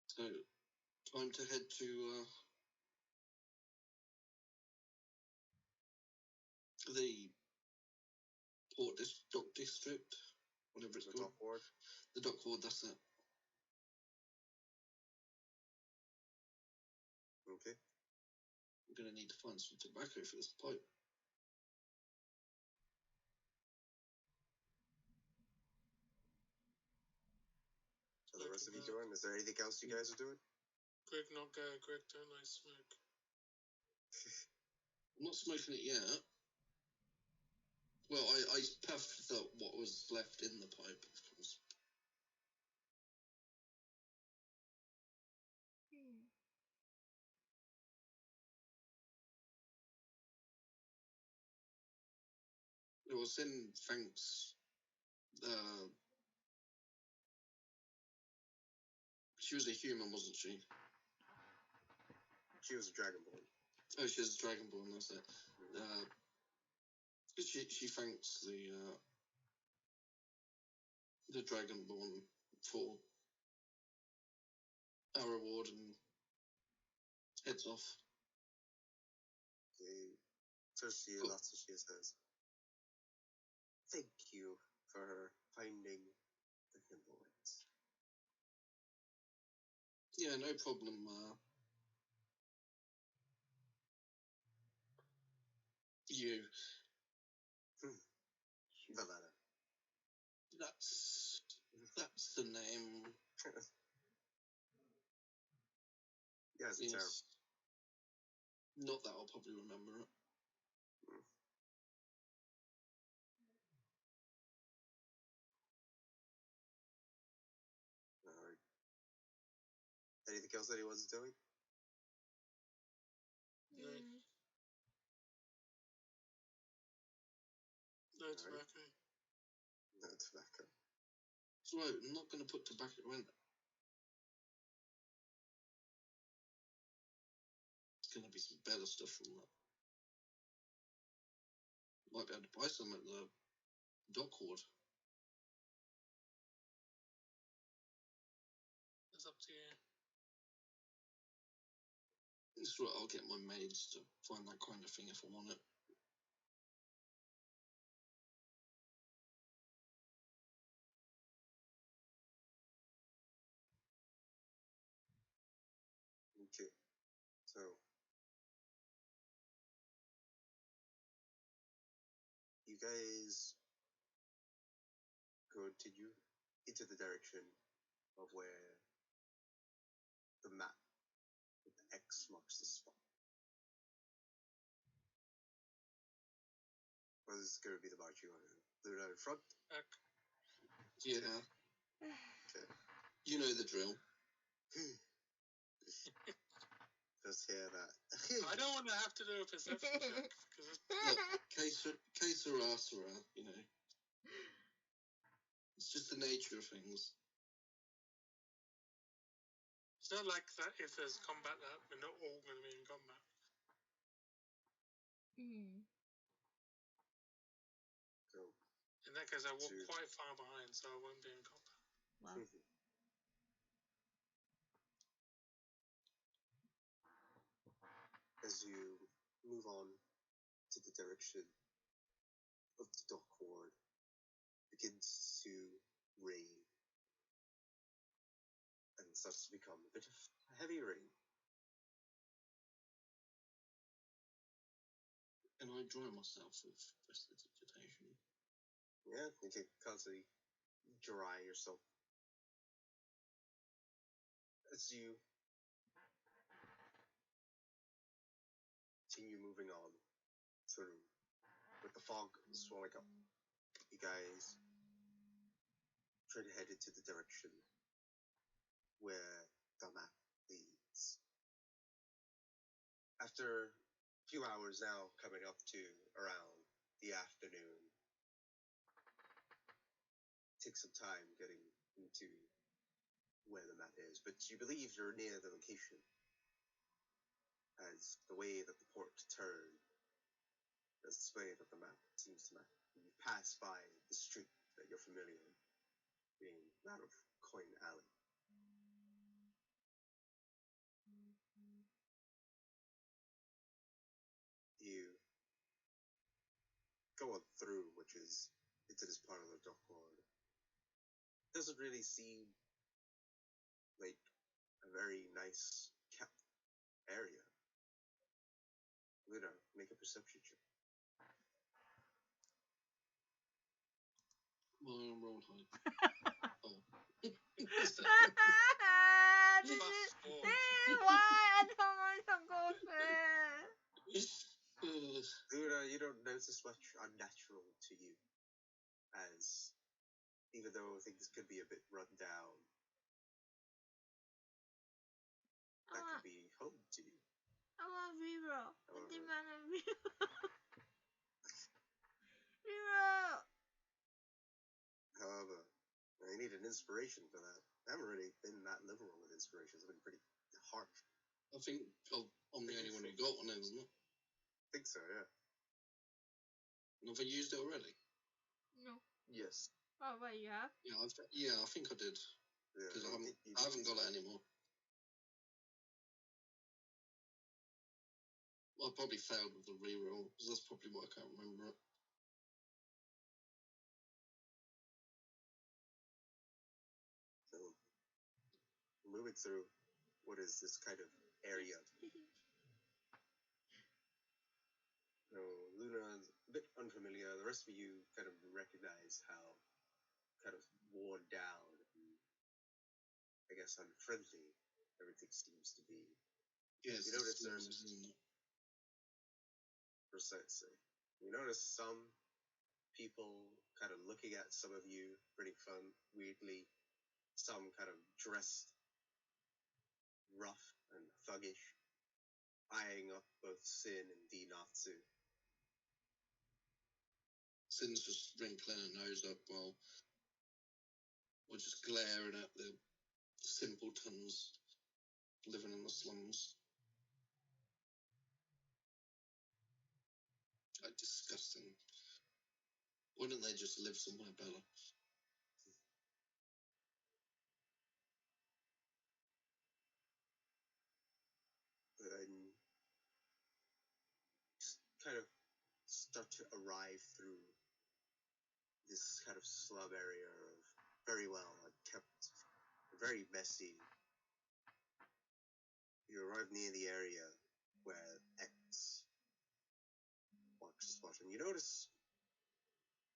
So, time to head to the dock district, whatever it's called. Dock ward. The dock ward, that's it. Okay. I'm going to need to find some tobacco for this pipe. So the rest of you doing? Is there anything else you guys are doing? Greg, not go. Greg, don't I smoke? I'm not smoking it yet. Well, I puffed what was left in the pipe, of course. It was in thanks. She was a human, wasn't she? She was a dragonborn. Oh, she was a dragonborn. That's it. She thanks the dragonborn for our reward and heads off. Okay. Turns to you, lots of she says, "Thank you for finding the hemorrhoids." Yeah, no problem. You. Valena. That's the name. Yes, it's yes. Not that I'll probably remember it. else anyone's doing? No. Mm. No Alright. tobacco. No tobacco. So I'm not going to put tobacco in it. It's going to be some better stuff from that. Might be able to buy some at the dock ward. That's up to you. That's right, I'll get my maids to find that kind of thing if I want it. Okay. So you guys continue into the direction of where the map with the X marks the spot. What is going to be the march you want to do? Luna in front? Back. Yeah, Okay. you know the drill. Just hear that. I don't want to have to do a perception check because Look, que sera, you know. It's just the nature of things. it's not like that. If there's combat, that we're not all going to be in combat. Mm. So, In that case, I walk Two. quite far behind, so I won't be in combat. Wow. as you move on to the direction of the dock ward, begins to rain and starts to become a bit of heavy rain. Can I dry myself with prestidigitation? Yeah, you can constantly dry yourself. As you continue moving on through, with the fog swelling up, you guys try to head into the direction where the map leads. After a few hours now, coming up to around the afternoon, take some time getting into where the map is, but you believe you're near the location, as the way that the port turned, as the way that the map seems to map. You pass by the street that you're familiar with, being that of Coin Alley. You go on through, which is into this part of the dock ward. Doesn't really seem like a very nice kept area. Luna, make a perception check. Well, I'm roll high. Oh. What's that? This Plus is 4. why I don't want to go there. Luna, you don't notice much unnatural to you, as even though things could be a bit run down, that could be home to you. I want reroll. I However- demand a reroll. Reroll. However, I need an inspiration for that. I haven't really been that liberal with inspirations. I've been pretty harsh. I think I'm the only one who got one, isn't it? I think so, yeah. And have I used it already? No. Yes. Oh, wait, you have? Yeah, I think I did. Yeah, Because you I haven't got it anymore. I probably failed with the reroll, because that's probably why I can't remember it. So, moving through what is this kind of area. So, Luna's a bit unfamiliar. The rest of you kind of recognize how kind of worn down and, I guess, unfriendly everything seems to be. Yeah, You notice there's precisely. You notice some people kind of looking at some of you pretty weirdly. Some kind of dressed rough and thuggish, eyeing up both Sin and D. Natsu. Sin's just wrinkling her nose up while we're just glaring at the simpletons living in the slums. Like, disgusting. Why don't they just live somewhere better? And kind of start to arrive through this kind of slum area of very well kept, very messy. You arrive near the area where X marks the spot, and you notice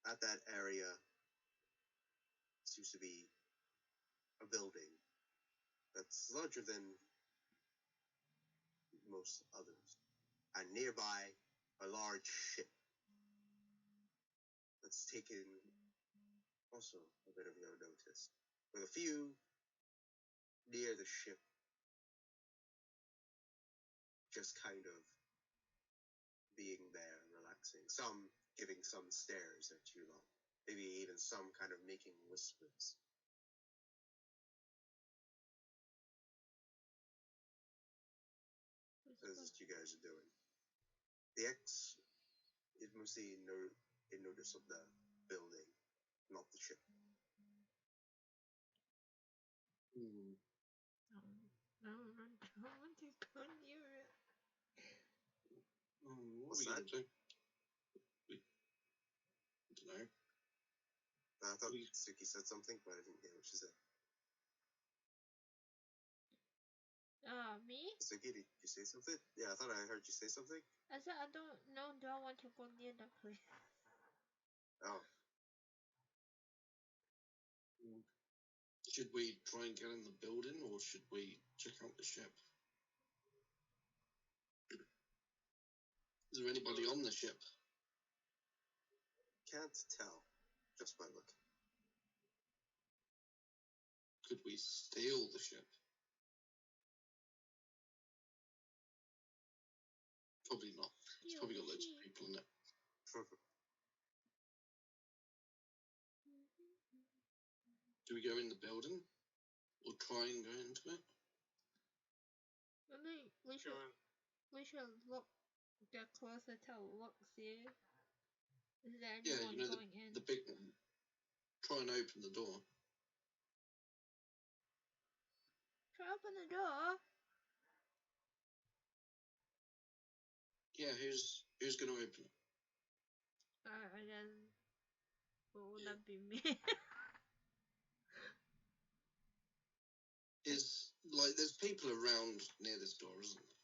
at that area seems to be a building that's larger than most others, and nearby a large ship that's taken also a bit of your notice, with a few near the ship just kind of being there, relaxing, some giving some stares they're too long, maybe even some kind of making whispers. As you guys are doing. The X is mostly in notice of the building, not the ship. I don't want to go near it. What's what are that? we going to do? I don't know. I thought Suki said something, but I didn't hear what she said. Me? Suki, did you say something? Yeah, I thought I heard you say something. I said I don't know. Do I want to go near the place? Oh. Should we try and get in the building, or should we check out the ship? Is there anybody on the ship? Can't tell, just by look. Could we steal the ship? Probably not. It's probably got loads of people in it. Do we go in the building? Or try and go into it? I mean, we should look, get closer to look, see. Is there anyone going in? The big one. Try and open the door. Try open the door. Yeah, who's going to open it? I guess. What would that be me? There's people around near this door, isn't there?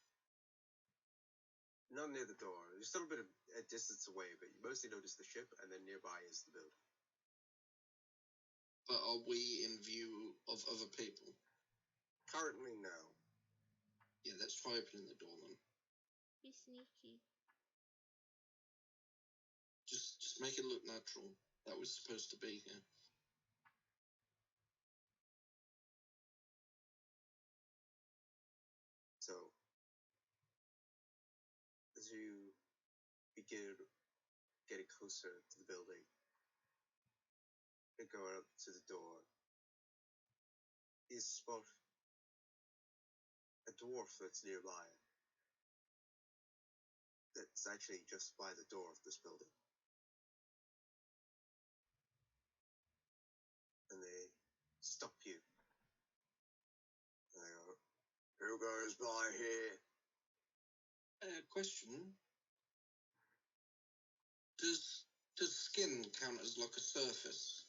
Not near the door. You're still a bit of a distance away, but you mostly notice the ship, and then nearby is the building. But are we in view of other people? Currently, no. Yeah, let's try opening the door then. Be sneaky. Just make it look natural. That was supposed to be here. So, as you begin getting closer to the building, and go up to the door, you spot a dwarf that's nearby. That's actually just by the door of this building. And they stop you. And they go, "Who goes by here?" Question. Does skin count as like a surface?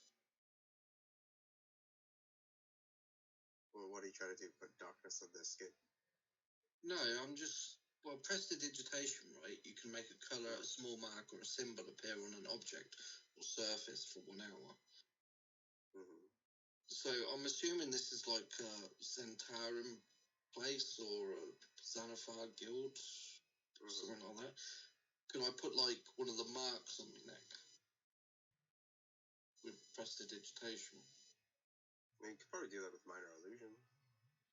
Well, what are you trying to do? Put darkness on their skin? No, prestidigitation, right? You can make a colour, a small mark, or a symbol appear on an object or surface for 1 hour. Mm-hmm. So I'm assuming this is like a Centauran place or a Xanathar guild, or something like that. Can I put like one of the marks on my neck with prestidigitation? I mean, you could probably do that with minor illusion.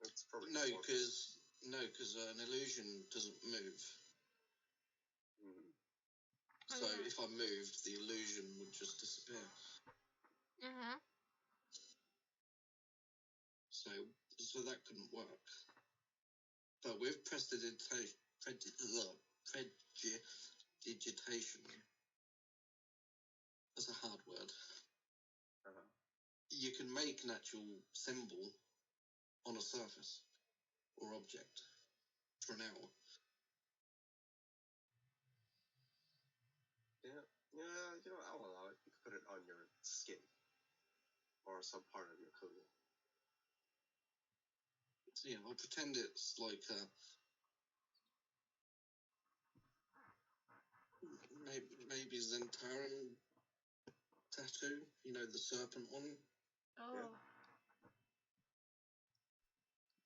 It's probably No, because an illusion doesn't move. Mm. So if I moved, the illusion would just disappear. So that couldn't work. But with prestidigitation, that's a hard word. You can make an actual symbol on a surface or object for an hour. Yeah, I'll allow it. You can put it on your skin or some part of your clothing. So yeah, I'll pretend it's like a maybe Zentaran tattoo. You know, the serpent one. Oh. Yeah.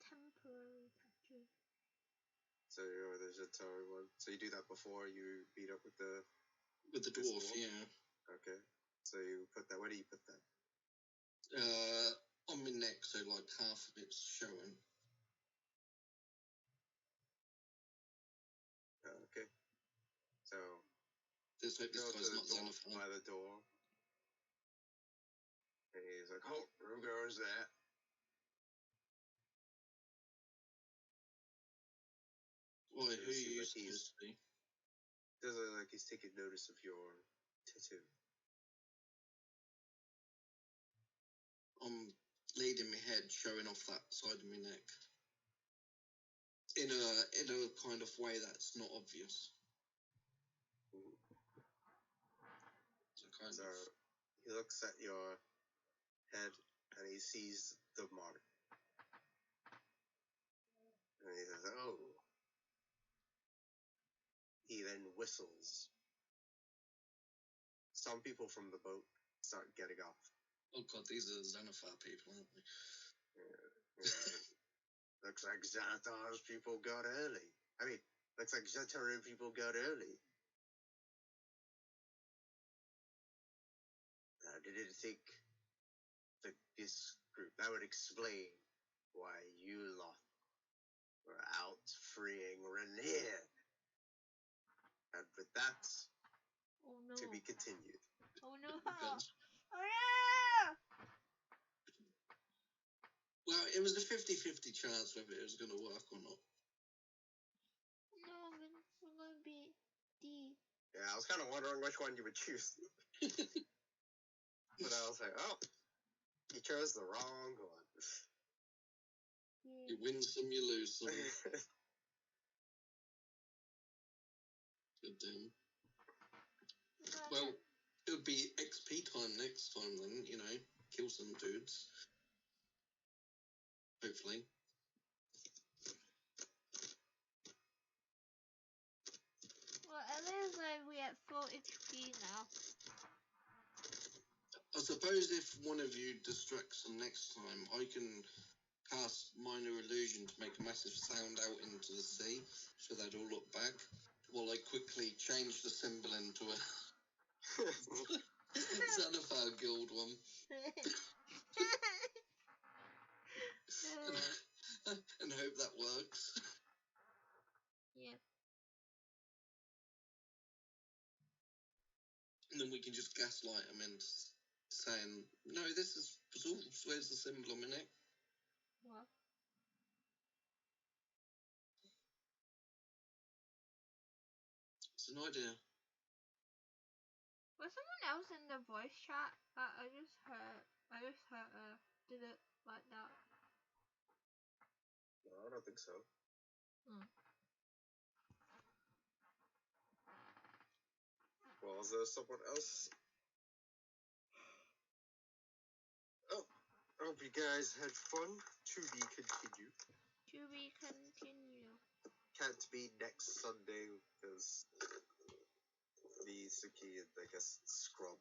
Temporary tattoo. So there's a Zentaran one. So you do that before you beat up with the dwarf, yeah. Okay. So you put that. Where do you put that? On my neck, so like half of it's showing. Okay. So Let's hope this go guy's to not the door Xenophon. by the door, and he's like, "Oh, who goes that?" Why? Who are you supposed to be? Does it like he's taking notice of your tattoo? I'm leading my head, showing off that side of my neck. In a kind of way that's not obvious. So he looks at your head and he sees the mark. And he says, "Oh." He then whistles. Some people from the boat start getting off. Oh god, these are Xenophon people, aren't they? Yeah. Looks like Xanathar's people got early. I mean, looks like Xanataran people got early. I didn't think that this group, that would explain why you lot were out freeing Renier. And with that, Oh no. to be continued. Oh no. God. Oh no! Well, it was a 50-50 chance whether it was going to work or not. No, we're gonna be D. Yeah, I was kind of wondering which one you would choose. But I was like, oh, you chose the wrong one. Yeah. You win some, you lose some. Good damn. Well, it would be XP time next time then, you know, kill some dudes. Hopefully. Well, at least we at full HP now. I suppose if one of you distracts them next time, I can cast Minor Illusion to make a massive sound out into the sea, so they'd all look back, while I quickly change the symbol into a Xanathar Guild one. And hope that works. Yeah. And then we can just gaslight them into saying, no, this is Zulf's. Where's the symbol on my neck? What? It's an idea. Was someone else in the voice chat? I just heard did it like that? No, I don't think so. Well, is there someone else? Oh, I hope you guys had fun. To be continued. To be continued. Can't be next Sunday because the Suki and I guess Scrub